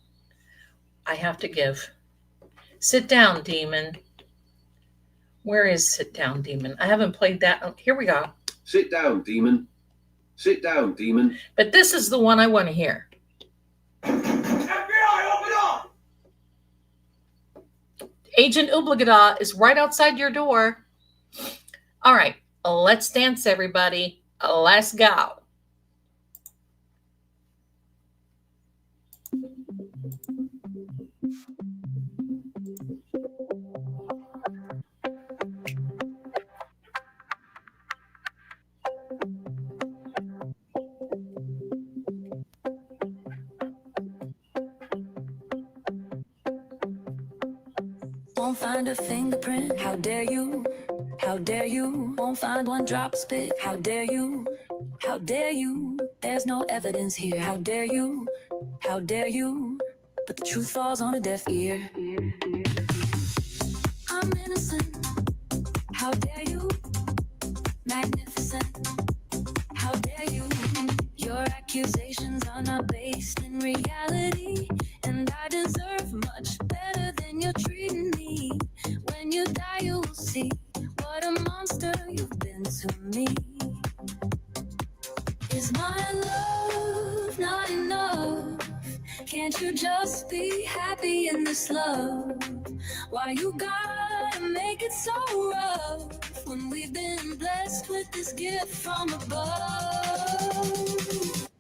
I have to give. Sit down, demon. Where is Sit Down, Demon? I haven't played that. Oh, here we go. Sit down, demon. Sit down, demon. But this is the one I want to hear. FBI, open up! Agent Obligada is right outside your door. All right, let's dance, everybody. Let's go. Won't find a fingerprint, how dare you? How dare you? Won't find one drop of spit, how dare you? How dare you? There's no evidence here, how dare you? How dare you? But the truth falls on a deaf ear. I'm innocent, how dare you? Magnificent, how dare you? Your accusations are not based in reality, and I deserve much better than you're treating me. When you die, you will see what a monster you've been to me. Is my love not enough? Can't you just be happy in this love? Why you gotta make it so rough when we've been blessed with this gift from above?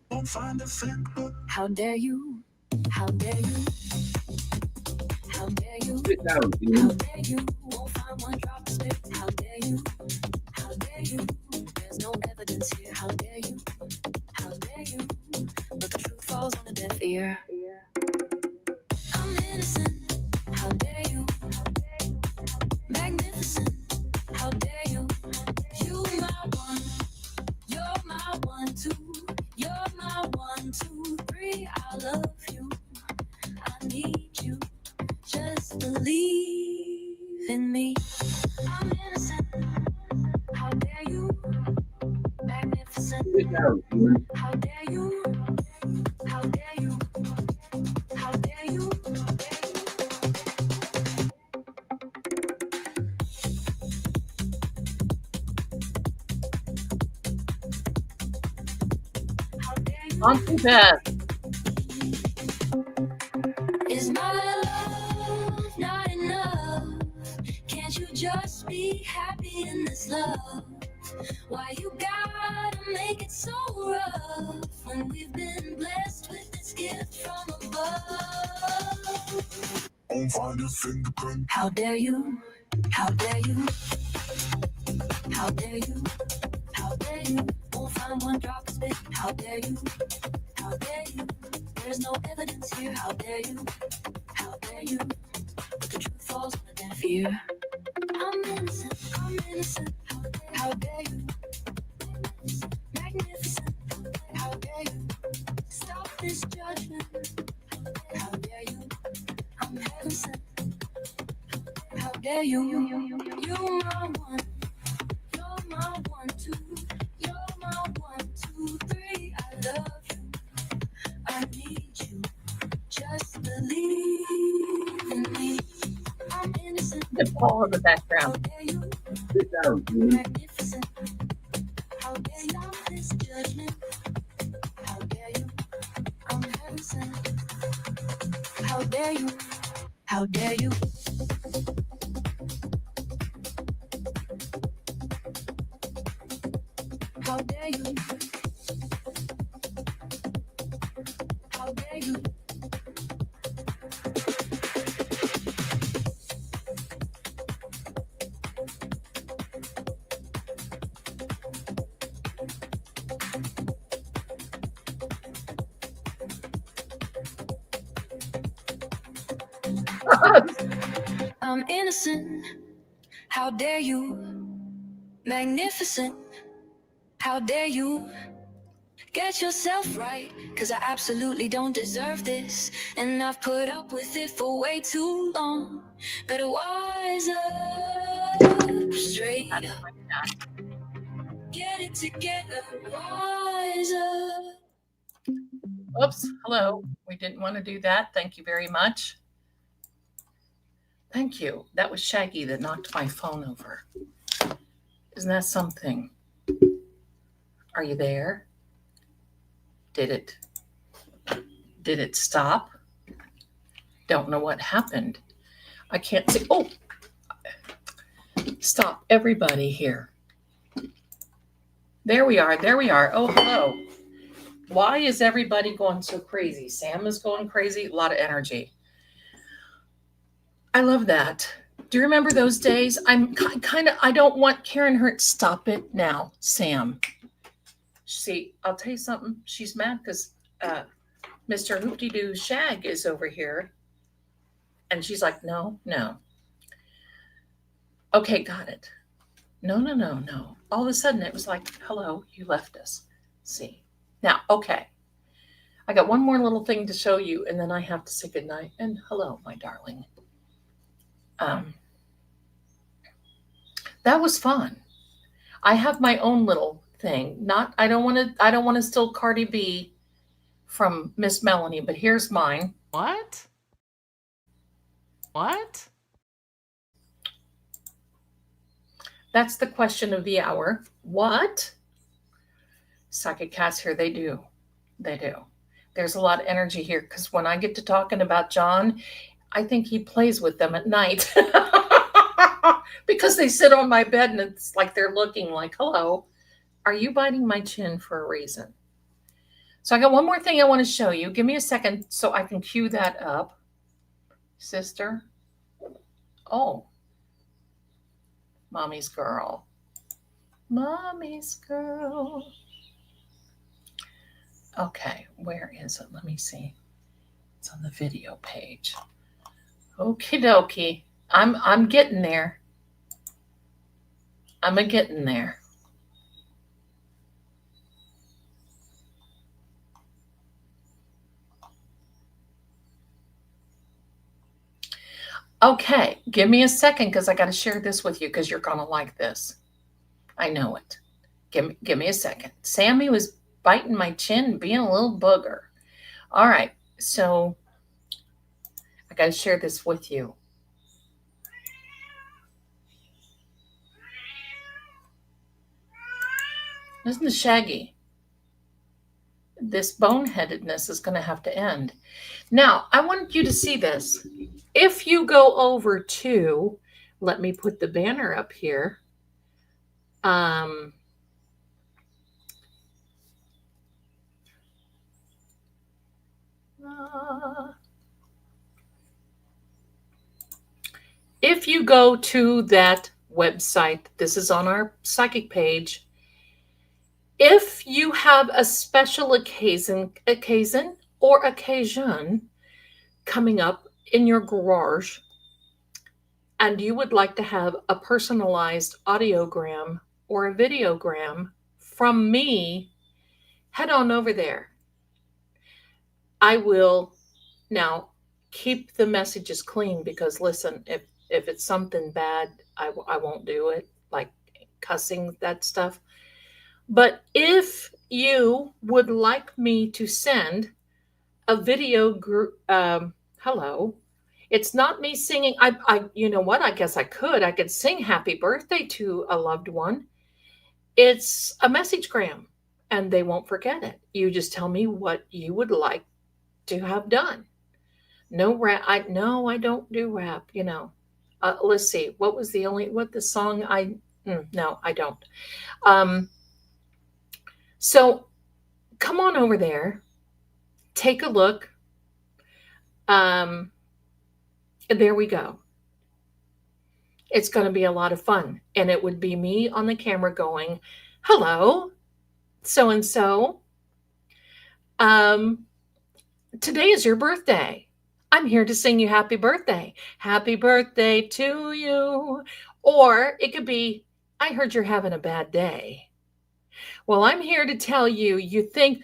Won't find a thing. How dare you? How dare you? How dare you? Sit down, demon. How dare you? Won't find one drop of spit. How dare you? How dare you? There's no evidence here. How dare you? How dare you? But the truth falls on a deaf ear. I'm innocent. How dare you? Magnificent. How dare you? You my one. You're my 1, 2. You're my 1, 2, 3. I love you. I need you. Just believe in me. I'm innocent. How dare you? Magnificent. Sit down, demon. How dare you? How dare you? How dare you? How dare you? On to Beth. Is my love not enough? Can't you just be happy in this love? Why you gotta make it so rough when we've been blessed with gift from above. Won't find a fingerprint. How dare you? How dare you? How dare you? How dare you? Won't find one drop of spit. How dare you? How dare you? There's no evidence here. How dare you? How dare you? But the truth falls on a deaf ear. I'm innocent. I'm innocent. How dare you? Magnificent. How dare you? Stop this judgment. How dare you? I'm heaven sent. How dare you? You're my one. You're my 1, 2. You're my 1, 2, 3. I love you. I need you. Just believe in me. I'm innocent. The Paul in the How background. dare you? Sit down, demon. Magnificent. How dare you? Stop this judgment. How dare you? I'm heaven sent. How dare you? How dare you? How dare you? How dare you? I'm innocent. How dare you? Magnificent. How dare you? Get yourself right, cause I absolutely don't deserve this. And I've put up with it for way too long. Better wise up, straight up. Get it together, wise up. Oops. Hello. We didn't want to do that. Thank you very much. Thank you. That was Shaggy that knocked my phone over. Isn't that something? Are you there? Did it stop? Don't know what happened. I can't see. Oh, stop everybody here. There we are. There we are. Oh, hello. Why is everybody going so crazy? Sam is going crazy. A lot of energy. I love that. Do you remember those days? I'm kind of, I don't want Karen Hurt. Stop it now, Sam. See, I'll tell you something. She's mad because Mr. Hoopty-Doo Shag is over here. And she's like, no. Okay, got it. No. All of a sudden, it was like, hello, you left us. See. Now, okay. I got one more little thing to show you, and then I have to say goodnight. And hello, my darling. That was fun. I have my own little thing. I don't want to steal Cardi B from Miss Melanie, but here's mine. What? That's the question of the hour. What? Psychic cats here, they do. There's a lot of energy here because when I get to talking about John, I think he plays with them at night. Because they sit on my bed and it's like they're looking like, hello, are you biting my chin for a reason? So I got one more thing I want to show you. Give me a second so I can cue that up. Sister. Oh. Mommy's girl. Okay, where is it? Let me see. It's on the video page. Okie dokie. I'm getting there. Getting there. Okay, give me a second because I got to share this with you because you're going to like this. I know it. Give me a second. Sammy was biting my chin, being a little booger. All right, so I got to share this with you. Listen to Shaggy. This boneheadedness is going to have to end. Now, I want you to see this. If you go over to, let me put the banner up here. if you go to that website, this is on our psychic page. If you have a special occasion coming up in your garage, and you would like to have a personalized audiogram or a videogram from me, head on over there. I will now keep the messages clean, because listen, if it's something bad, I won't do it, like cussing, that stuff. But if you would like me to send a video group, hello, it's not me singing. You know what? I guess I could sing happy birthday to a loved one. It's a messagegram, and they won't forget it. You just tell me what you would like to have done. No rap. No, I don't do rap. Let's see. What was the song? No, I don't. So come on over there, take a look. There we go. It's going to be a lot of fun. And it would be me on the camera going, hello, so and so. Today is your birthday. I'm here to sing you happy birthday. Happy birthday to you. Or it could be, I heard you're having a bad day. Well, I'm here to tell you, you think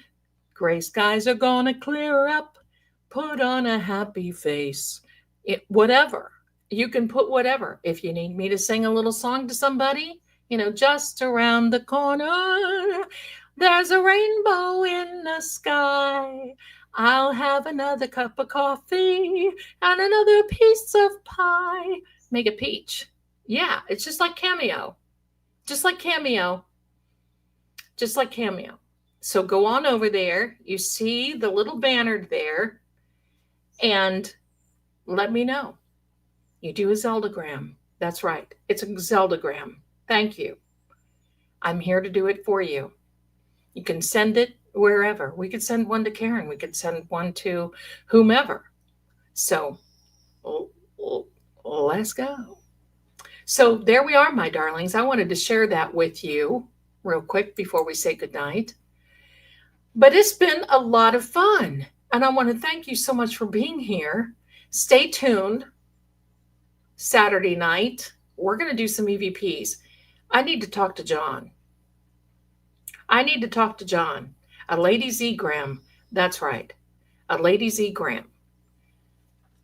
gray skies are going to clear up. Put on a happy face. Whatever. You can put whatever. If you need me to sing a little song to somebody, just around the corner, there's a rainbow in the sky. I'll have another cup of coffee and another piece of pie. Make a peach. Yeah, it's just like Cameo. Just like Cameo. Just like Cameo. So go on over there. You see the little banner there. And let me know. You do a Zeldagram. That's right. It's a Zeldagram. Thank you. I'm here to do it for you. You can send it wherever. We could send one to Karen. We could send one to whomever. So let's go. So there we are, my darlings. I wanted to share that with you real quick before we say goodnight. But it's been a lot of fun. And I want to thank you so much for being here. Stay tuned. Saturday night, we're going to do some EVPs. I need to talk to John. A Lady Z-gram. That's right. A Lady Z-gram.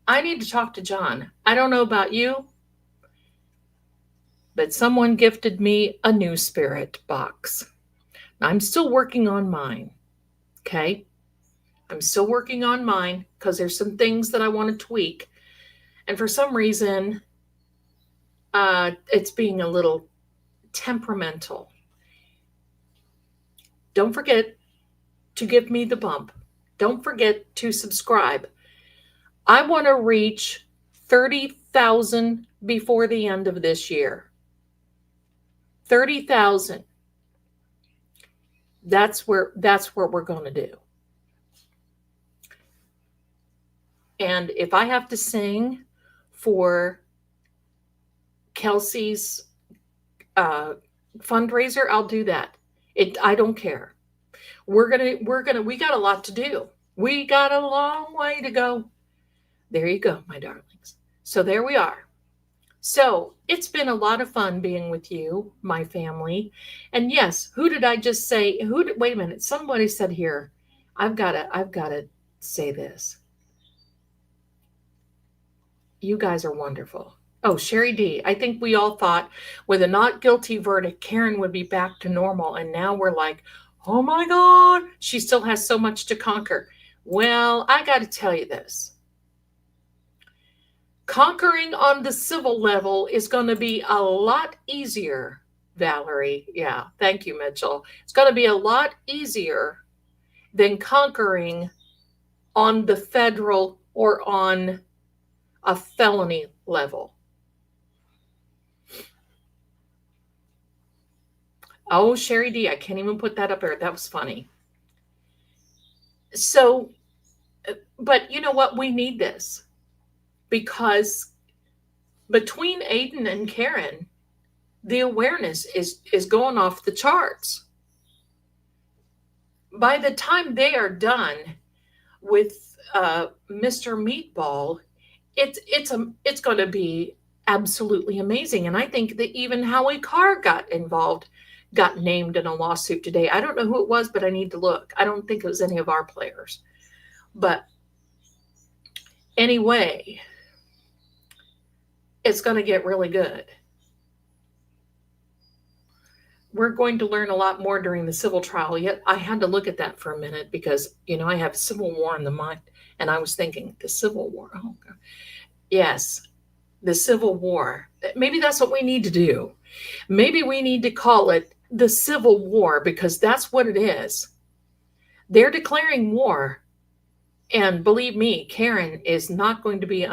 I need to talk to John. I don't know about you, but someone gifted me a new spirit box. I'm still working on mine. Okay? I'm still working on mine because there's some things that I want to tweak. And for some reason, it's being a little temperamental. Don't forget to give me the bump. Don't forget to subscribe. I want to reach 30,000 before the end of this year. 30,000. That's what we're going to do. And if I have to sing for Kelsey's fundraiser, I'll do that. I don't care. We got a lot to do. We got a long way to go. There you go, my darlings. So there we are. So it's been a lot of fun being with you, my family. And yes, who did I just say? Wait a minute. Somebody said here, I've got to say this. You guys are wonderful. Oh, Sherry D. I think we all thought with a not guilty verdict, Karen would be back to normal. And now we're like, oh my God, she still has so much to conquer. Well, I got to tell you this. Conquering on the civil level is going to be a lot easier, Valerie. Yeah, thank you, Mitchell. It's going to be a lot easier than conquering on the federal or on a felony level. Oh, Sherry D, I can't even put that up there. That was funny. So, but you know what? We need this because between Aiden and Karen, the awareness is going off the charts. By the time they are done with Mr. Meatball, it's going to be absolutely amazing. And I think that even Howie Carr got involved, got named in a lawsuit today. I don't know who it was, but I need to look. I don't think it was any of our players. But anyway, it's going to get really good. We're going to learn a lot more during the civil trial. Yet I had to look at that for a minute because, I have Civil War in the mind. And I was thinking, the Civil War. Oh, God. Yes, the Civil War. Maybe that's what we need to do. Maybe we need to call it the Civil War, because that's what it is. They're declaring war. And believe me, Karen is not going to be,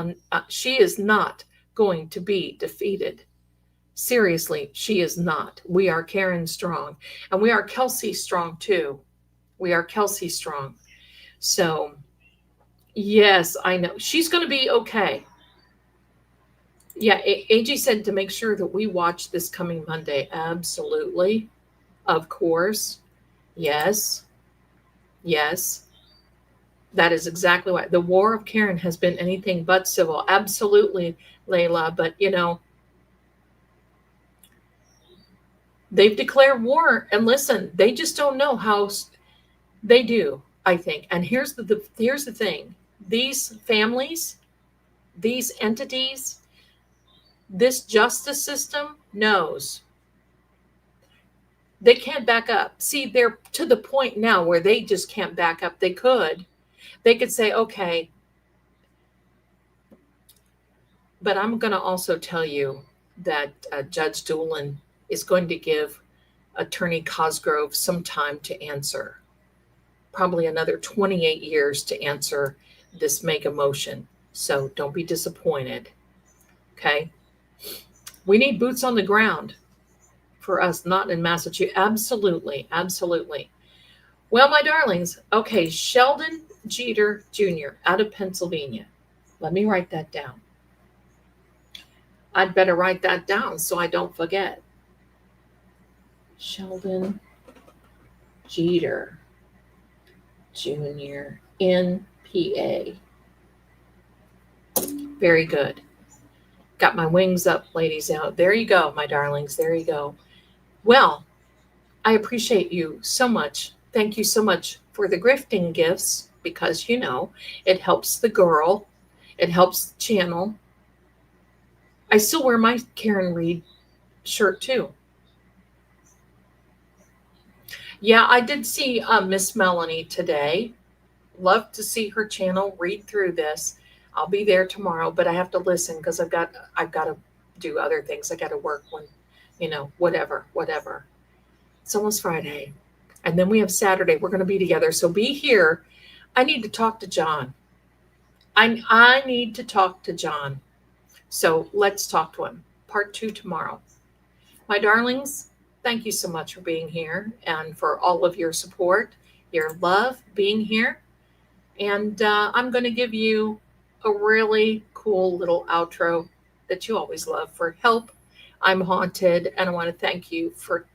she is not going to be defeated. Seriously, she is not. We are Karen strong. And we are Kelsey strong too. We are Kelsey strong. So, yes, I know. She's going to be okay. Yeah, AG said to make sure that we watch this coming Monday. Absolutely. Of course. Yes. Yes. That is exactly what. The war of Karen has been anything but civil. Absolutely, Layla. But, they've declared war. And listen, they just don't know how they do, I think. And here's the thing. These families, these entities, this justice system knows they can't back up. See, they're to the point now where they just can't back up. They could say, okay, but I'm going to also tell you that Judge Doolin is going to give Attorney Cosgrove some time to answer, probably another 28 years to answer this mega motion. So don't be disappointed. Okay. We need boots on the ground for us, not in Massachusetts. Absolutely. Absolutely. Well, my darlings. Okay. Sheldon Jeter Jr. out of Pennsylvania. Let me write that down. I'd better write that down so I don't forget. Sheldon Jeter Jr. in PA. Very good. Got my wings up, ladies out. There you go, my darlings. There you go. Well, I appreciate you so much. Thank you so much for the grifting gifts, because, it helps the girl. It helps the channel. I still wear my Karen Reed shirt too. Yeah, I did see Miss Melanie today. Love to see her channel, read through this. I'll be there tomorrow, but I have to listen because I've got to do other things. I got to work when, whatever. It's almost Friday. And then we have Saturday. We're going to be together. So be here. I need to talk to John. I need to talk to John. So let's talk to him. Part 2 tomorrow. My darlings, thank you so much for being here and for all of your support, your love, being here. And I'm going to give you a really cool little outro that you always love for help. I'm haunted, and I want to thank you for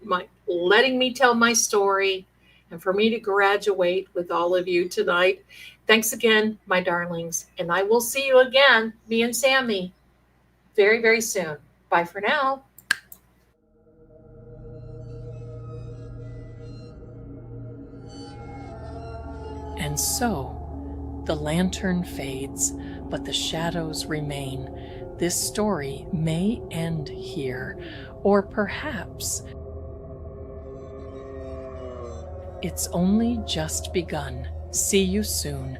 letting me tell my story and for me to graduate with all of you tonight. Thanks again, my darlings, and I will see you again, me and Sammy, very, very soon. Bye for now. And so the lantern fades, but the shadows remain. This story may end here, or perhaps it's only just begun. See you soon.